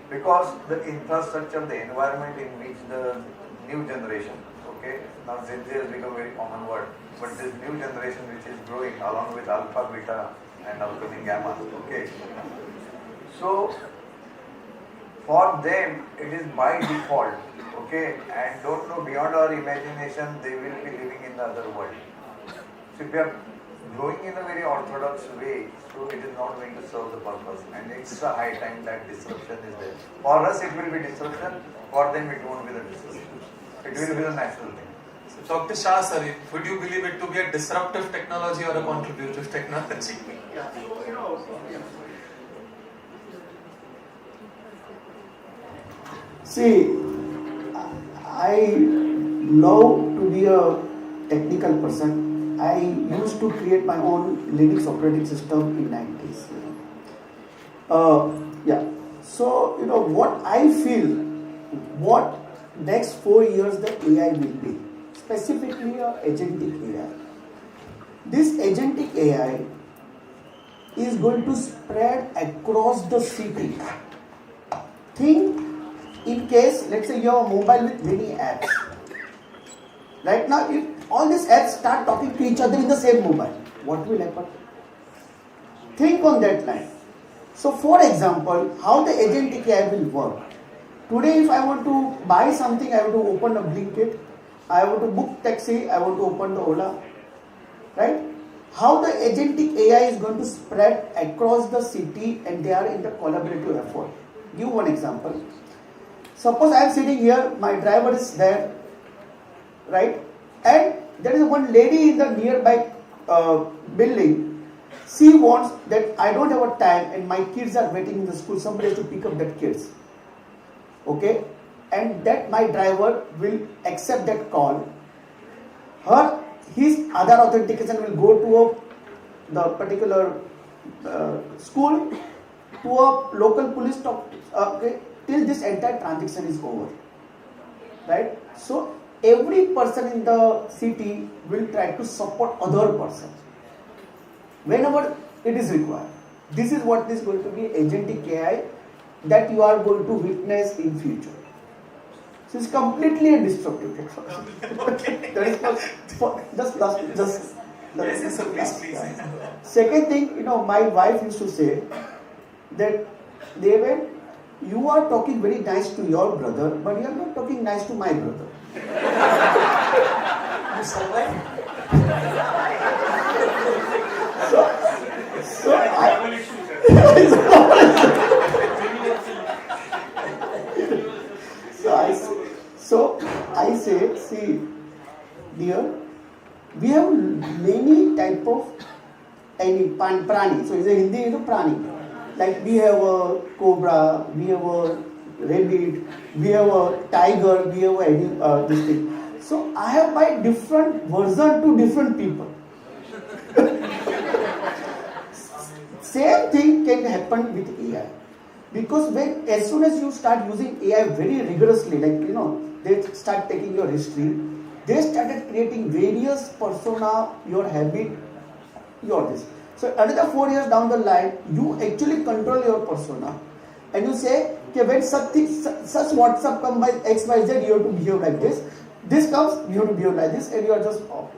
Because the infrastructure, the environment in which the new generation, okay, now Gen Z has become a very common word, but this new generation which is growing along with alpha, beta and upcoming gamma, okay. So for them it is by default, okay, and don't know beyond our imagination they will be living in the other world. So if we are growing in a very orthodox way, so it is not going to serve the purpose, and it's a high time that disruption is there. For us it will be disruption, for them it won't be the disruption. It will be the natural thing. So Dr. Shah, sir, would you believe it to be a disruptive technology or a contributive technology? Yeah, so, you know, yeah. See, I love to be a technical person. I used to create my own Linux operating system in 90s. Yeah. So, you know, what I feel, what next 4 years the AI will be, specifically agentic AI. This agentic AI is going to spread across the city. Think in case, let's say you have a mobile with many apps. Right now, if all these apps start talking to each other in the same mobile, what will happen? Think on that line. So, for example, how the agentic AI will work. Today, if I want to buy something, I have to open a Blinkit. I want to book taxi, I want to open the Ola. Right? How the agentic AI is going to spread across the city, and they are in the collaborative effort. Give one example. Suppose I am sitting here, my driver is there, right? And there is one lady in the nearby building. She wants that I don't have a time and my kids are waiting in the school, somebody has to pick up that kids. Okay? And that my driver will accept that call. His other authentication will go to the particular school, to a local police stop, okay, till this entire transaction is over. Right? So every person in the city will try to support other person whenever it is required. This is what is going to be agentic AI that you are going to witness in future. So it's completely a disruptive technology. That is just yes, so please. Second thing, you know, my wife used to say that David, you are talking very nice to your brother, but you are not talking nice to my brother. You survive? So I say, see, dear, we have many type of prani. So it's a Hindi, you know, prani. Like we have a cobra, we have a rabbit, we have a tiger, we have a this thing. So I have my different version to different people. Same thing can happen with AI. Because as soon as you start using AI very rigorously, like, you know, they start taking your history, they started creating various persona, your habit, your this. So another 4 years down the line, you actually control your persona, and you say, okay, when such WhatsApp come by XYZ, you have to behave like this. This comes, you have to behave like this, and you are just off.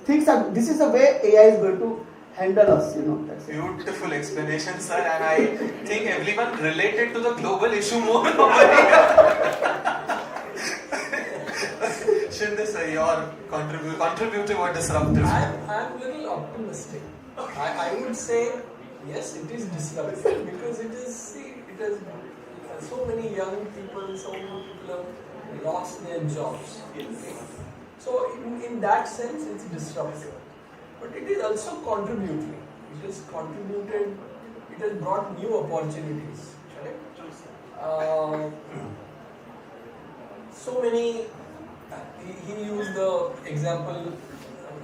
This is the way AI is going to handle us, you know. That's Beautiful explanation, sir, and I think everyone related to the global issue more over here. Shinde sir, your contributive or disruptive? I'm a little optimistic. I would say yes, it is disruptive because it is so many young people, so many people have lost their jobs. Okay? So in that sense, it's disruptive. But it is also contributing. It has contributed, it has brought new opportunities. Correct? So many, he used the example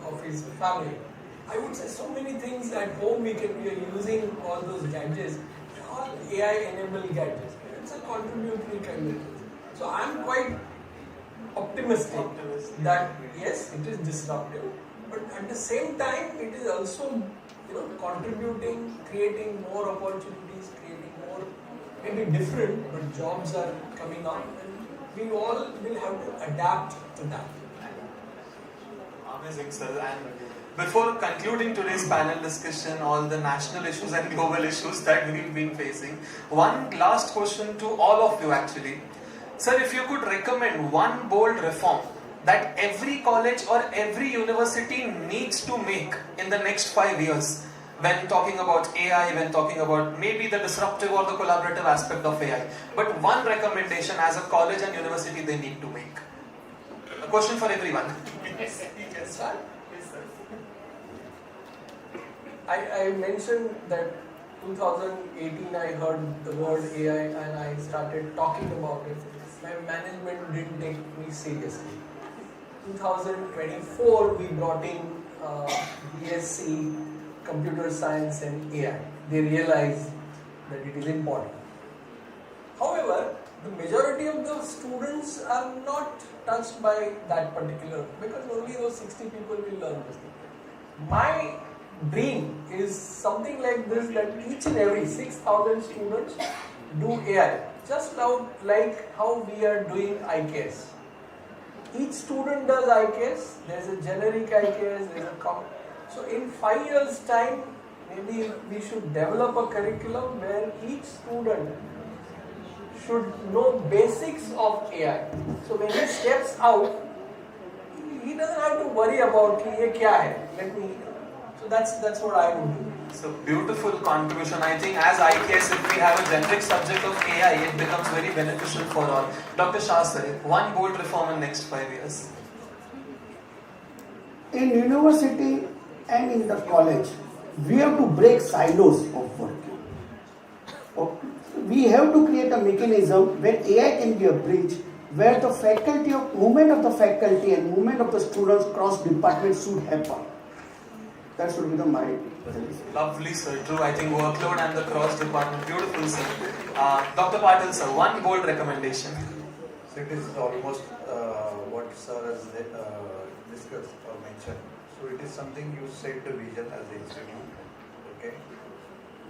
of his family. I would say so many things at home we are using all those gadgets, all AI enabled gadgets. It's a contributory kind of thing. So I'm quite optimistic that yes, it is disruptive. But at the same time, it is also, contributing, creating more opportunities, creating more, maybe different, but jobs are coming up, and we all will have to adapt to that. Amazing, sir. And before concluding today's panel discussion, all the national issues and global issues that we've been facing, one last question to all of you actually. Sir, if you could recommend one bold reform that every college or every university needs to make in the next 5 years when talking about AI, when talking about maybe the disruptive or the collaborative aspect of AI. But one recommendation as a college and university they need to make. A question for everyone. Yes, sir. I mentioned that 2018 I heard the word AI and I started talking about it. My management didn't take me seriously. 2024 we brought in BSc Computer Science and AI. They realized that it is important. However, the majority of the students are not touched by that particular, because only those 60 people will learn this thing. My dream is something like this, that each and every 6,000 students do AI, just now like how we are doing IKS. Each student does IKS, there's a generic IKS, there's a so in 5 years time, maybe we should develop a curriculum where each student should know basics of AI. So when he steps out, he doesn't have to worry about ye kya hai. So that's what I would do. So beautiful contribution. I think as IKS, if we have a generic subject of AI, it becomes very beneficial for all. Dr. Shah sir, one bold reform in next 5 years. In university and in the college, we have to break silos of working. Okay. We have to create a mechanism where AI can be a bridge, where the movement of the faculty and movement of the students cross departments should happen. That should be my suggestion. Lovely sir, true. I think workload and the cross department, beautiful sir. Dr. Patil sir, one bold recommendation. So it is almost what sir has discussed or mentioned. So it is something you set the vision as the institute, okay?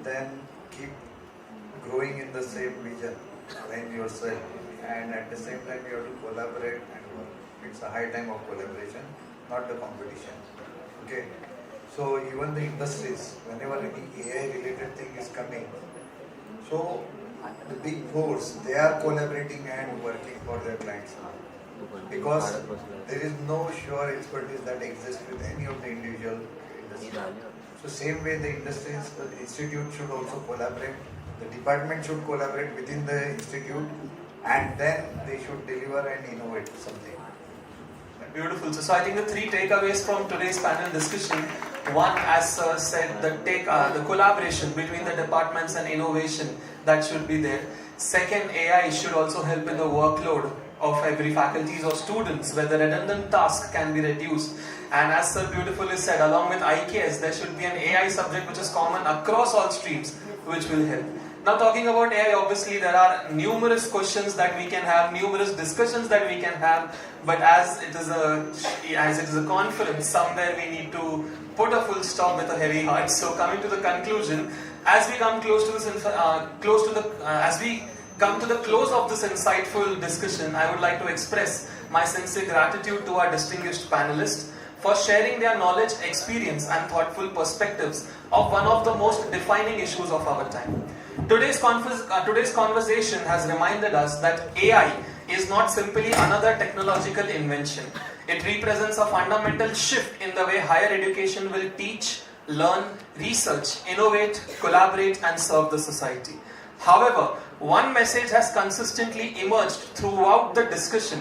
Then keep growing in the same vision, train yourself, and at the same time you have to collaborate and work. It's a high time of collaboration, not the competition, okay? So even the industries, whenever any AI related thing is coming, so the big fours, they are collaborating and working for their clients, because there is no sure expertise that exists with any of the individual industries. So same way the industries, the institute should also collaborate, the department should collaborate within the institute, and then they should deliver and innovate something. Beautiful. So I think the three takeaways from today's panel discussion. One, as sir said, the collaboration between the departments and innovation, that should be there. Second, AI should also help in the workload of every faculties or students, where the redundant task can be reduced. And as sir beautifully said, along with IKS, there should be an AI subject which is common across all streams, which will help. Now talking about AI, obviously there are numerous questions that we can have, numerous discussions that we can have, but as it is a conference, somewhere we need to put a full stop with a heavy heart. So coming to the conclusion, as we come close to this, as we come to the close of this insightful discussion, I would like to express my sincere gratitude to our distinguished panelists for sharing their knowledge, experience and thoughtful perspectives of one of the most defining issues of our time. Today's conversation has reminded us that AI is not simply another technological invention. It represents a fundamental shift in the way higher education will teach, learn, research, innovate, collaborate and serve the society. However, one message has consistently emerged throughout the discussion,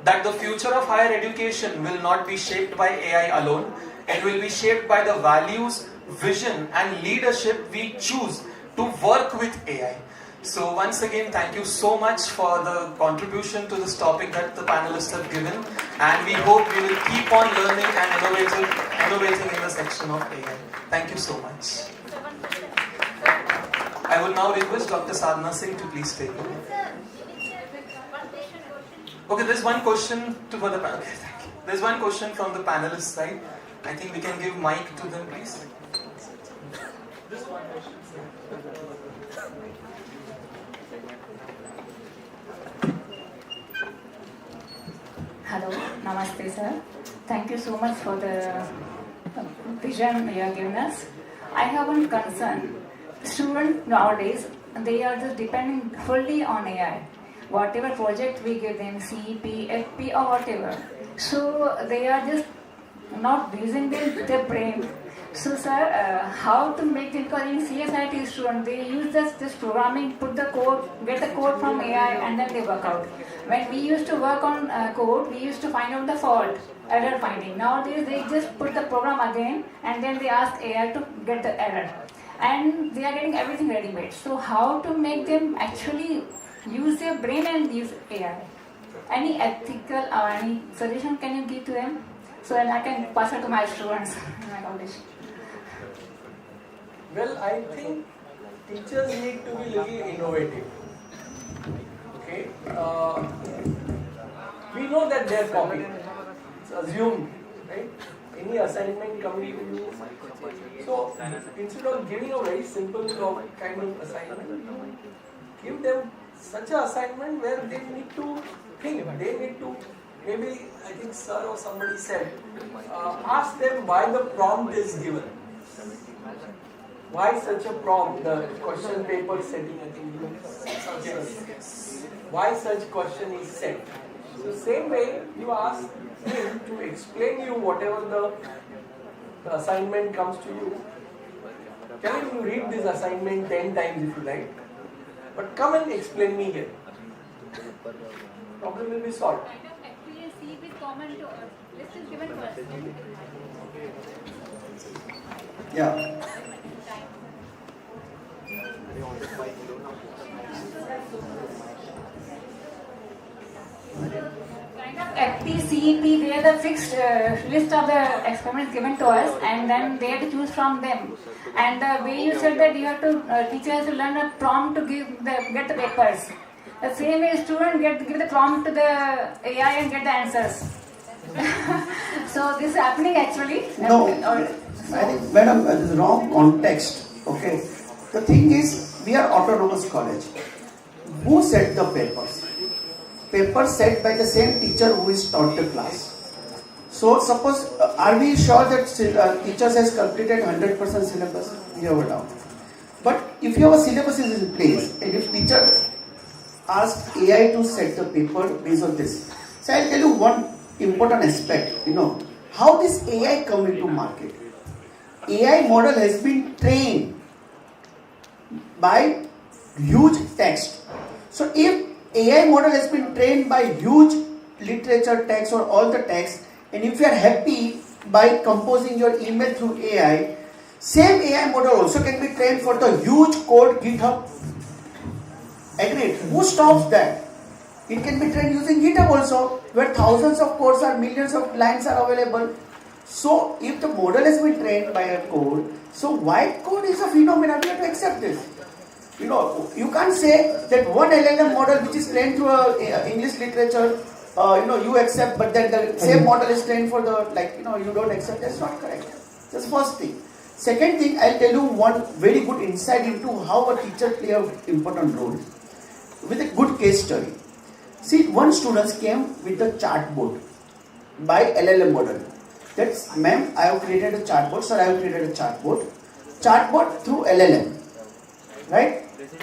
that the future of higher education will not be shaped by AI alone. It will be shaped by the values, vision and leadership we choose to work with AI. So once again, thank you so much for the contribution to this topic that the panelists have given, and we hope we will keep on learning and innovating in the section of AI. Thank you so much. I will now request Dr. Sadhana Singh to please take over. Okay, there's one question for the panel. There's one question from the panelist side. I think we can give mic to them, please. This one question, Hello, Namaste sir. Thank you so much for the vision you have given us. I have one concern. Students nowadays, they are just depending fully on AI. Whatever project we give them, CEP, FP or whatever. So they are just not using their brain So, sir, how to make it? Because in CSIT students, they use this programming, put the code, get the code from AI, and then they work out. When we used to work on code, we used to find out the fault, error finding. Nowadays, they just put the program again, and then they ask AI to get the error. And they are getting everything ready-made. So, how to make them actually use their brain and use AI? Any ethical or any suggestion can you give to them? So that I can pass it to my students in my college. Well, I think teachers need to be little innovative. Okay, we know that they are copying. It's assumed, right? Any assignment coming to you. So instead of giving a very simple kind of assignment, give them such an assignment where they need to think. They need to, maybe I think sir or somebody said, ask them why the prompt is given. Why such a prompt? The question paper setting, I think. Why such question is set? So same way you ask him to explain you whatever the assignment comes to you. Tell him you read this assignment 10 times if you like. But come and explain me here. Problem will be solved. Yeah. FP, CEP, they are the fixed list of the experiments given to us, and then they have to choose from them. And the way you said that you have to, teachers to learn a prompt to get the papers. The same way student give the prompt to the AI and get the answers. So this is happening actually. No, I think, madam, this is wrong context. Okay, the thing is, we are autonomous college. Who set the papers? Papers set by the same teacher who is taught the class. So suppose, are we sure that teachers has completed 100% syllabus? We have a doubt. But if your syllabus is in place, and if teacher asks AI to set the paper based on this, so I'll tell you one important aspect. How this AI come into market. AI model has been trained by huge text. So if AI model has been trained by huge literature text or all the text, and if you are happy by composing your email through AI, same AI model also can be trained for the huge code GitHub. Agreed? Who stops that? It can be trained using GitHub also, where thousands of codes or millions of lines are available. So if the model has been trained by a code, so white code is a phenomenon. We have to accept this. You can't say that one LLM model which is trained through English literature, you accept, but then the same model is trained for you don't accept. That's not correct. That's the first thing. Second thing, I'll tell you one very good insight into how a teacher plays an important role with a good case study. See, one student came with a chartboard by LLM model. That's, ma'am, I have created a chartboard, sir, I have created a chartboard. Chartboard through LLM. Right?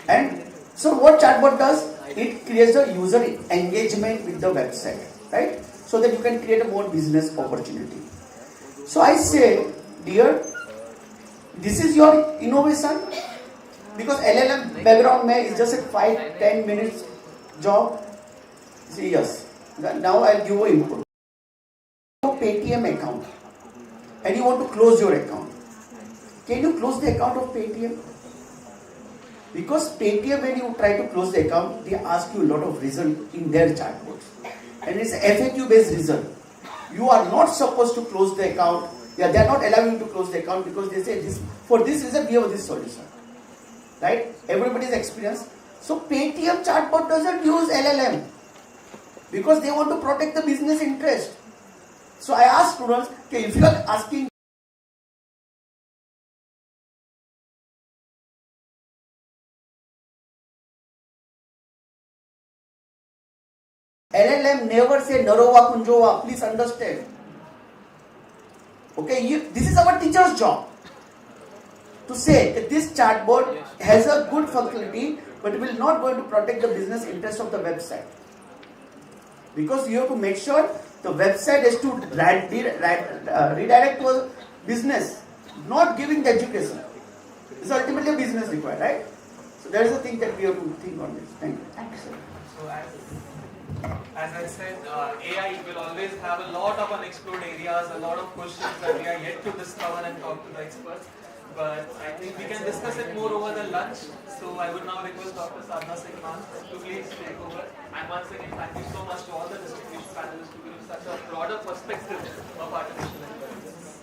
And so what chatbot does? It creates a user engagement with the website, right? So that you can create a more business opportunity. So I say, dear, this is your innovation, because LLM background is just a 5-10 minutes job. Say yes. Now I'll give you input. Your Paytm account, and you want to close your account. Can you close the account of Paytm? Because Paytm, when you try to close the account, they ask you a lot of result in their chatbots. And it's FAQ based result. You are not supposed to close the account. Yeah, they are not allowing you to close the account because they say for this reason we have this solution. Right? Everybody's experience. So Paytm chatbot doesn't use LLM because they want to protect the business interest. So I ask students, okay, if you are asking LLM never say Narova Kunjova, please understand. Okay, this is our teacher's job to say that this chatbot has a good functionality but will not going to protect the business interest of the website. Because you have to make sure the website has to redirect to a business. not giving the education. It's ultimately a business required, right? So that is the thing that we have to think on this. Thank you. Thank you, sir. So as I said, AI will always have a lot of unexplored areas, a lot of questions that we are yet to discover and talk to the experts. But I think we can discuss it more over the lunch. So I would now request Dr. Sadhna Singh ma'am to please take over. And once again, thank you so much to all the distinguished panelists to give such a broader perspective of artificial intelligence.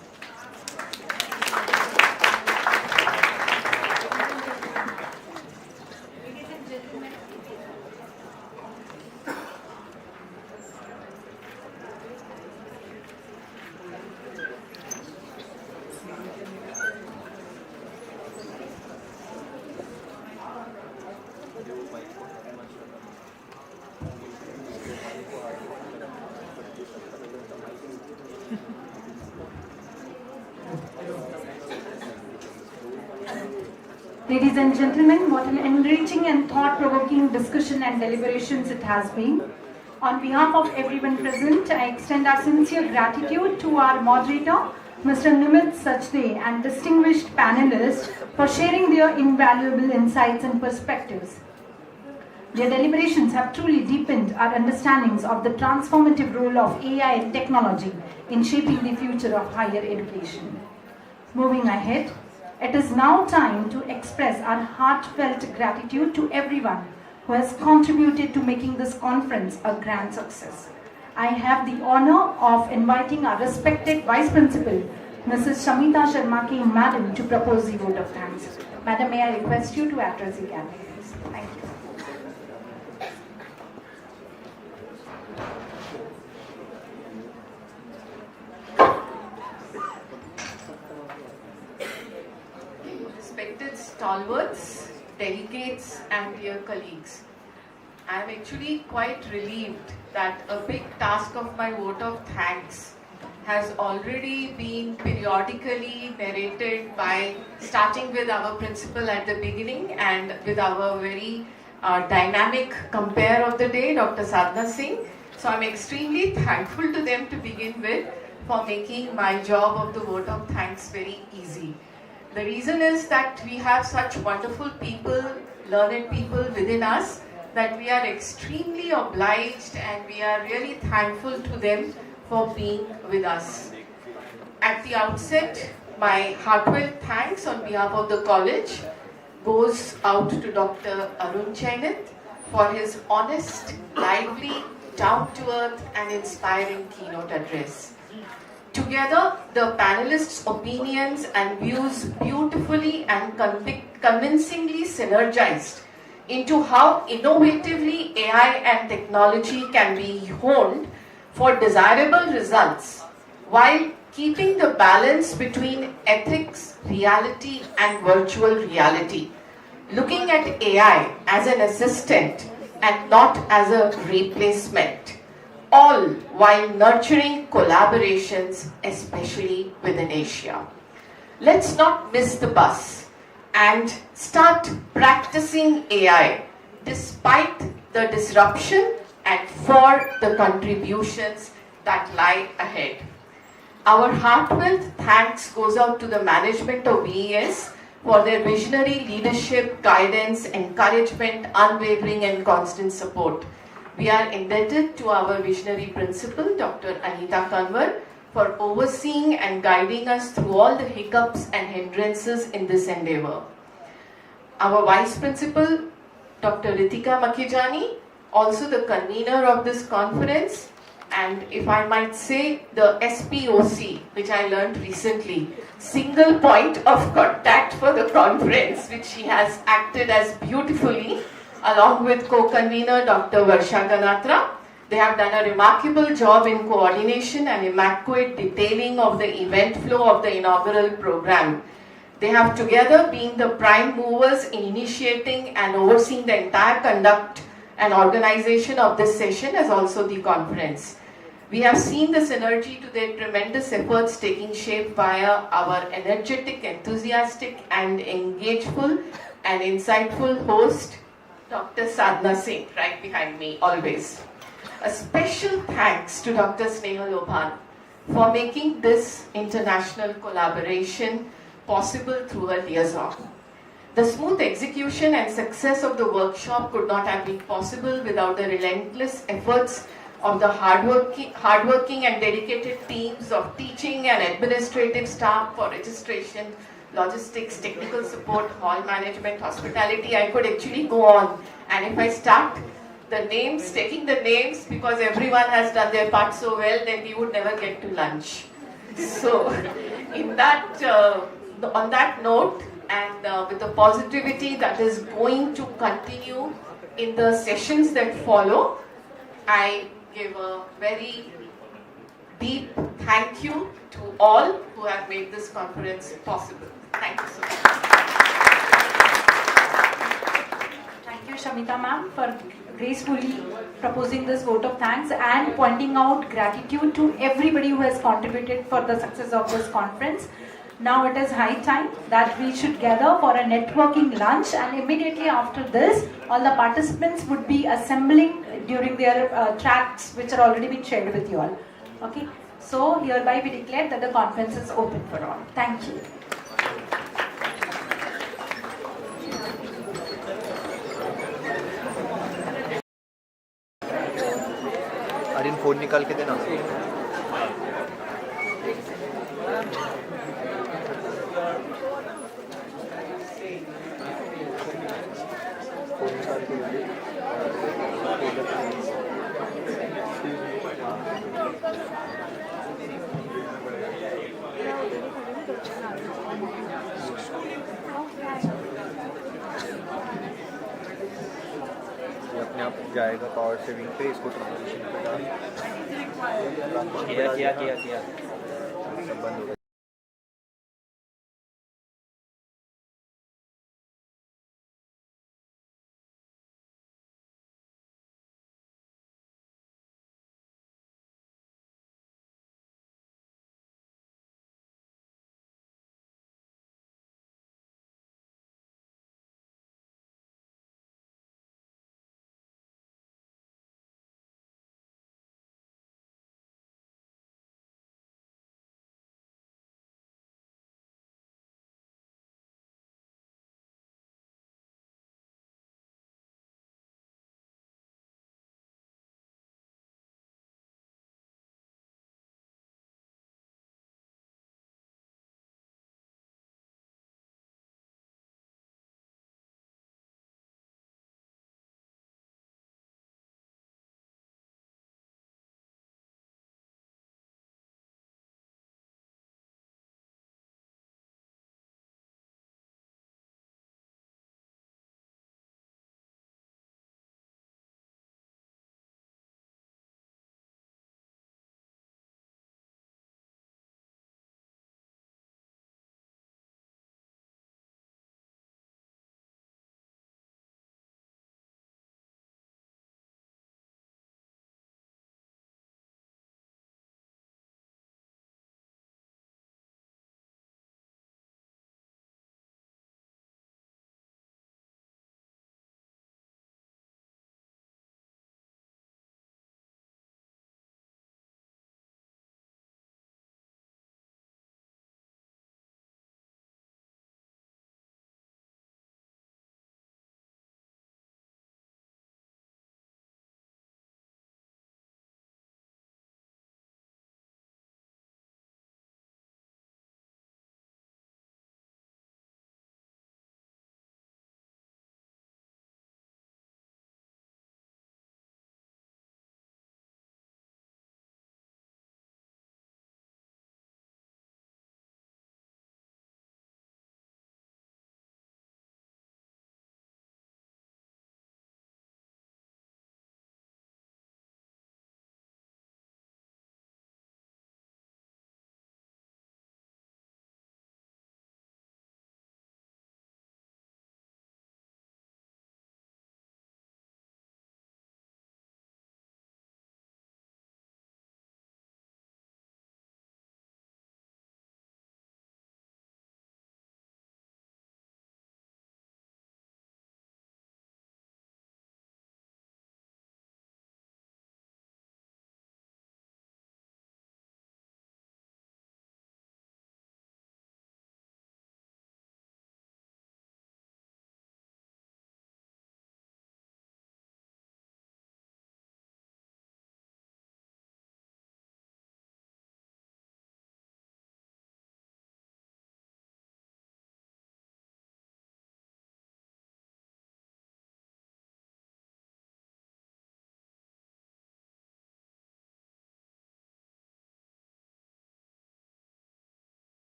Ladies and gentlemen, what an enriching and thought-provoking discussion and deliberations it has been. On behalf of everyone present, I extend our sincere gratitude to our moderator, Mr. Nimit Sachdev, and distinguished panelists for sharing their invaluable insights and perspectives. Their deliberations have truly deepened our understandings of the transformative role of AI and technology in shaping the future of higher education. Moving ahead, it is now time to express our heartfelt gratitude to everyone who has contributed to making this conference a grand success. I have the honor of inviting our respected Vice Principal, Mrs. Shamita Sharma Ki Madam, to propose the vote of thanks. Madam, may I request you to address the gathering, please? Thank you. Respected stalwarts, delegates and dear colleagues, I am actually quite relieved that a big task of my vote of thanks has already been periodically narrated by starting with our principal at the beginning and with our very dynamic compare of the day, Dr. Sadhna Singh. So I'm extremely thankful to them to begin with for making my job of the vote of thanks very easy. The reason is that we have such wonderful people, learned people within us, that we are extremely obliged and we are really thankful to them for being with us. At the outset, my heartfelt thanks on behalf of the college goes out to Dr. Arun Chainat for his honest, lively, down-to-earth and inspiring keynote address. Together, the panelists' opinions and views beautifully and convincingly synergized into how innovatively AI and technology can be honed for desirable results while keeping the balance between ethics, reality and virtual reality, looking at AI as an assistant and not as a replacement, all while nurturing collaborations, especially within Asia. Let's not miss the bus and start practicing AI despite the disruption and for the contributions that lie ahead. Our heartfelt thanks goes out to the management of VES for their visionary leadership, guidance, encouragement, unwavering and constant support. We are indebted to our visionary principal, Dr. Anita Kanwar, for overseeing and guiding us through all the hiccups and hindrances in this endeavor. Our vice principal, Dr. Ritika Makijani, also the convener of this conference, and if I might say, the SPOC, which I learned recently, single point of contact for the conference, which she has acted as beautifully, along with co-convener Dr. Varsha Ganatra. They have done a remarkable job in coordination and immaculate detailing of the event flow of the inaugural program. They have together been the prime movers in initiating and overseeing the entire conduct and organization of this session as also the conference. We have seen the synergy to their tremendous efforts taking shape via our energetic, enthusiastic and engageful and insightful host, Dr. Sadhna Singh, right behind me always. A special thanks to Dr. Snehal Lobhan for making this international collaboration possible through a liaison. The smooth execution and success of the workshop could not have been possible without the relentless efforts of the hardworking and dedicated teams of teaching and administrative staff for registration, logistics, technical support, hall management, hospitality. I could actually go on. And if I start taking the names, because everyone has done their part so well, then we would never get to lunch. So, on that note, and with the positivity that is going to continue in the sessions that follow, I give a very deep thank you to all who have made this conference possible. Thank you so much. Thank you, Shamita ma'am, for gracefully proposing this vote of thanks and pointing out gratitude to everybody who has contributed for the success of this conference. Now it is high time that we should gather for a networking lunch, and immediately after this, all the participants would be assembling during their tracks which are already been shared with you all. Okay, so hereby we declare that the conference is open for all. Thank you. Aryan phone निकाल के देना। Phone निकाल के दे। ये अपने आप जाएगा power saving पे, इसको ट्रांजिशन पे डाल किया सब बंद हो गया।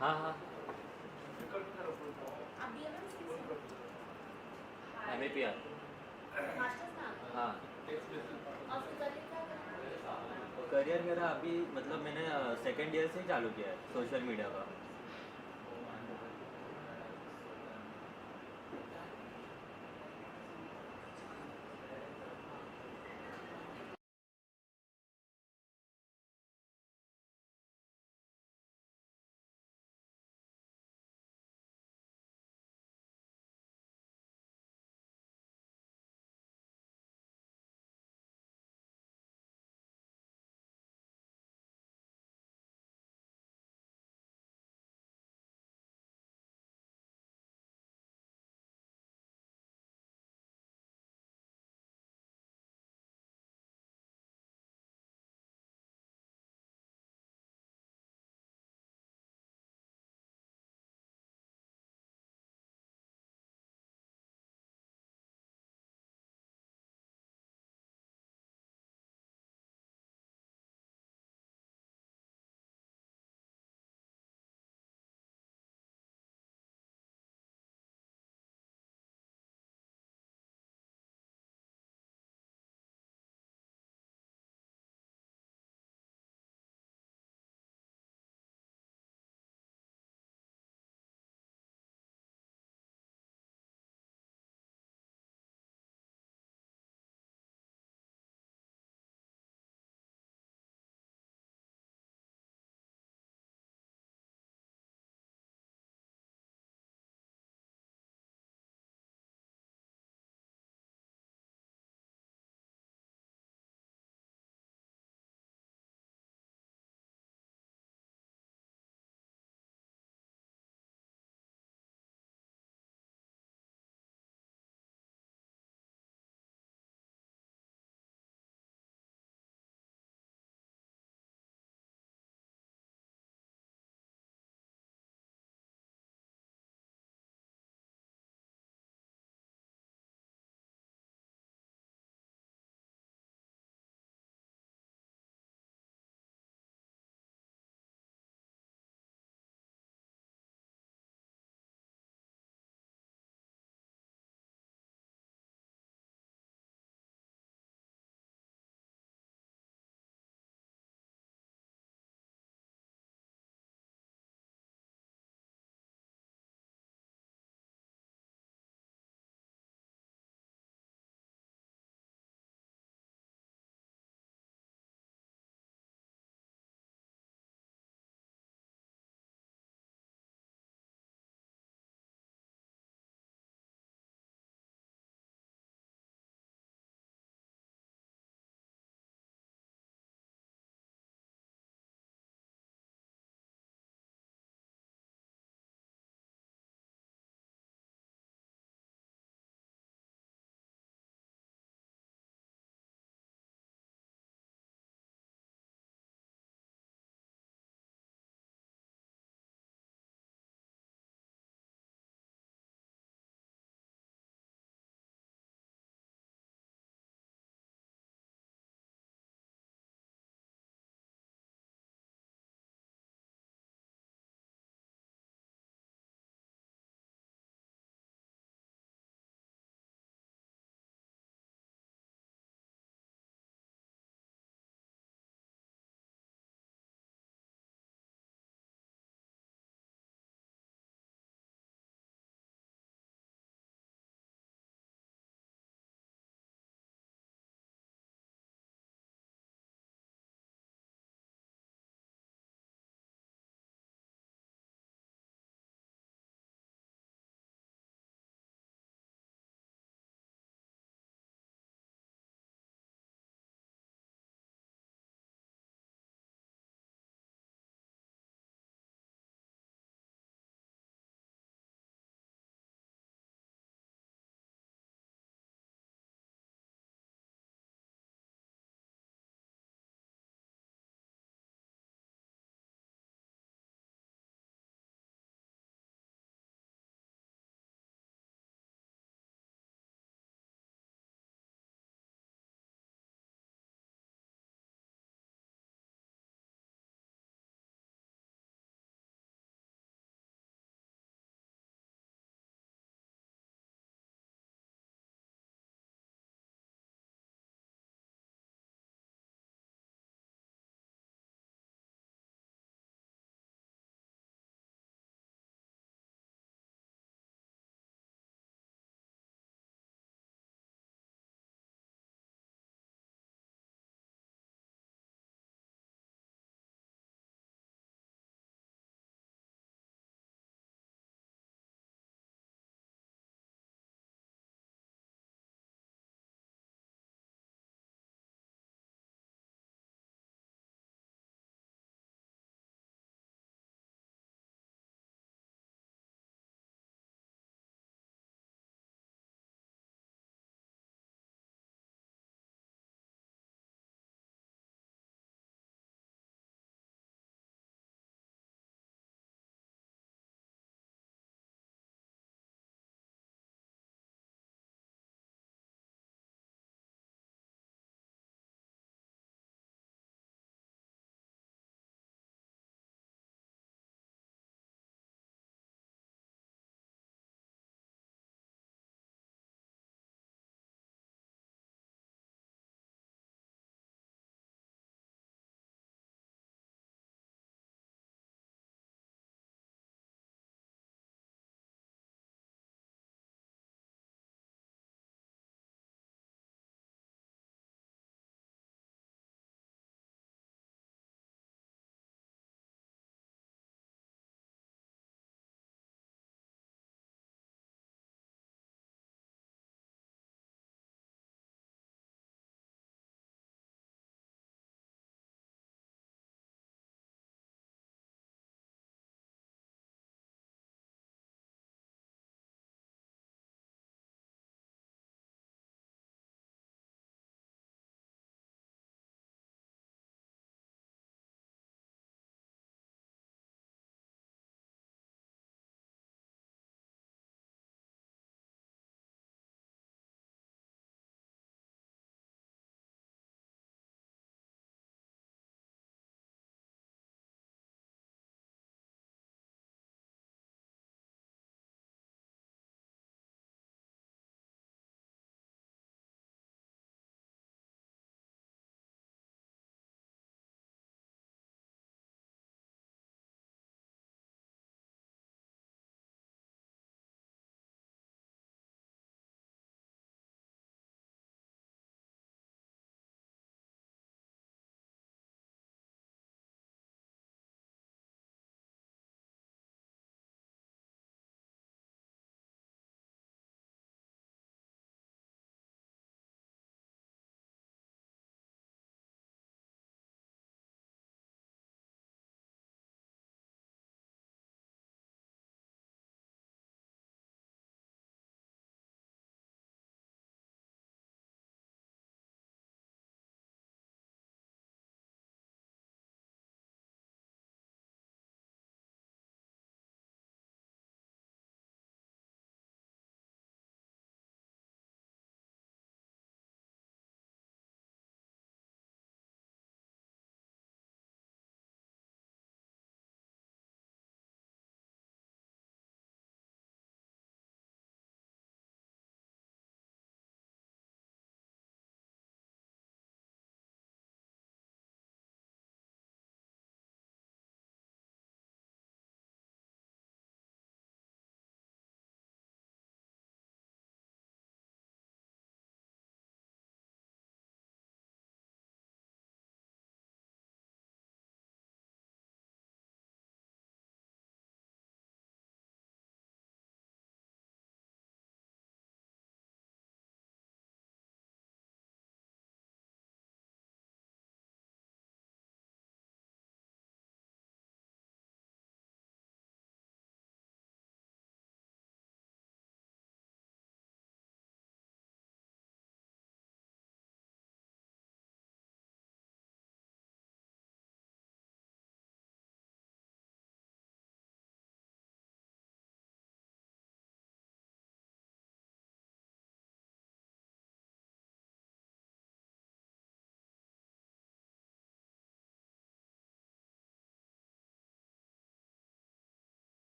हाँ हाँ MEPR हाँ करियर मेरा अभी मतलब मैंने सेकेंड ईयर से ही चालू किया है सोशल मीडिया का।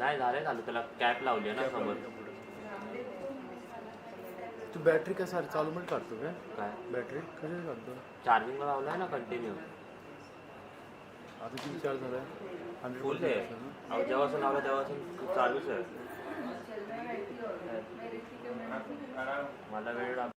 नाही झालंय चालू, त्याला कॅप लावली आहे ना समोर. तू बॅटरी कसा चालू मध्ये काढतो काय? काय बॅटरी कशी काढतो? चार्जिंगला लावलं आहे ना कंटिन्यू. आता किती चार्ज झालाय? फुल 100% आहे. असेल ना? अहो जेव्हापासून लावलं तेव्हापासून चालूच आहे. मला वेळ लाग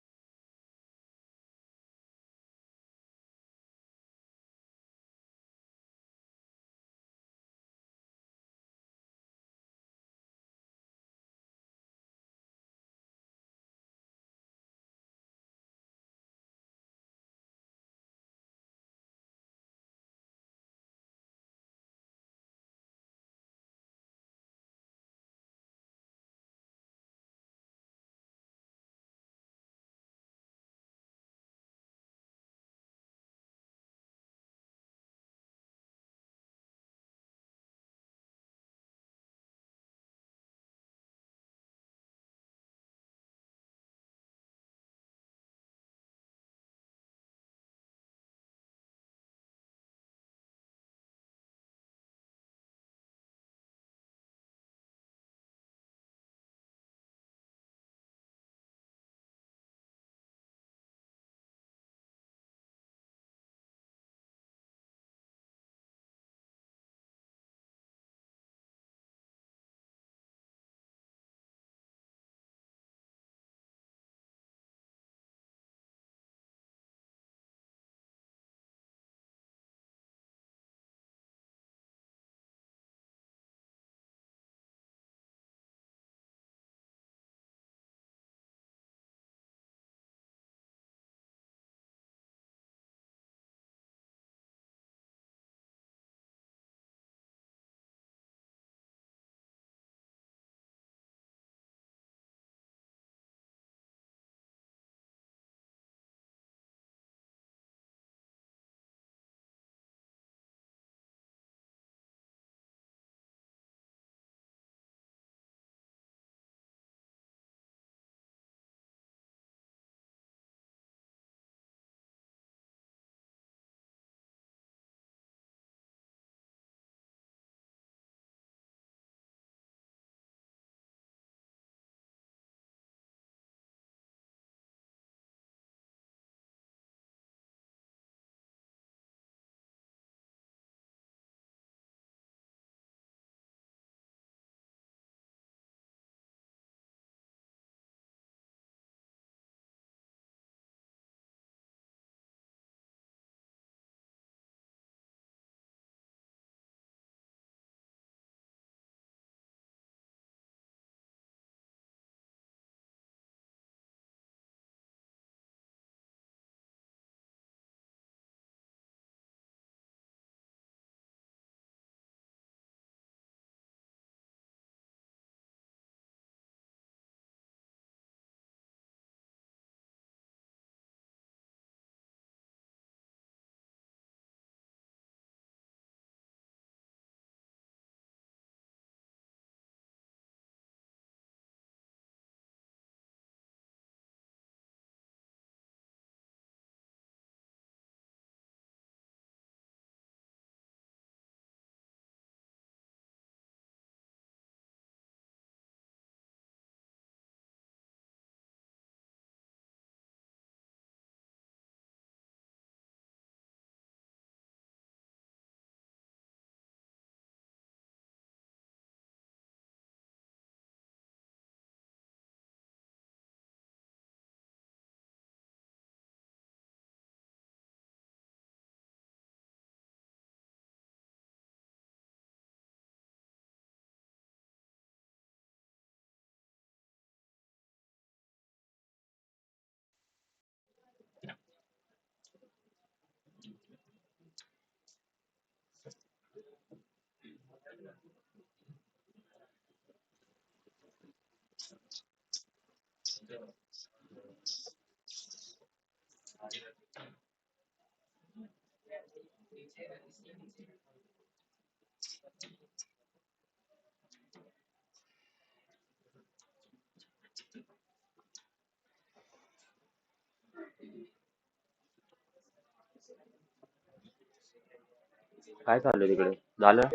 काय चाललंय तिकडे? झालं?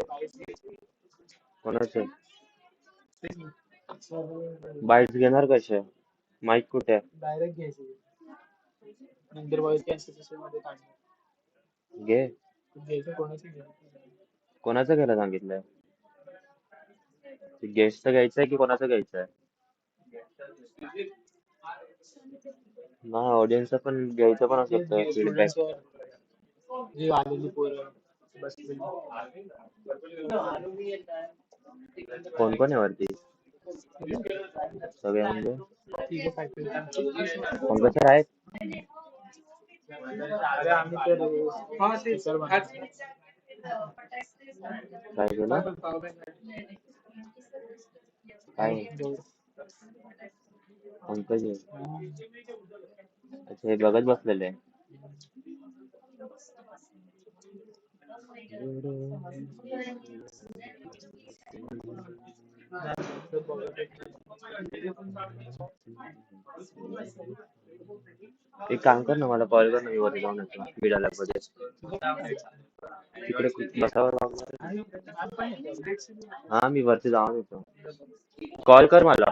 कोणाचं? बाईट्स घेणार कसे? माईक कुठे आहे? डायरेक्ट घ्यायचे नंतर व्हॉइस कॅन्सलेशन मध्ये काढणार घे. घ्यायचं कोणाचं घ्यायचं कोणाचं घ्यायला सांगितलंय? गेस्टचं घ्यायचंय की कोणाचं घ्यायचंय? नाही ऑडियन्सचं पण घ्यायचं पण असू शकतं फीडबॅक. जी आलेली पोरं बसलेली कोण कोण आहे वरती? सगळे म्हणजे पंकज सर आहेत? अरे आम्ही तर हा ते काय केलं? काय पंकज आहे. अच्छा हे बघत बसलेले. एक काम कर ना मला कॉल कर ना मी वरती जाऊन येतो बिडाल्यामध्ये तिकडे बसावं लागणार. हा मी वरती जाऊन येतो कॉल कर मला.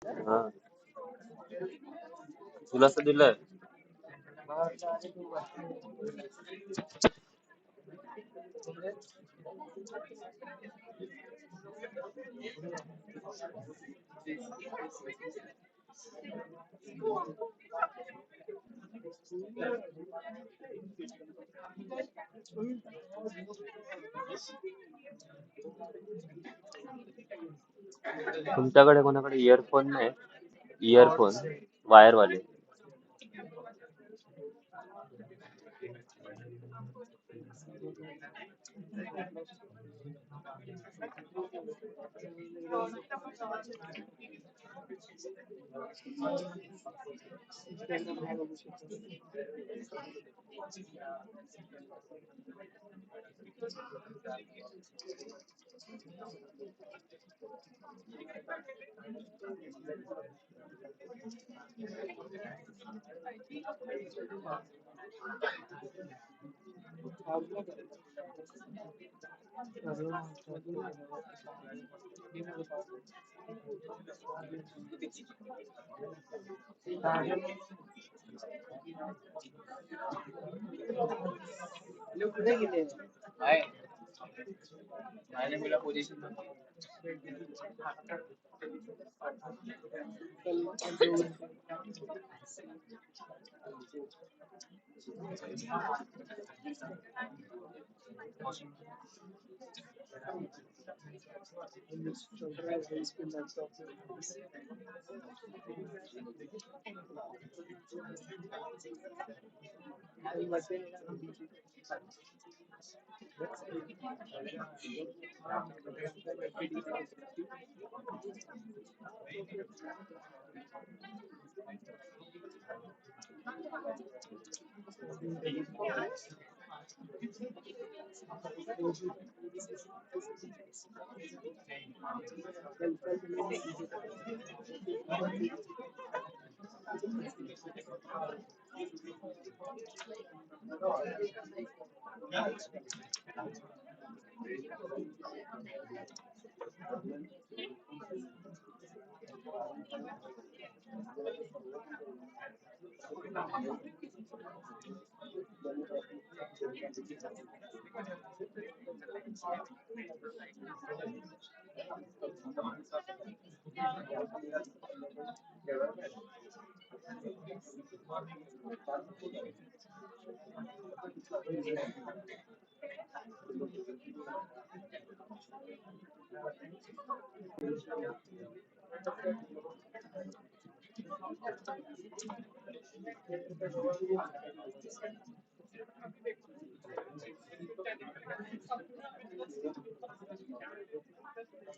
हा तुला असं दिलंय तुमच्याकडे कोणाकडे इयरफोन नाही इयरफोन वायरवाले कुठे गेले आहे मला पोझिशन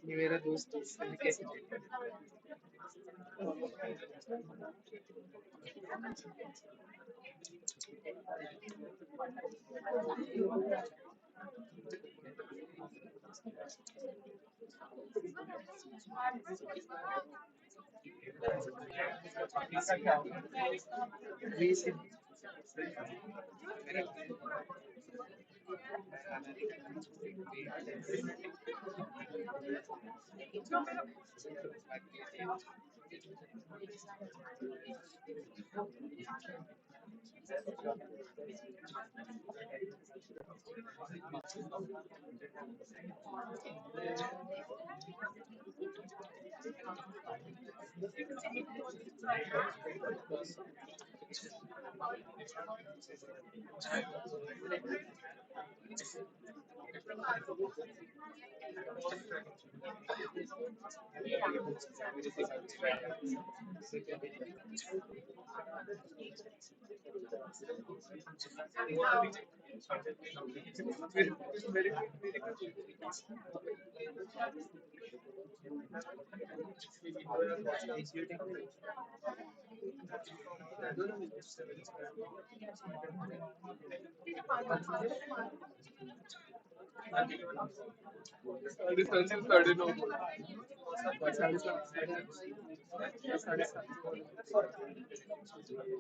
मेरा दोस्त कैसे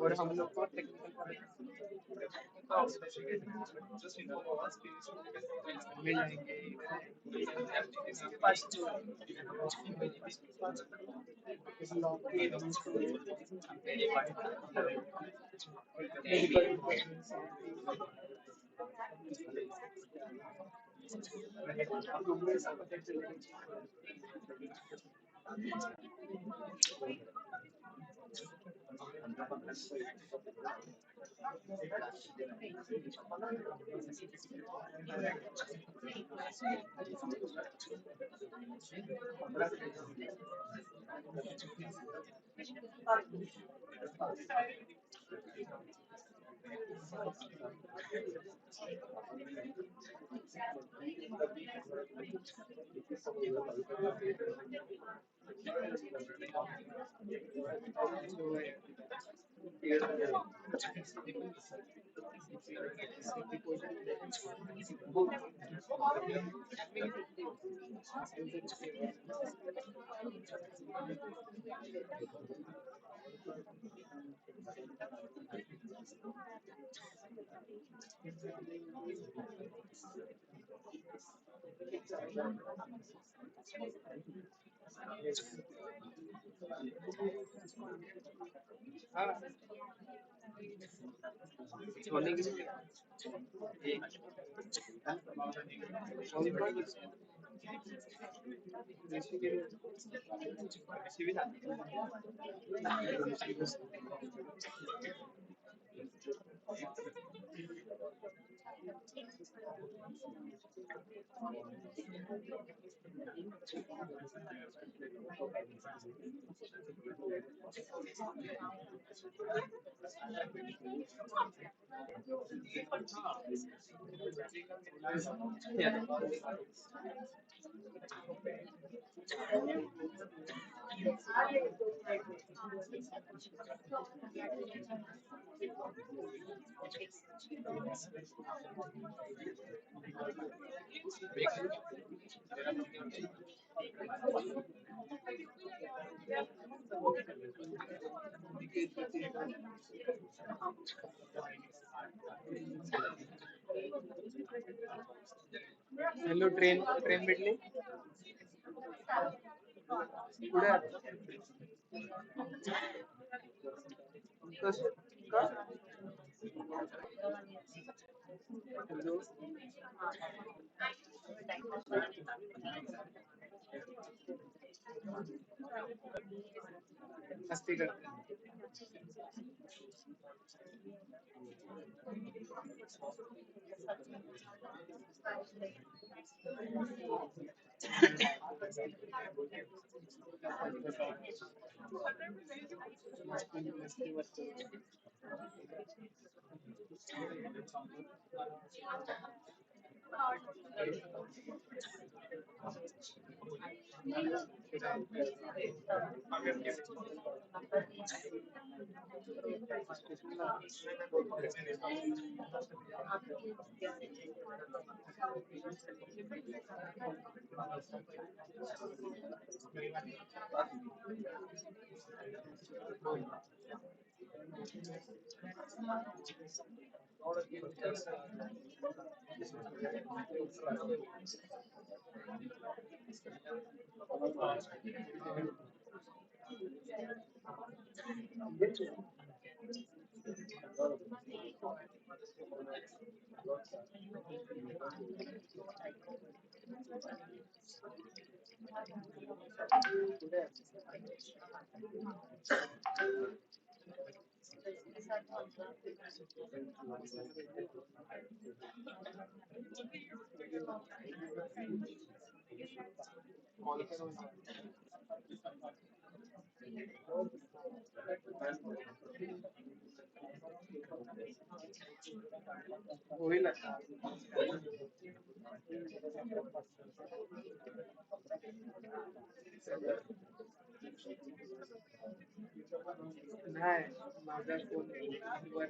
और हम लोग को टेक्निकल मिल जाएंगे इसके पास जो छोड़ने के लिए हेलो ट्रेन ट्रेन भेटली पुढे कसं का हॅलो मस्ती करते होईल आता नाही माझा फोन वर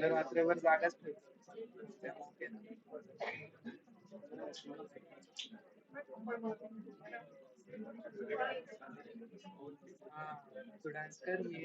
रात्रभर जागाच तू डान्स कर मी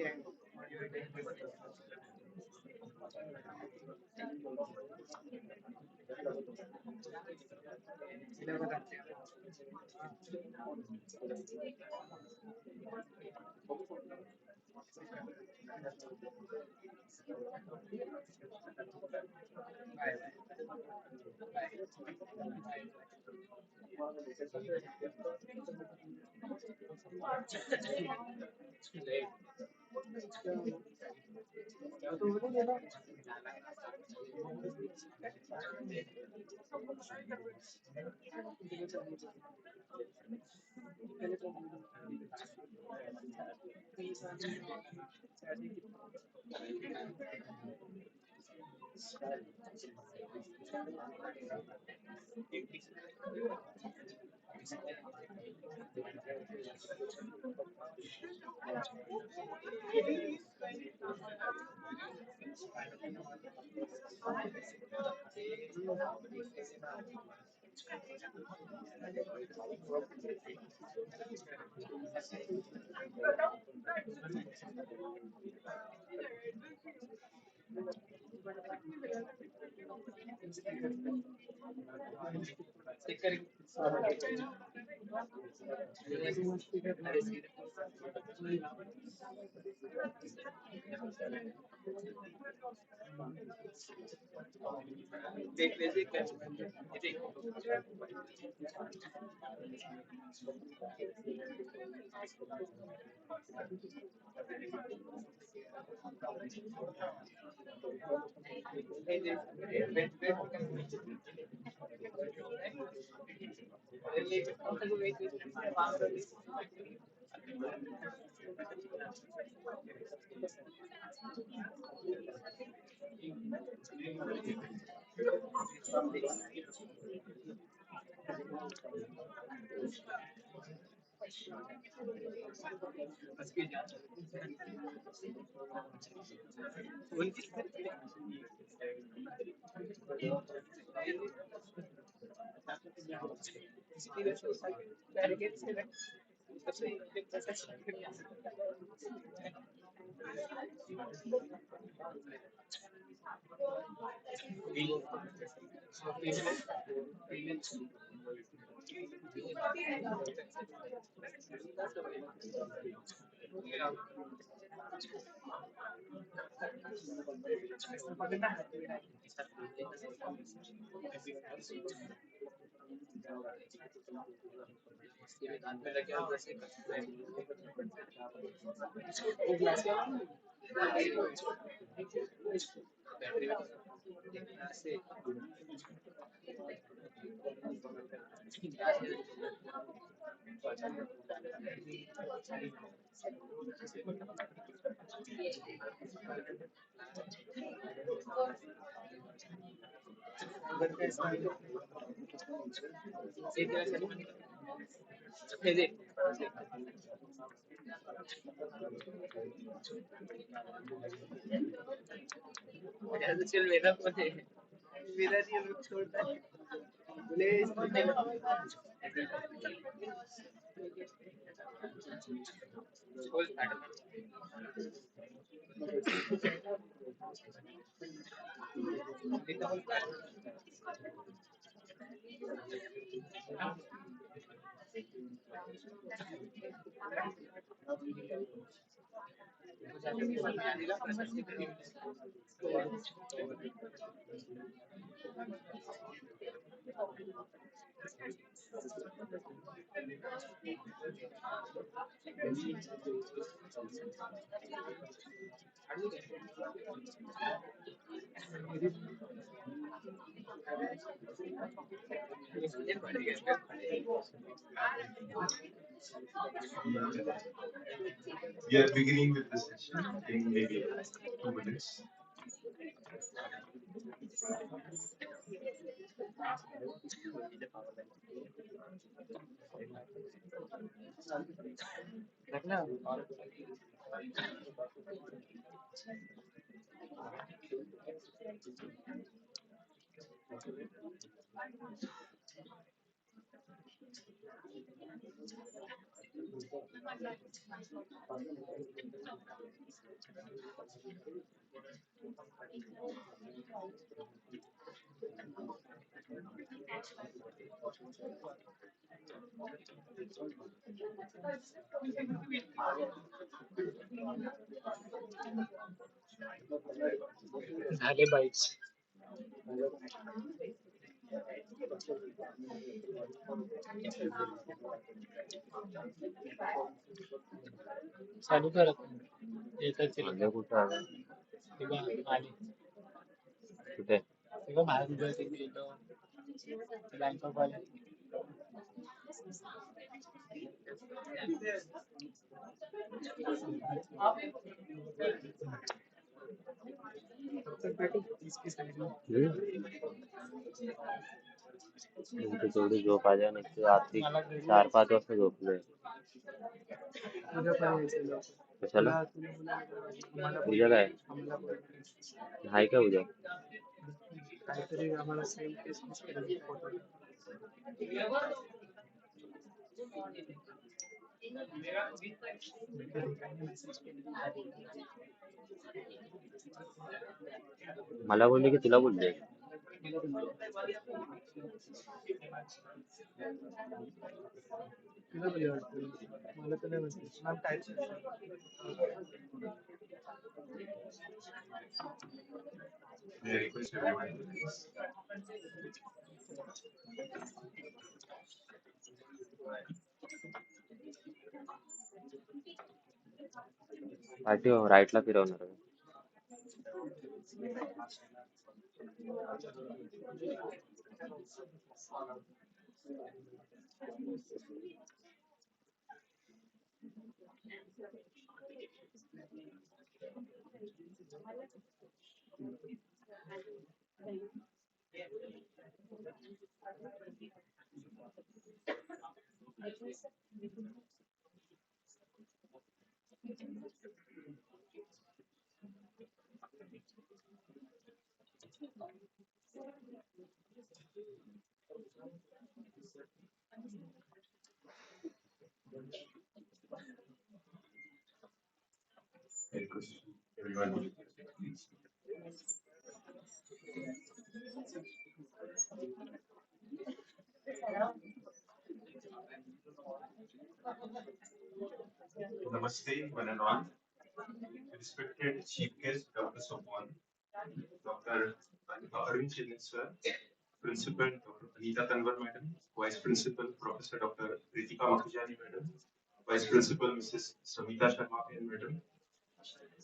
चल मेरा फोन है मेरा नहीं लोग छोड़ता है बोले We are beginning with the session in maybe 2 minutes. झाले बाईट्स चालू करत येतात ते म्हणजे कुठं आलं तेव्हा आले कुठे तेव्हा बाहेर उभं ते गेलो बँकॉक वाले तुमची तेवढी झोप आल्या नाही तर रात्री 4-5 वाजता झोपलोय उद्या पण यायचं लवकर. कशाला आम्हाला उद्या काय आम्हाला आहे का उद्या काहीतरी आम्हाला सेम टेस्ट करायची फोटो मला बोलले की तुला बोलले तुला बोलले वाटतं मला तर नाही म्हणते ma'am type May I request everyone to please? पाठी राईटला फिरवणार आहे. I request everyone to please. Namaste, one and all. Respected Chief Guest, Dr. Sopon, Dr. Arun Chinnan sir, Principal Dr. Anita Tanwar Madam, Vice Principal Professor Dr. Ritika Makhijani Madam, Vice Principal Mrs. Samita Sharma Madam,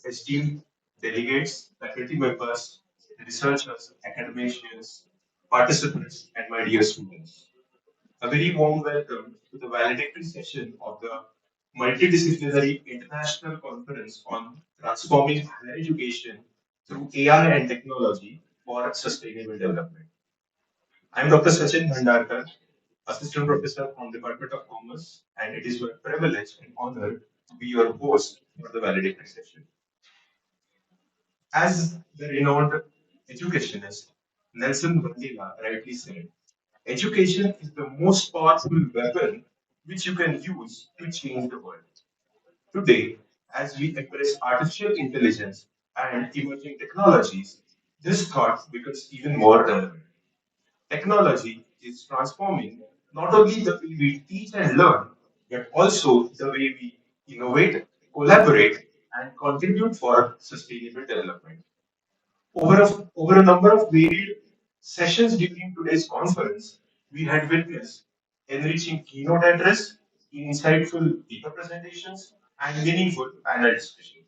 esteemed delegates, faculty members, researchers, academicians, participants, and my dear students. A very warm welcome to the valedictory session of the Multidisciplinary International Conference on Transforming Higher Education through AI and Technology for Sustainable Development. I am Dr. Sachin Bhandarkar, Assistant Professor from Department of Commerce, and it is my privilege and honor to be your host for the valedictory session. As the renowned educationist Nelson Mandela rightly said, education is the most powerful weapon which you can use to change the world. Today, as we embrace artificial intelligence and emerging technologies, this thought becomes even more relevant. Technology is transforming not only the way we teach and learn, but also the way we innovate, collaborate, and contribute for sustainable development. Over a number of varied sessions during today's conference, we had witnessed enriching keynote address, insightful paper presentations, and meaningful panel discussion.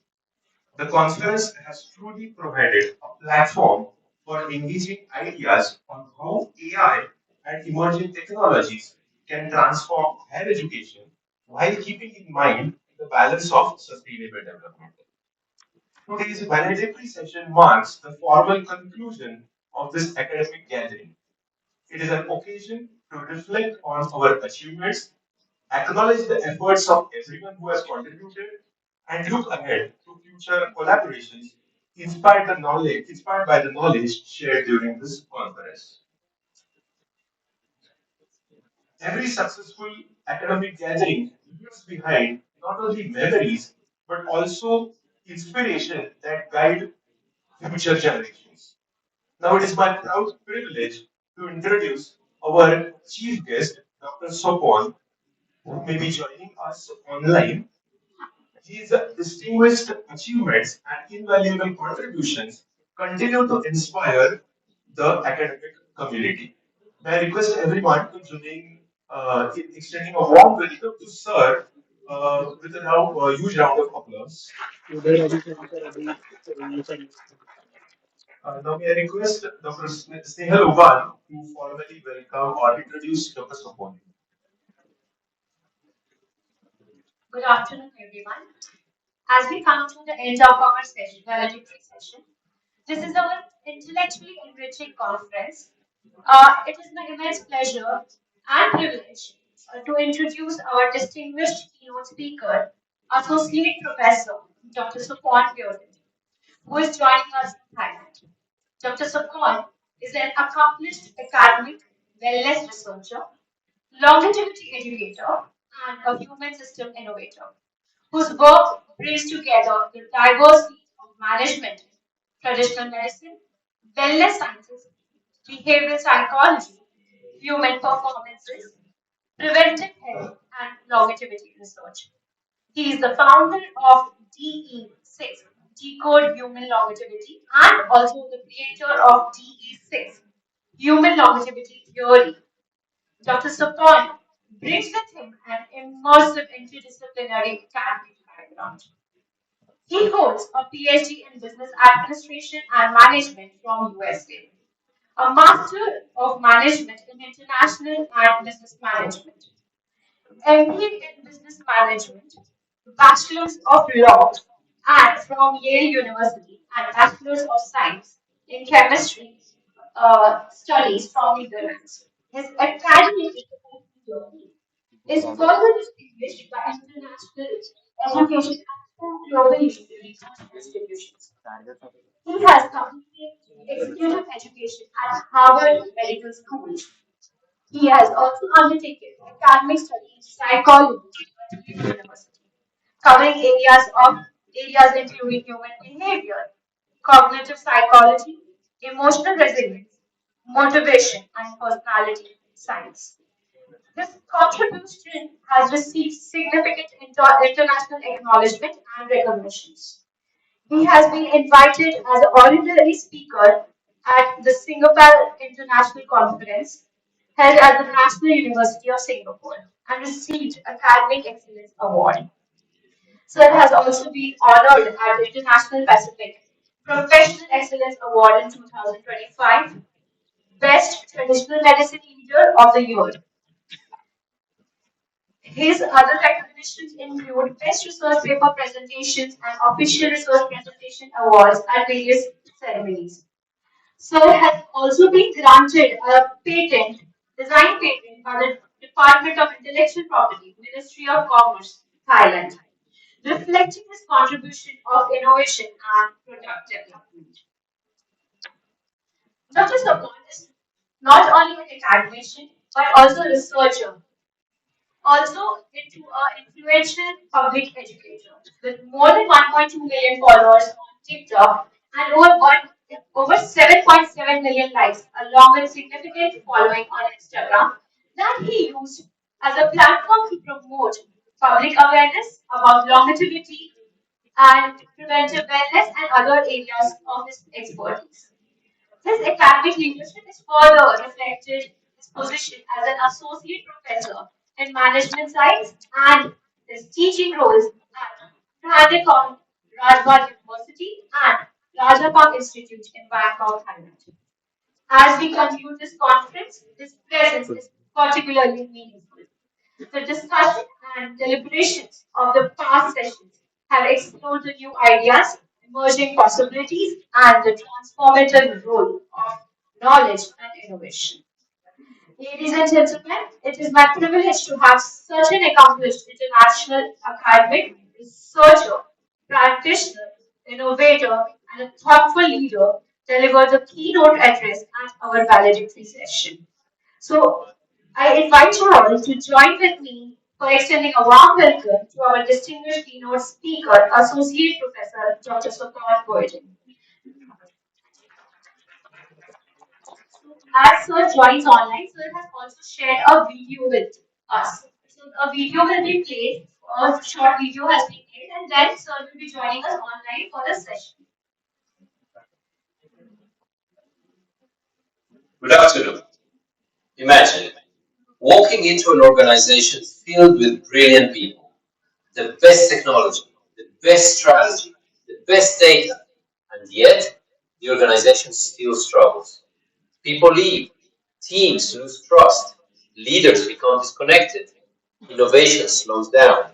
The conference has truly provided a platform for engaging ideas on how AI and emerging technologies can transform higher education while keeping in mind the balance of sustainable development. Today's valedictory session marks the formal conclusion of this academic gathering. It is an occasion to reflect on our achievements, acknowledge the efforts of everyone who has contributed, and look ahead to future collaborations inspired by the knowledge shared during this conference. Every successful academic gathering leaves behind not only memories but also inspiration that guide future generations. Now it is my proud privilege to introduce our chief guest, Dr. Sopon, who may be joining us online. His distinguished achievements and invaluable contributions continue to inspire the academic community. May I request everyone to join in extending a warm welcome to Sir with a huge round of applause. Now may I request Dr. Snehal Uban to formally welcome or introduce Dr. Sopon. Good afternoon, everyone. As we come to the end of our session, valedictory session, this is our intellectually enriching conference. It is my immense pleasure and privilege to introduce our distinguished keynote speaker, Associate Professor Dr. Supon Purity, who is joining us in Thailand. Dr. Supon is an accomplished academic wellness researcher, longevity educator, and a human system innovator whose work brings together the diverse fields of management, traditional medicine, wellness sciences, behavioral psychology, human performances, preventive health, and longevity research. He is the founder of DE6, Decode Human Longevity, and also the creator of DE6, Human Longevity Theory. Dr. Sapon brings with him an immersive interdisciplinary academic background. He holds a PhD in Business Administration and Management from USA, a Master of Management in International and Business Management, MBA in Business Management, Bachelor's of Law and from Yale University, and Bachelor's of Science in Chemistry studies from Netherlands. His academic journey is further distinguished by international education at two global research institutions. He has completed executive education at Harvard Medical School. He has also undertaken academic study in psychology at Yale University, covering areas including human behavior, cognitive psychology, emotional resilience, motivation, and personality science. This contribution has received significant international acknowledgement and recognitions. He has been invited as an honorary speaker at the Singapore International Conference held at the National University of Singapore and received Academic Excellence Award. Sir has also been honored at the International Pacific Professional Excellence Award in 2025, Best Traditional Medicine Leader of the Year. His other recognitions include Best Research Paper Presentations and Official Research Presentation Awards at various ceremonies. Sir has also been granted a design patent by the Department of Intellectual Property, Ministry of Commerce, Thailand, reflecting his contribution of innovation and product development. Dr. Sapon is not only an academician but also a researcher, also into an influential public educator with more than 1.2 million followers on TikTok and over 7.7 million likes, along with significant following on Instagram that he used as a platform to promote public awareness about longevity and preventive wellness and other areas of his expertise. His academic leadership is further reflected in his position as an associate professor in management science and his teaching roles at Rajasthan Rajbhat University and Raja Park Institute in Bangkok, Thailand. As we conclude this conference, this presence is particularly meaningful. The discussion and deliberations of the past sessions have explored the new ideas, emerging possibilities, and the transformative role of knowledge and innovation. Ladies and gentlemen, it is my privilege to have such an accomplished international academic, researcher, practitioner, innovator, and a thoughtful leader deliver the keynote address at our valedictory session. So, I invite you all to join with me for extending a warm welcome to our distinguished keynote speaker, Associate Professor Dr. Swapna Goyal. As Sir joins online, Sir has also shared a video with us. So a video will be played, a short video has been made, and then Sir will be joining us online for the session. Good afternoon. Imagine walking into an organization filled with brilliant people, the best technology, the best strategy, the best data, and yet the organization still struggles. People leave, teams lose trust, leaders become disconnected, innovation slows down.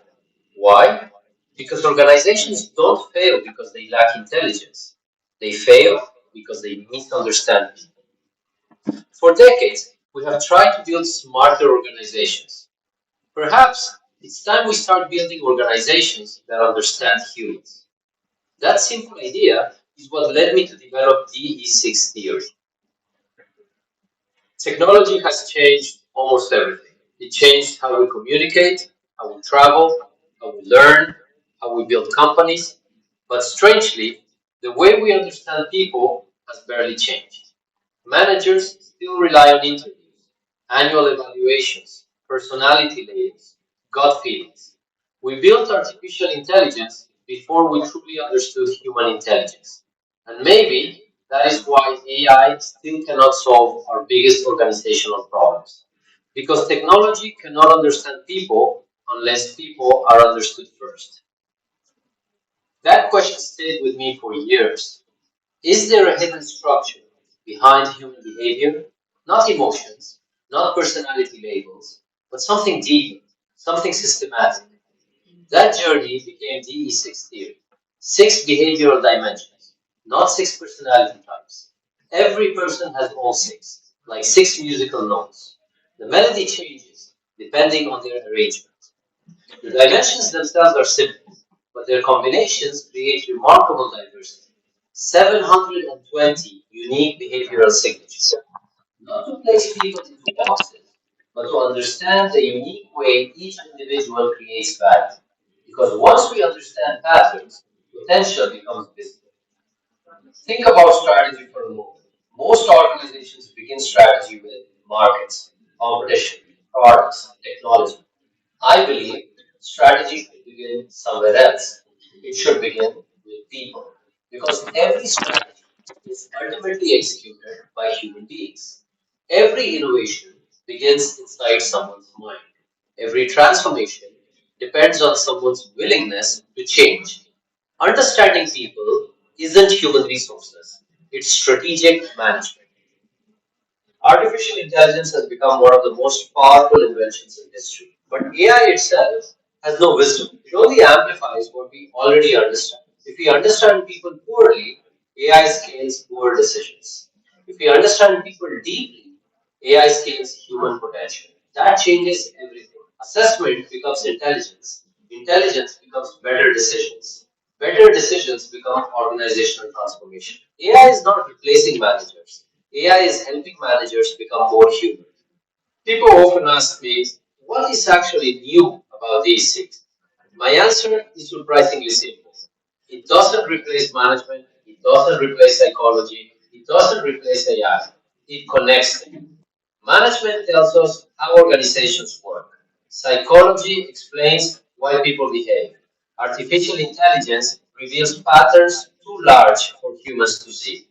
Why? Because organizations don't fail because they lack intelligence. They fail because they misunderstand people. For decades, we have tried to build smarter organizations. Perhaps it's time we start building organizations that understand humans. That simple idea is what led me to develop DE6 theory. Technology has changed almost everything. It changed how we communicate, how we travel, how we learn, how we build companies. But strangely, the way we understand people has barely changed. Managers still rely on interviews, annual evaluations, personality labels, gut feelings. We built artificial intelligence before we truly understood human intelligence. And maybe that is why AI still cannot solve our biggest organizational problems. Because technology cannot understand people unless people are understood first. That question stayed with me for years. Is there a hidden structure behind human behavior? Not emotions, not personality labels, but something deeper, something systematic. That journey became DE6 theory. Six behavioral dimensions, not six personality types. Every person has all six, like six musical notes. The melody changes depending on their arrangement. The dimensions themselves are simple, but their combinations create remarkable diversity. 720 unique behavioral signatures. Not to place people into boxes, but to understand the unique way each individual creates value. Because once we understand patterns, potential becomes visible. Think about strategy for a moment. Most organizations begin strategy with markets, competition, products, technology. I believe strategy should begin somewhere else. It should begin with people. Because every strategy is ultimately executed by human beings. Every innovation begins inside someone's mind. Every transformation depends on someone's willingness to change. Understanding people isn't human resources, it's strategic management. Artificial intelligence has become one of the most powerful inventions in history. But AI itself has no wisdom. It only amplifies what we already understand. If we understand people poorly, AI scales poor decisions. If we understand people deeply, AI scales human potential. That changes everything. Assessment becomes intelligence. Intelligence becomes better decisions. Better decisions become organizational transformation. AI is not replacing managers. AI is helping managers become more human. People often ask me, what is actually new about these things? My answer is surprisingly simple. It doesn't replace management, it doesn't replace psychology, it doesn't replace AI. It connects them. Management tells us how organizations work. Psychology explains why people behave. Artificial intelligence reveals patterns too large for humans to see.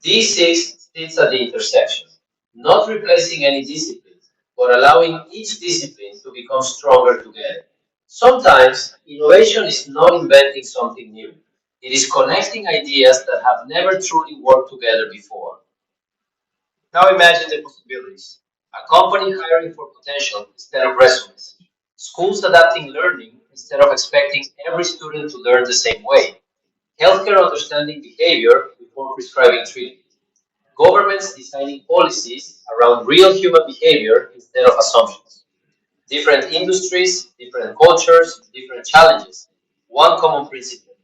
D6 sits at the intersection, not replacing any discipline, but allowing each discipline to become stronger together. Sometimes innovation is not inventing something new. It is connecting ideas that have never truly worked together before. Now imagine the possibilities. A company hiring for potential instead of resumes. Schools adapting learning instead of expecting every student to learn the same way. Healthcare understanding behavior before prescribing treatment. Governments designing policies around real human behavior instead of assumptions. Different industries, different cultures, different challenges. One common principle.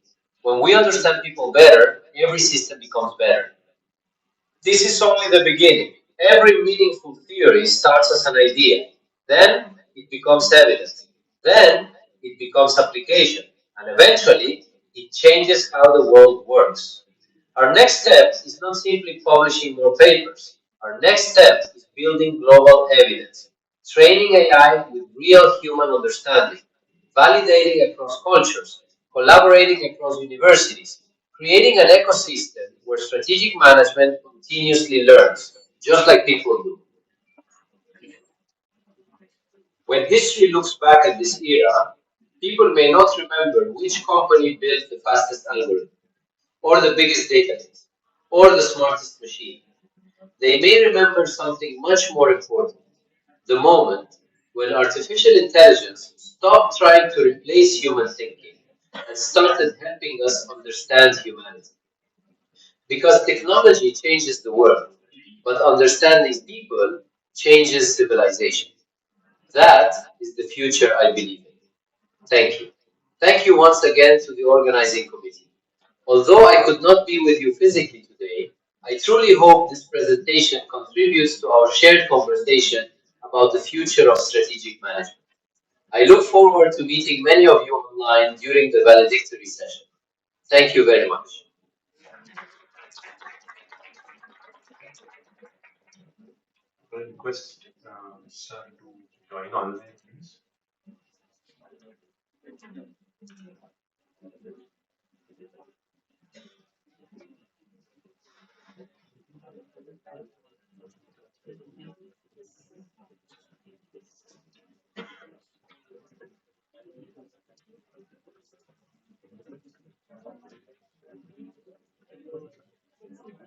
When we understand people better, every system becomes better. This is only the beginning. Every meaningful theory starts as an idea. Then it becomes evidence. Then it becomes application. And eventually, it changes how the world works. Our next step is not simply publishing more papers. Our next step is building global evidence, training AI with real human understanding, validating across cultures, collaborating across universities, creating an ecosystem where strategic management continuously learns, just like people do. When history looks back at this era, people may not remember which company built the fastest algorithm, or the biggest database, or the smartest machine. They may remember something much more important, the moment when artificial intelligence stopped trying to replace human thinking and started helping us understand humanity. Because technology changes the world, but understanding people changes civilization. That is the future I believe in. Thank you. Thank you once again to the organizing committee. Although I could not be with you physically today, I truly hope this presentation contributes to our shared conversation about the future of strategic management. I look forward to meeting many of you online during the valedictory session. Thank you very much. I request sir to join online, please.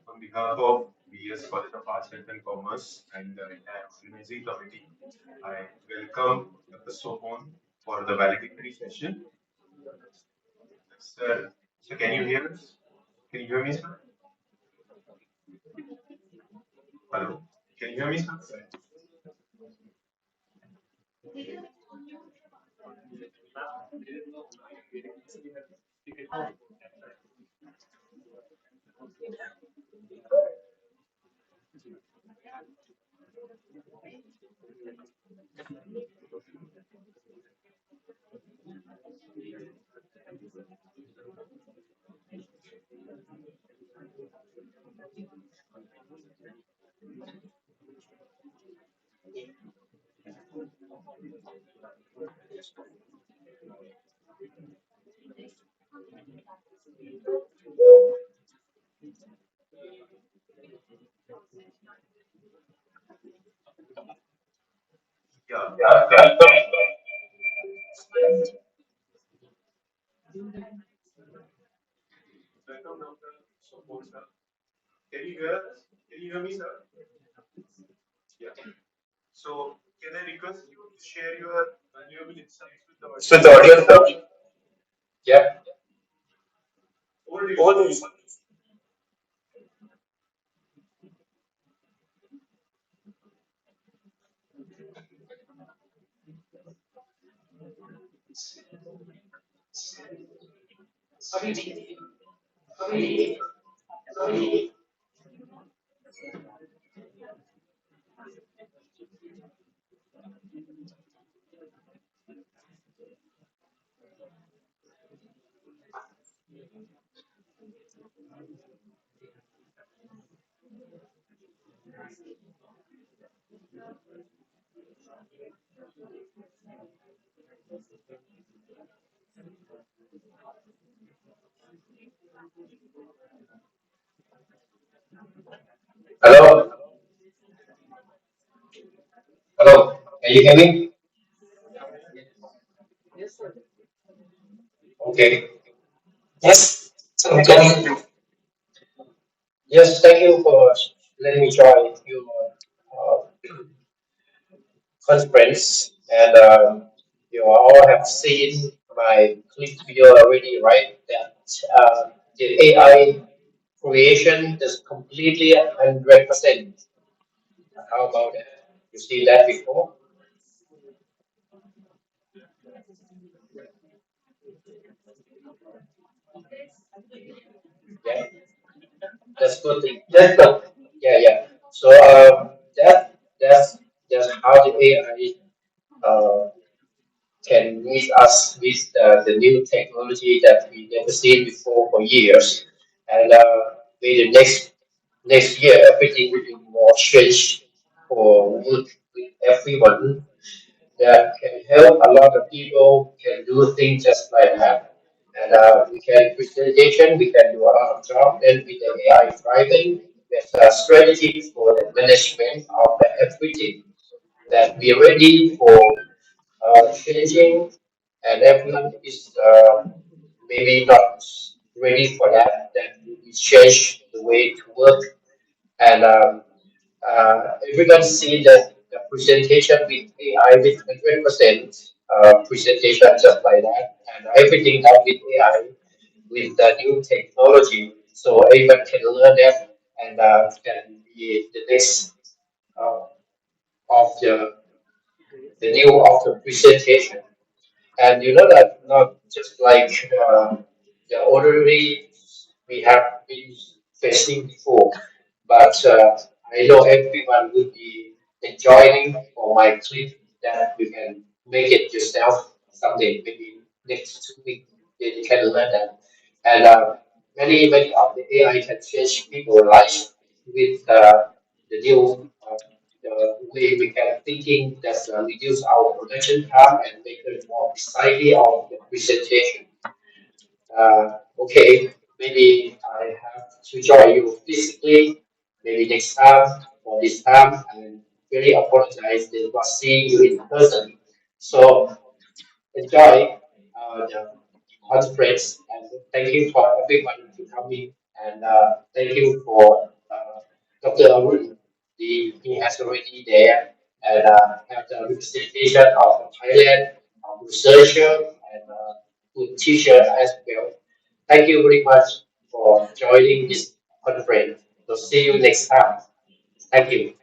On behalf of BS College of Arts, Science and Commerce and the entire organizing committee, I welcome Dr. Sopon for the valedictory session. Sir, can you hear us? Can you hear me, sir? Hello. Can you hear me, sir? Yeah. Welcome, Dr. Sopon, sir. Can you hear us? Can you hear me, sir? Yeah. So, can I request you to share your valuable insights with the audience, sir? Yeah. Over to you, sir. Hello? Hello? Can you hear me? Okay. Yes. Can you, yes, thank you for letting me join your uh, conference. And you all have seen my clip video already, right? That the AI creation is completely 100%. How about that? You see that before? Yeah, that's good thing. That's good. Yeah, yeah. So that's how the AI can meet us with the new technology that we never seen before for years. And maybe next year everything will be more changed for with everyone that can help a lot of people can do things just like that. And we can presentation, we can do a lot of job. Then with the AI driving, there's a strategy for the management of the everything that we are ready for changing, and everyone is maybe not ready for that. That we change the way to work, and everyone see that the presentation with AI with 100% presentation just like that, and everything done with AI with the new technology, so everyone can learn that and can be the next uh, of the new of the presentation. And you know that not just like the ordinary we have been facing before, but I know everyone will be enjoying for my clip that you can make it yourself someday, maybe next week you can learn that. And many of the AI can change people's life with the new the way we can thinking that reduce our production time and make it more exciting of the presentation. Okay, maybe I have to join you physically, maybe next time or this time. I really apologize that not seeing you in person. So enjoy the conference, and thank you for everyone to coming, and thank you for Dr. Arun. He has already there and have the representation of Thailand, researcher and good teacher as well. Thank you very much for joining this conference. So see you next time. Thank you.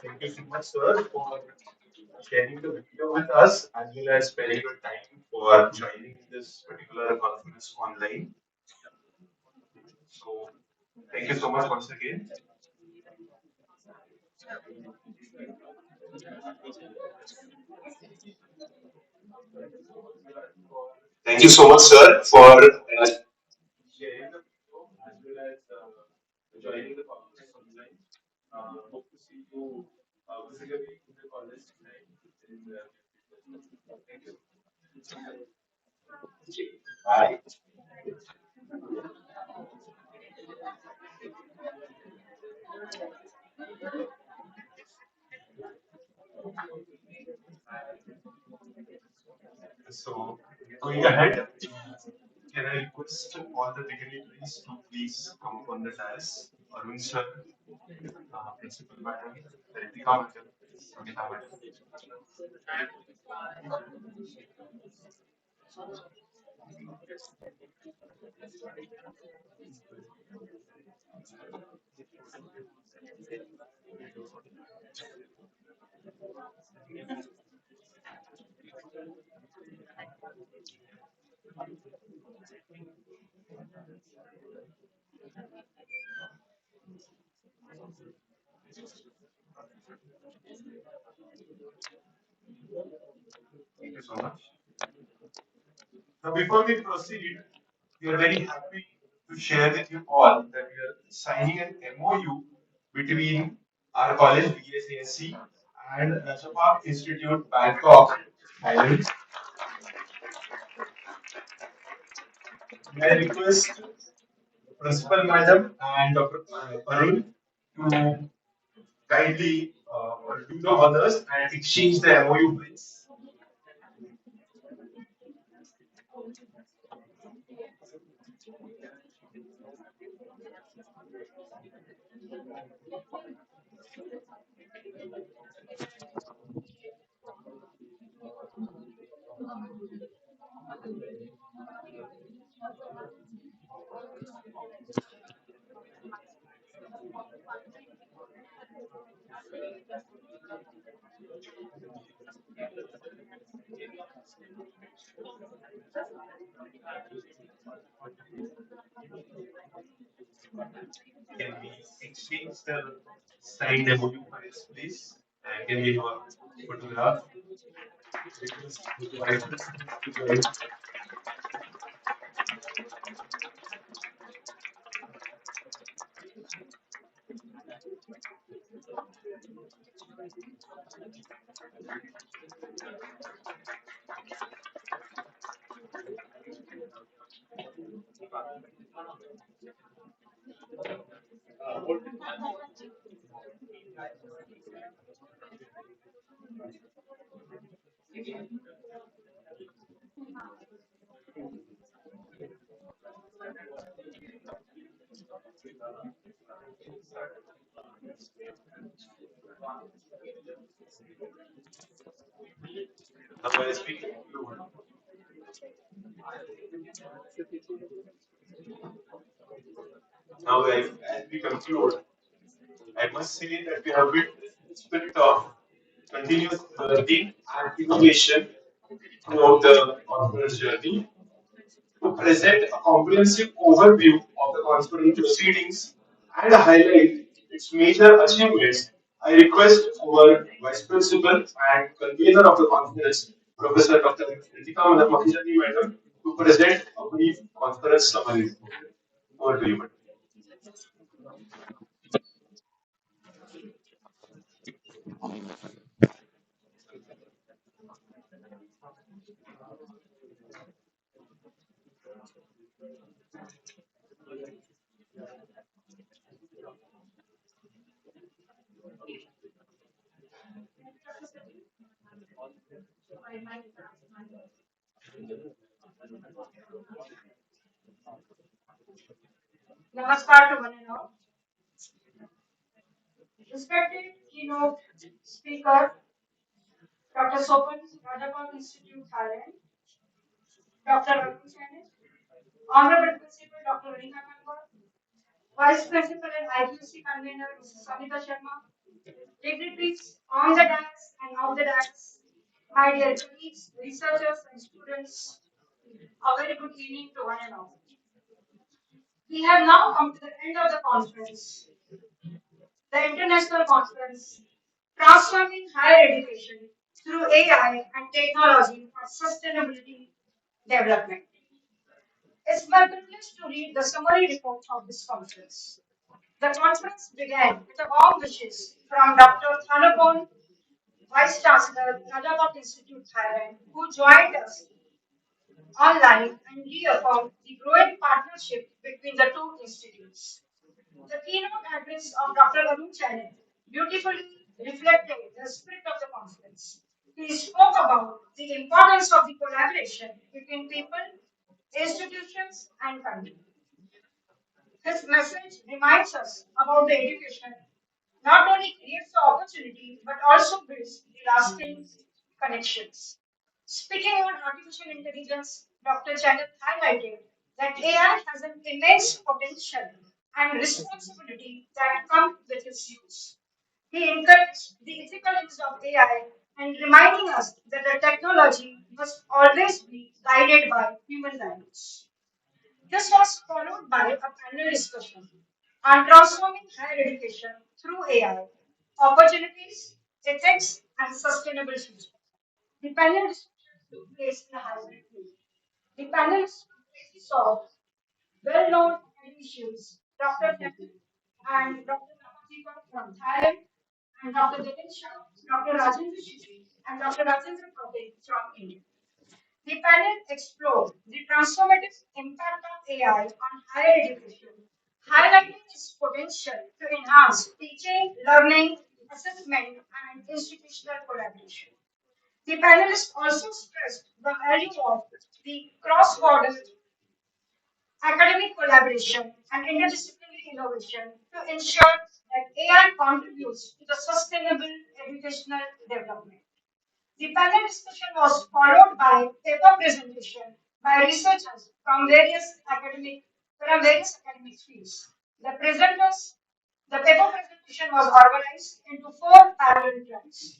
Thank you so much, sir, for sharing the video with us as well as sparing your time for joining this particular conference online. So, thank you so much once again. Thank you so much, sir, for sharing the video as well as joining the conference online. Hope to see you physically in the college time. Thank you. Bye. So, going ahead, can I request all the dignitaries to please come up on the dais? Arun sir, Principal Madam, Ritika Madam, Sunita Madam. Thank you so much. Now, before we proceed, we are very happy to share with you all that we are signing an MOU between our college, BSASC, and Rajapak Institute, Bangkok, Thailand. May I request Principal Madam and Dr. Arun to kindly do the honors and exchange the MOU, please. Can we exchange the signed MOU files, please? And can we have a photograph? Request the vice president to join. Now, as we conclude, as we conclude, I must say that we have witnessed the spirit of continuous learning and innovation throughout the conference journey. To present a comprehensive overview of the conference proceedings and highlight its major achievements, I request our Vice Principal and convener of the conference, Professor Dr. Ritika Mahijani Madam, to present a brief conference summary. Over to you, madam. Namaskar to one and all. Respected keynote speaker, Dr. Sopan, Rajapal Institute, Thailand, Dr. Arun Jain, Honorable Principal Dr. Rika Kanwar, Vice Principal and IQC Convener Mrs. Samita Sharma, dignitaries on the dais and off the dais, my dear colleagues, researchers and students, a very good evening to one and all. We have now come to the end of the conference, the international conference, Transforming Higher Education through AI and Technology for Sustainability Development. It's my privilege to read the summary report of this conference. The conference began with a warm wishes from Dr. Thanapon, Vice Chancellor, Rajabhat Institute, Thailand, who joined us online and reaffirmed the growing partnership between the two institutes. The keynote address of Dr. Arun Chanet beautifully reflected the spirit of the conference. He spoke about the importance of the collaboration between people, institutions, and country. His message reminds us about the education not only creates the opportunity but also builds the lasting connections. Speaking on artificial intelligence, Dr. Jagat highlighted that AI has an immense potential and responsibility that come with its use. He encouraged the ethical use of AI and reminding us that the technology must always be guided by human values. This was followed by a panel discussion on transforming higher education through AI, opportunities, ethics, and sustainable future. The panel discussion took place in a hybrid way. The panelists saw well-known academicians, Dr. Nepal and Dr. Namatika from Thailand, and Dr. Jatin Shah, Dr. Rajendra Shishri, and Dr. Rajendra Patel from India. The panel explored the transformative impact of AI on higher education, highlighting its potential to enhance teaching, learning, assessment, and institutional collaboration. The panelists also stressed the value of the cross-border academic collaboration, and interdisciplinary innovation to ensure that AI contributes to the sustainable educational development. The panel discussion was followed by paper presentation by researchers from various academic fields. The paper presentation was organized into four parallel tracks.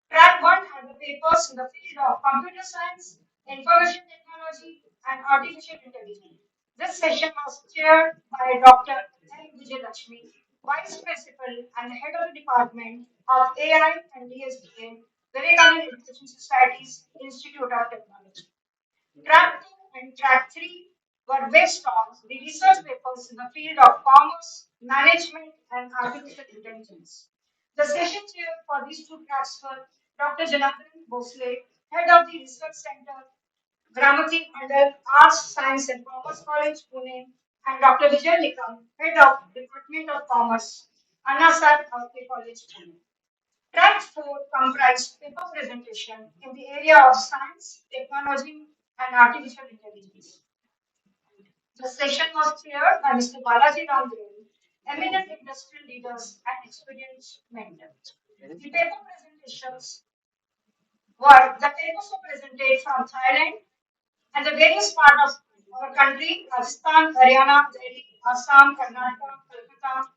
Track 1 had the papers in the field of computer science, information technology, and artificial intelligence. This session was chaired by Dr. L. Vijayalakshmi, Vice Principal and Head of the Department of AI and DSDA, Vivekananda Education Society's Institute of Technology. Track 2 and Track 3 were based on the research papers in the field of commerce, management, and artificial intelligence. The session chair for these two tracks were Dr. Janardhan Bhosle, Head of the Research Center, Gramati Mandal, Arts, Science and Commerce College, Pune, and Dr. Vijay Nikam, Head of Department of Commerce, Anna Sar College, Pune. Track 4 comprised paper presentation in the area of science, technology, and artificial intelligence. The session was chaired by Mr. Balaji Ramdev, eminent industrial leaders and experienced mentors. The paper presentations the papers were presented from Thailand and the various parts of our country, Rajasthan, Haryana, Delhi, Assam, Karnataka, Kolkata,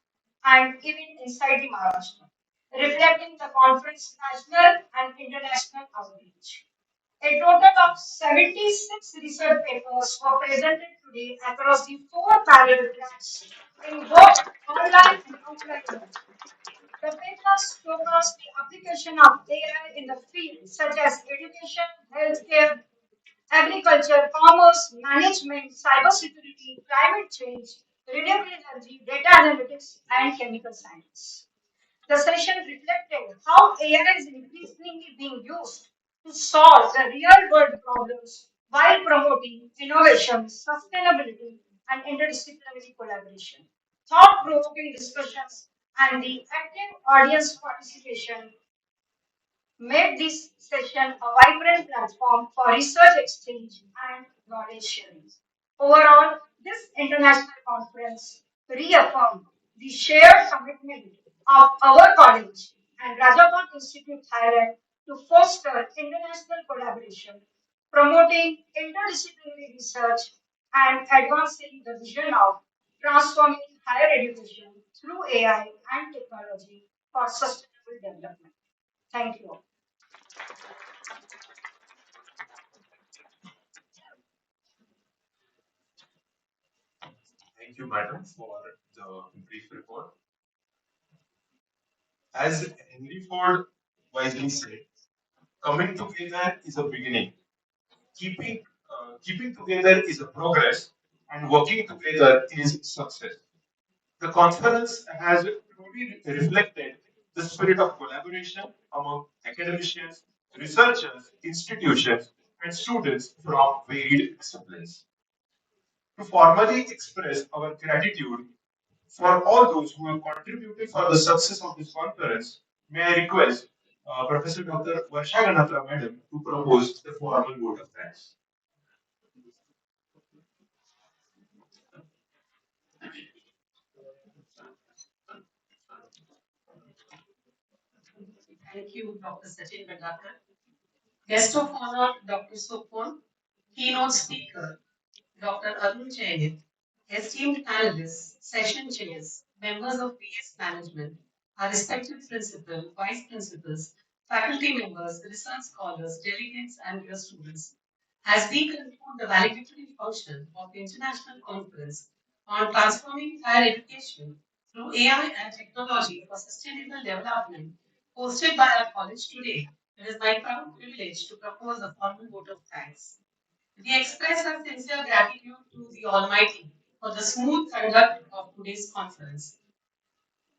and even inside the Maharashtra, reflecting the conference national and international outreach. A total of 76 research papers were presented today across the four parallel tracks in both online and offline mode. The papers focus the application of AI in the fields such as education, healthcare, agriculture, commerce, management, cybersecurity, climate change, renewable energy, data analytics, and chemical science. The session reflected how AI is increasingly being used to solve the real world problems while promoting innovation, sustainability, and interdisciplinary collaboration. Thought provoking discussions and the active audience participation made this session a vibrant platform for research exchange and knowledge sharing. Overall, this international conference reaffirmed the shared commitment of our college and Rajabhat Institute Thailand to foster international collaboration, promoting interdisciplinary research and advancing the vision of transforming higher education through AI and technology for sustainable development. Thank you. Thank you, madam, for the brief report. As Henry Ford wisely said, coming together is a beginning. Keeping together is a progress, and working together is success. The conference has truly reflected the spirit of collaboration among academicians, researchers, institutions, and students from varied disciplines. To formally express our gratitude for all those who have contributed for the success of this conference, may I request Professor Dr. Varsha Ganatra Madam to propose the formal vote of thanks. Thank you, Dr. Sachin Bendakar. Guest of honor, Dr. Sopon. Keynote speaker, Dr. Arun Jain. Esteemed panelists, session chairs, members of PS management, our respected principal, vice principals, faculty members, research scholars, delegates, and dear students. As we conclude the valedictory function of the International Conference on Transforming Higher Education through AI and Technology for Sustainable Development, hosted by our college today, it is my proud privilege to propose a formal vote of thanks. We express our sincere gratitude to the Almighty for the smooth conduct of today's conference.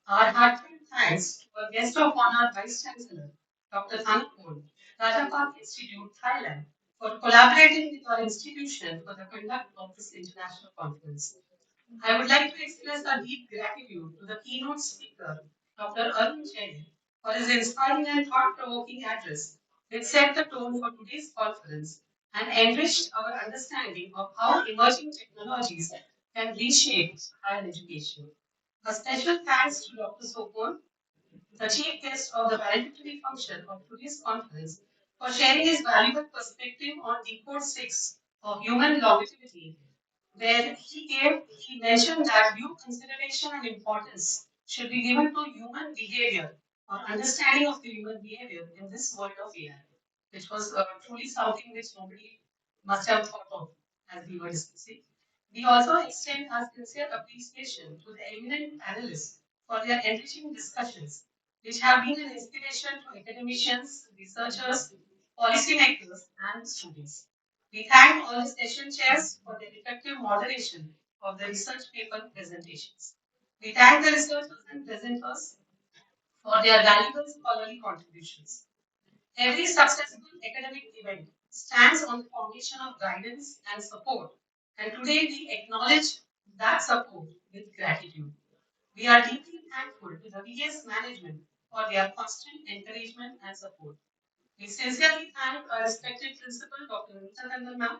Our heartfelt thanks to our guest of honor, Vice Chancellor, Dr. Thanapol, Rajapark Institute, Thailand, for collaborating with our institution for the conduct of this international conference. I would like to express our deep gratitude to the keynote speaker, Dr. Arun Jain, for his inspiring and thought-provoking address, which set the tone for today's conference and enriched our understanding of how emerging technologies can reshape higher education. A special thanks to Dr. Sopon, the chief guest of the valedictory function of today's conference, for sharing his valuable perspective on Decode 6 of human longevity, where he mentioned that due consideration and importance should be given to human behavior or understanding of the human behavior in this world of AI, which was truly something which nobody must have thought of as we were discussing. We also extend our sincere appreciation to the eminent panelists for their enriching discussions, which have been an inspiration to academicians, researchers, policymakers, and students. We thank all the session chairs for their effective moderation of the research paper presentations. We thank the researchers and presenters for their valuable scholarly contributions. Every successful academic event stands on the foundation of guidance and support, and today we acknowledge that support with gratitude. We are deeply thankful to the VS management for their constant encouragement and support. We sincerely thank our respected principal, Dr. Nita Tandon ma'am,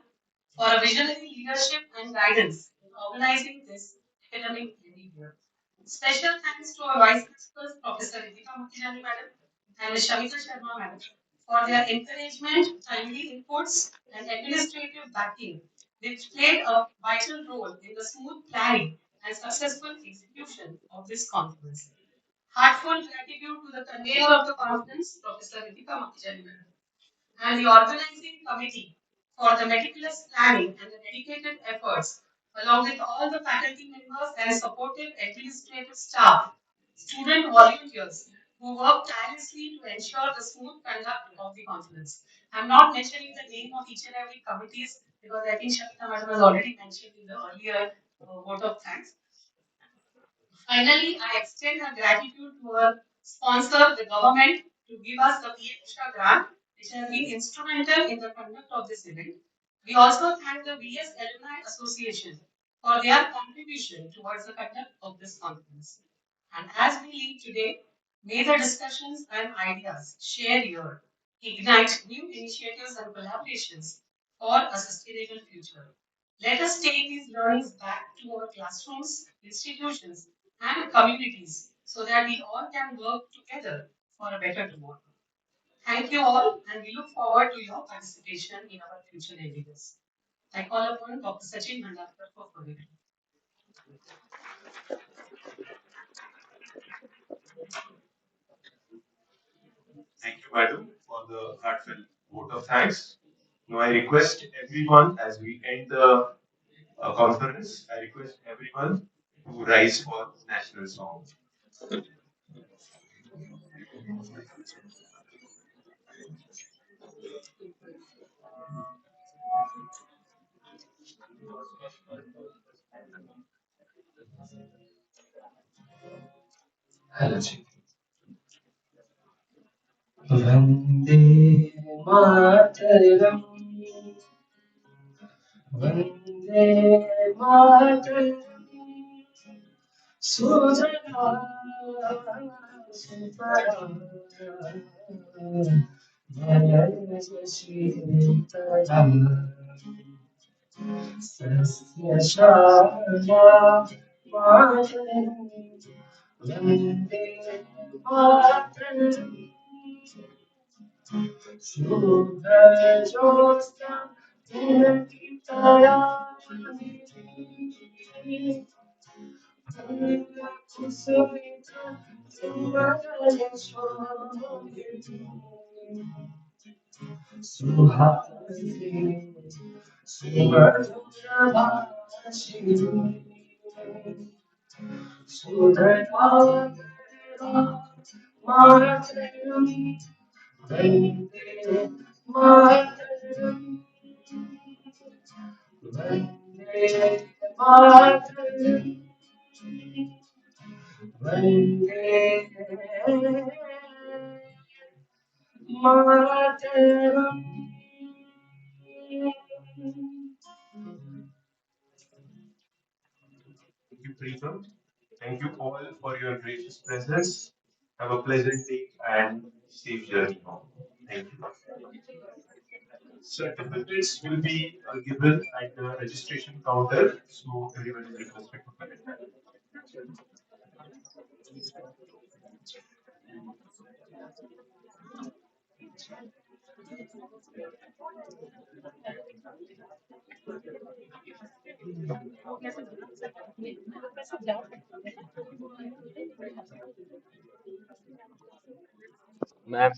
for a visionary leadership and guidance in organizing this academic endeavor. Special thanks to our vice principals, Professor Ritika Mukhijani madam and Ms. Shamita Sharma madam, for their encouragement, timely inputs, and administrative backing, which played a vital role in the smooth planning and successful execution of this conference. Heartfelt gratitude to the convener of the conference, Professor Ritika Mukhijani madam, and the organizing committee for the meticulous planning and the dedicated efforts, along with all the faculty members and supportive administrative staff, student volunteers who work tirelessly to ensure the smooth conduct of the conference. I'm not mentioning the name of each and every committees because I think Shavita madam has already mentioned in the earlier vote of thanks. Finally, I extend our gratitude to our sponsor, the government, to give us the PM Usha grant, which has been instrumental in the conduct of this event. We also thank the VS Alumni Association for their contribution towards the conduct of this conference. And as we leave today, may the discussions and ideas shared here ignite new initiatives and collaborations for a sustainable future. Let us take these learnings back to our classrooms, institutions, and communities so that we all can work together for a better tomorrow. Thank you all, and we look forward to your participation in our future endeavors. I call upon Dr. Sachin Bhandarkar for further. Thank you, madam, for the heartfelt vote of thanks. Now I request everyone as we end the conference, I request everyone to rise for national song. Hello, Vande Mataram, Vande Mataram, Sujata Sitaram, Jayasitaram, Sasya Shama Mataram, Vande Mataram, Shubha-jyotsa Tinakitayami Kusumita Sumayashwami Suhasi Sumadhurabhashi Sudhakara Mataram Vande Mataram, Vande Mataram, Vande Mataram. Thank you, Preetham. Thank you all for your gracious presence. Have a pleasant day and safe journey home. Thank you. Certificates will be given at the registration counter, so everyone is requested to collect that. Ma'am,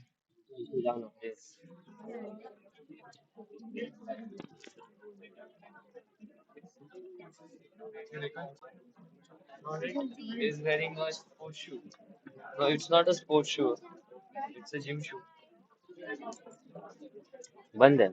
down, please. He's wearing a sports shoe. No, it's not a sports shoe. It's a gym shoe. बंद है